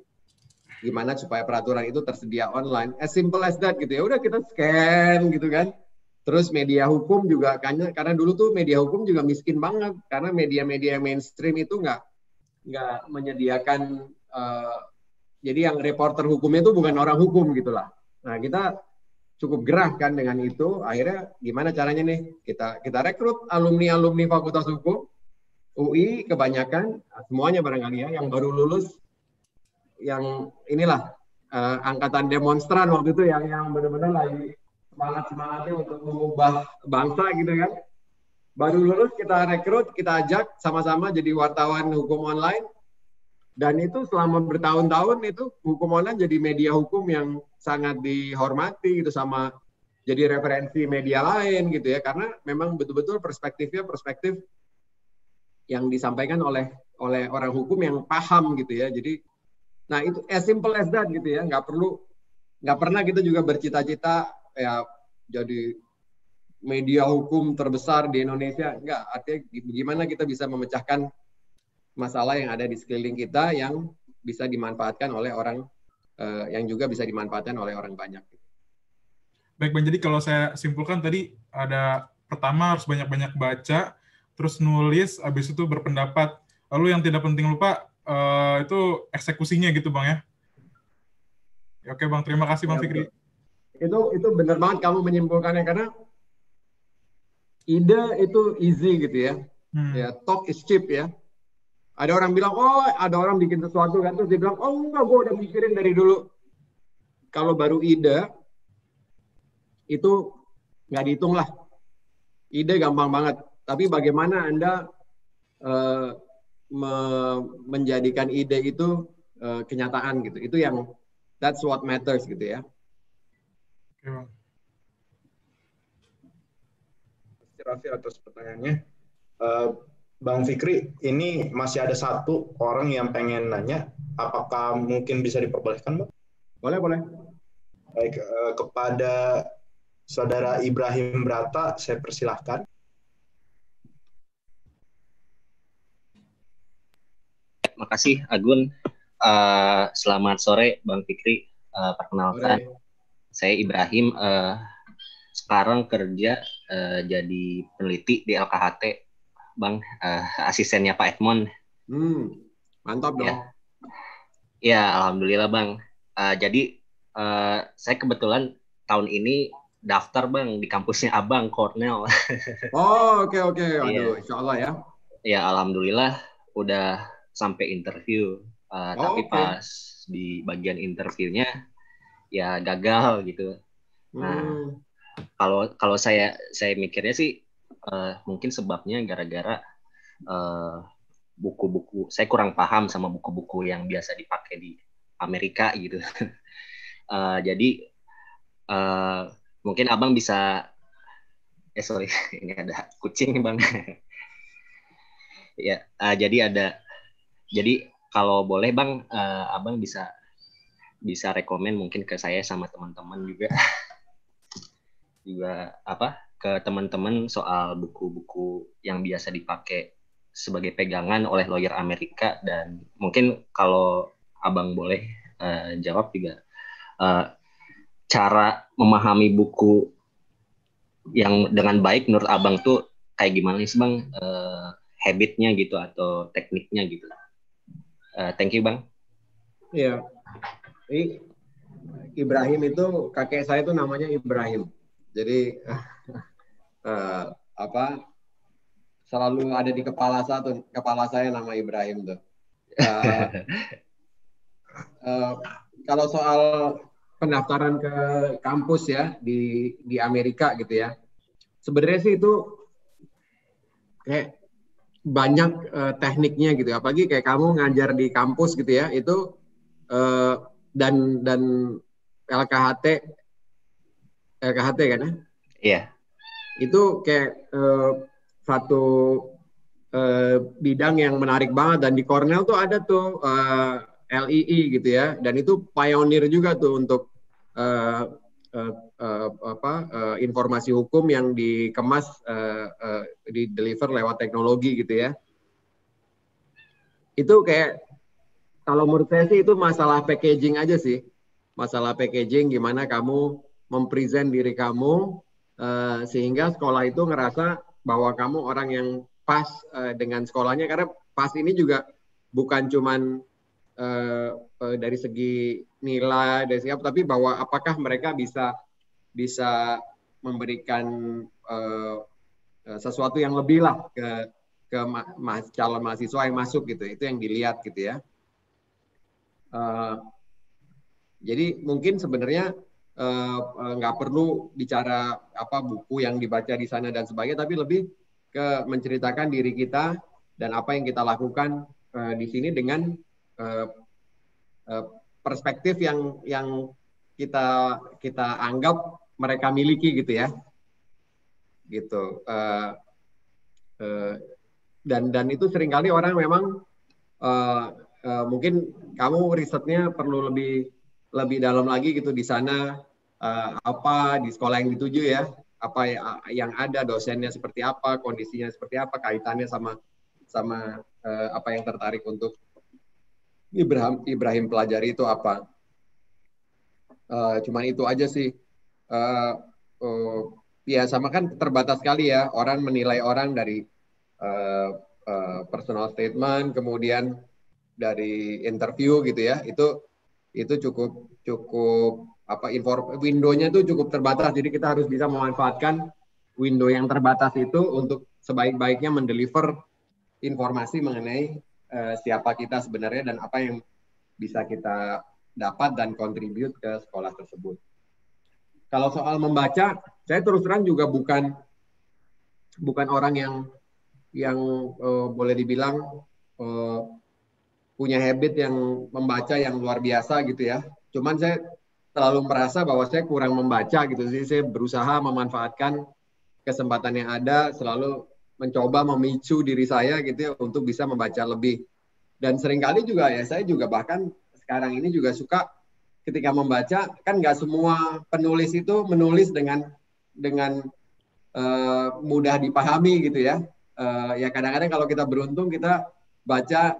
gimana supaya peraturan itu tersedia online. As simple as that gitu ya. Udah kita scan gitu kan. Terus media hukum juga, karena dulu tuh media hukum juga miskin banget, karena media-media mainstream itu nggak menyediakan, jadi yang reporter hukumnya itu bukan orang hukum gitulah. Nah, kita cukup gerah kan dengan itu. Akhirnya gimana caranya nih, kita rekrut alumni Fakultas Hukum UI kebanyakan, semuanya barangkali ya, yang baru lulus, yang inilah angkatan demonstran waktu itu, yang benar-benar lagi semangatnya untuk mengubah bangsa gitu kan. Baru lulus kita rekrut, kita ajak sama-sama jadi wartawan hukum online. Dan itu selama bertahun-tahun itu hukum online jadi media hukum yang sangat dihormati gitu, sama jadi referensi media lain gitu ya, karena memang betul-betul perspektif yang disampaikan oleh orang hukum yang paham gitu ya. Jadi nah itu as simple as that gitu ya, nggak pernah kita juga bercita-cita ya jadi media hukum terbesar di Indonesia, enggak. Artinya gimana kita bisa memecahkan masalah yang ada di sekeliling kita yang bisa dimanfaatkan oleh orang, yang juga bisa dimanfaatkan oleh orang banyak. Baik Bang, jadi kalau saya simpulkan tadi ada pertama harus banyak-banyak baca, terus nulis, habis itu berpendapat. Lalu yang tidak penting lupa itu eksekusinya gitu Bang ya. Oke Bang, terima kasih Bang Fikri. Itu benar banget kamu menyimpulkannya, karena ide itu easy gitu ya. Ya, talk is cheap ya. Ada orang bilang, ada orang bikin sesuatu kan, terus dia bilang, enggak, gue udah mikirin dari dulu. Kalau baru ide, itu nggak dihitung lah. Ide gampang banget. Tapi bagaimana Anda menjadikan ide itu kenyataan gitu. Itu yang, that's what matters gitu ya. Oke, Bang. Raffi atas pertanyaannya. Bang Fikri, ini masih ada satu orang yang pengen nanya, apakah mungkin bisa diperbolehkan, Bang? Boleh. Baik, kepada Saudara Ibrahim Brata, saya persilahkan. Makasih, Agun. Selamat sore, Bang Fikri. Perkenalkan, saya Ibrahim. Sekarang kerja jadi peneliti di LKHT, Bang. Asistennya Pak Edmond. Mantap dong. Ya, alhamdulillah, Bang. Jadi saya kebetulan tahun ini daftar, Bang, di kampusnya Abang, Cornell. Oke. Aduh, insya Allah ya. Ya, alhamdulillah udah sampai interview. Tapi pas di bagian interviewnya ya gagal gitu. Nah, kalau saya mikirnya sih mungkin sebabnya gara-gara buku-buku, saya kurang paham sama buku-buku yang biasa dipakai di Amerika gitu. Jadi mungkin Abang bisa, sorry, ini ada kucing nih Bang. Ya, jadi kalau boleh Bang, Abang bisa rekomen mungkin ke saya sama teman-teman juga ke teman-teman soal buku-buku yang biasa dipakai sebagai pegangan oleh lawyer Amerika, dan mungkin kalau Abang boleh jawab juga cara memahami buku yang dengan baik menurut Abang tuh kayak gimana sih Bang, habitnya gitu atau tekniknya gitu. Thank you Bang. Iya. Ibrahim itu kakek saya itu namanya Ibrahim. Jadi selalu ada di kepala saya nama Ibrahim tuh. Kalau soal pendaftaran ke kampus ya di Amerika gitu ya, sebenarnya sih itu kayak banyak tekniknya gitu, apalagi kayak kamu ngajar di kampus gitu ya, itu dan LKHT kan ya? Iya. Itu kayak satu bidang yang menarik banget, dan di Cornell tuh ada tuh LII gitu ya, dan itu pionir juga tuh untuk informasi hukum yang dikemas di deliver lewat teknologi gitu ya. Itu kayak kalau menurut saya sih itu masalah packaging aja sih, masalah packaging gimana kamu mempresent diri kamu sehingga sekolah itu ngerasa bahwa kamu orang yang pas dengan sekolahnya, karena pas ini juga bukan cuman dari segi nilai, dari segi apa, tapi bahwa apakah mereka bisa memberikan sesuatu yang lebih lah ke calon mahasiswa yang masuk gitu, itu yang dilihat gitu ya. Jadi mungkin sebenarnya nggak perlu bicara apa buku yang dibaca di sana dan sebagainya, tapi lebih ke menceritakan diri kita dan apa yang kita lakukan di sini dengan perspektif yang kita anggap mereka miliki gitu ya, gitu. Dan itu seringkali orang memang mungkin kamu risetnya perlu lebih dalam lagi gitu di sana, apa di sekolah yang dituju ya, apa yang ada, dosennya seperti apa, kondisinya seperti apa, kaitannya sama apa yang tertarik untuk Ibrahim pelajari itu apa. Cuman itu aja sih. Ya sama kan terbatas sekali ya, orang menilai orang dari personal statement, kemudian dari interview gitu ya, itu cukup apa window-nya itu cukup terbatas, jadi kita harus bisa memanfaatkan window yang terbatas itu untuk sebaik-baiknya mendeliver informasi mengenai siapa kita sebenarnya dan apa yang bisa kita dapat dan kontribut ke sekolah tersebut. Kalau soal membaca, saya terus terang juga bukan orang yang boleh dibilang punya habit yang membaca yang luar biasa gitu ya. Cuman saya selalu merasa bahwa saya kurang membaca gitu. Jadi saya berusaha memanfaatkan kesempatan yang ada, selalu mencoba memicu diri saya gitu ya untuk bisa membaca lebih. Dan seringkali juga ya saya juga bahkan sekarang ini juga suka ketika membaca, kan nggak semua penulis itu menulis dengan mudah dipahami gitu ya. Ya kadang-kadang kalau kita beruntung kita baca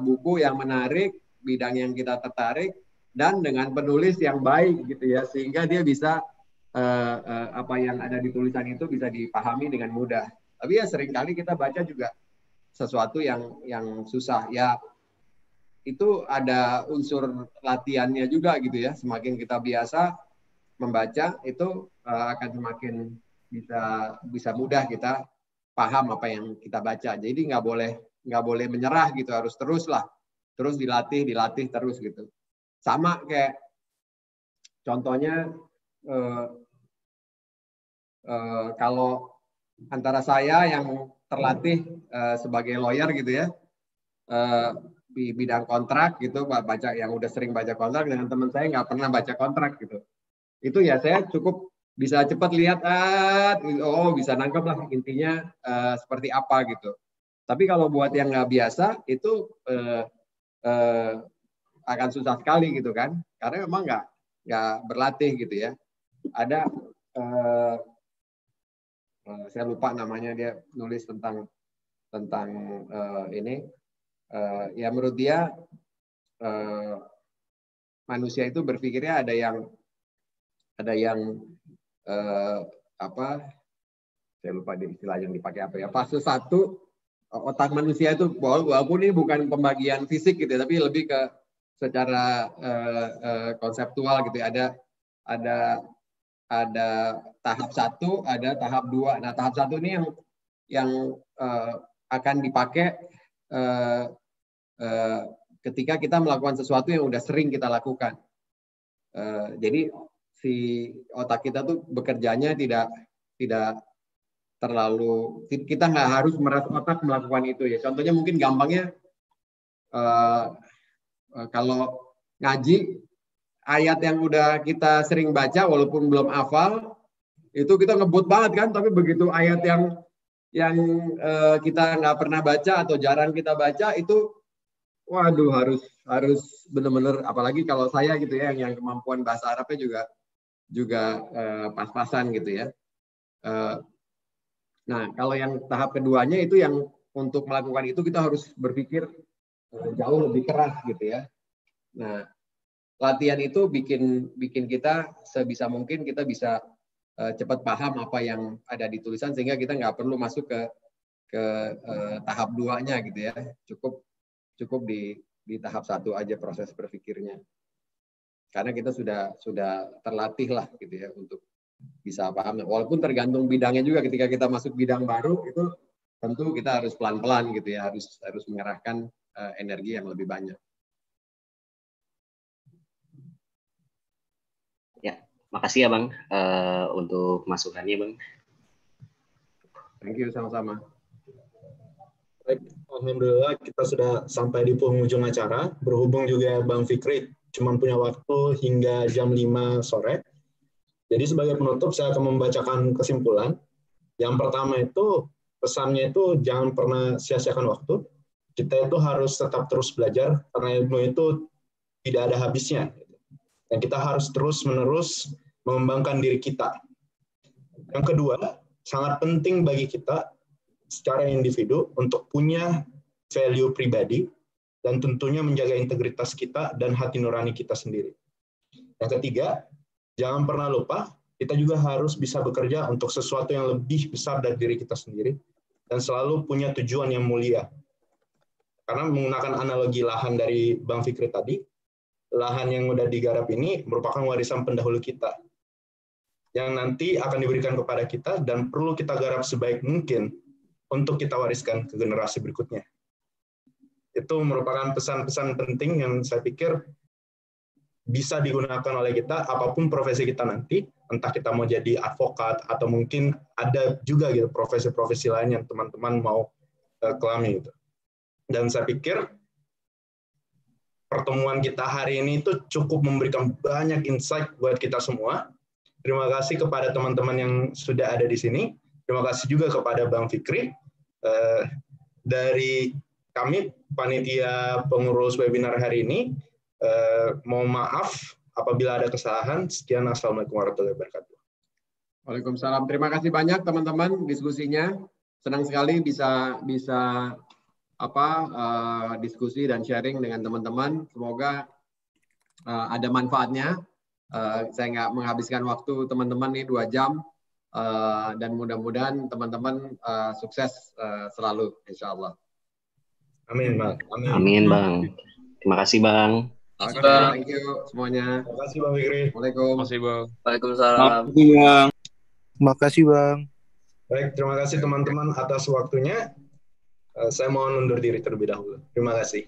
buku yang menarik, bidang yang kita tertarik, dan dengan penulis yang baik gitu ya, sehingga dia bisa apa yang ada di tulisan itu bisa dipahami dengan mudah. Tapi ya seringkali kita baca juga sesuatu yang susah ya, itu ada unsur latihannya juga gitu ya. Semakin kita biasa membaca itu akan semakin bisa mudah kita paham apa yang kita baca. Jadi nggak boleh menyerah gitu, harus terus dilatih terus gitu. Sama kayak contohnya kalau antara saya yang terlatih sebagai lawyer gitu ya, di bidang kontrak gitu, baca yang udah sering baca kontrak, dengan teman saya nggak pernah baca kontrak gitu. Itu ya saya cukup bisa cepat lihat, bisa nangkep lah intinya seperti apa gitu. Tapi kalau buat yang nggak biasa itu akan susah sekali gitu kan, karena memang nggak berlatih gitu ya. Ada saya lupa namanya, dia nulis tentang ini. Ya menurut dia manusia itu berpikirnya ada yang apa, saya lupa istilah yang dipakai apa ya, fase 1 otak manusia itu, walaupun ini bukan pembagian fisik gitu, tapi lebih ke secara konseptual gitu ya. Ada tahap 1, ada tahap 2. Nah tahap 1 ini yang akan dipakai ketika kita melakukan sesuatu yang udah sering kita lakukan. Jadi si otak kita tuh bekerjanya tidak terlalu, kita nggak harus meras otak melakukan itu ya. Contohnya mungkin gampangnya kalau ngaji, ayat yang udah kita sering baca walaupun belum hafal itu kita ngebut banget kan, tapi begitu ayat yang kita nggak pernah baca atau jarang kita baca itu, waduh harus benar-benar, apalagi kalau saya gitu ya yang kemampuan bahasa Arabnya juga pas-pasan gitu ya. Nah kalau yang tahap keduanya itu yang untuk melakukan itu kita harus berpikir jauh lebih keras gitu ya. Nah latihan itu bikin kita sebisa mungkin kita bisa cepat paham apa yang ada di tulisan sehingga kita nggak perlu masuk ke tahap 2-nya gitu ya. Cukup di tahap 1 aja proses berpikirnya. Karena kita sudah terlatih lah gitu ya untuk bisa paham. Walaupun tergantung bidangnya juga, ketika kita masuk bidang baru itu tentu kita harus pelan-pelan gitu ya, harus mengerahkan energi yang lebih banyak. Makasih ya Bang untuk masukannya Bang. Thank you, sama-sama. Baik, alhamdulillah kita sudah sampai di penghujung acara. Berhubung juga Bang Fikri cuma punya waktu hingga jam 5 sore. Jadi sebagai penutup saya akan membacakan kesimpulan. Yang pertama itu pesannya itu jangan pernah sia-siakan waktu. Kita itu harus tetap terus belajar karena ilmu itu tidak ada habisnya. Dan kita harus terus-menerus mengembangkan diri kita. Yang kedua, sangat penting bagi kita secara individu untuk punya value pribadi dan tentunya menjaga integritas kita dan hati nurani kita sendiri. Yang ketiga, jangan pernah lupa kita juga harus bisa bekerja untuk sesuatu yang lebih besar dari diri kita sendiri dan selalu punya tujuan yang mulia. Karena menggunakan analogi lahan dari Bang Fikri tadi, lahan yang sudah digarap ini merupakan warisan pendahulu kita yang nanti akan diberikan kepada kita dan perlu kita garap sebaik mungkin untuk kita wariskan ke generasi berikutnya. Itu merupakan pesan-pesan penting yang saya pikir bisa digunakan oleh kita apapun profesi kita nanti, entah kita mau jadi advokat atau mungkin ada juga gitu profesi-profesi lain yang teman-teman mau kelami gitu. Dan saya pikir pertemuan kita hari ini itu cukup memberikan banyak insight buat kita semua. Terima kasih kepada teman-teman yang sudah ada di sini. Terima kasih juga kepada Bang Fikri. Dari kami, panitia pengurus webinar hari ini, mohon maaf apabila ada kesalahan. Sekian, Assalamualaikum warahmatullahi wabarakatuh. Waalaikumsalam. Terima kasih banyak teman-teman diskusinya. Senang sekali bisa diskusi dan sharing dengan teman-teman. Semoga ada manfaatnya. Saya nggak menghabiskan waktu teman-teman nih 2 jam. Dan mudah-mudahan teman-teman sukses selalu, insya Allah. Amin, Bang. Amin, Bang. Terima kasih, Bang. Oke, thank you semuanya. Terima kasih, Bang Fikri. Waalaikumsalam. Makasih Bang. Waalaikumsalam. Terima kasih Bang. Baik, terima kasih teman-teman atas waktunya. Saya mohon undur diri terlebih dahulu. Terima kasih.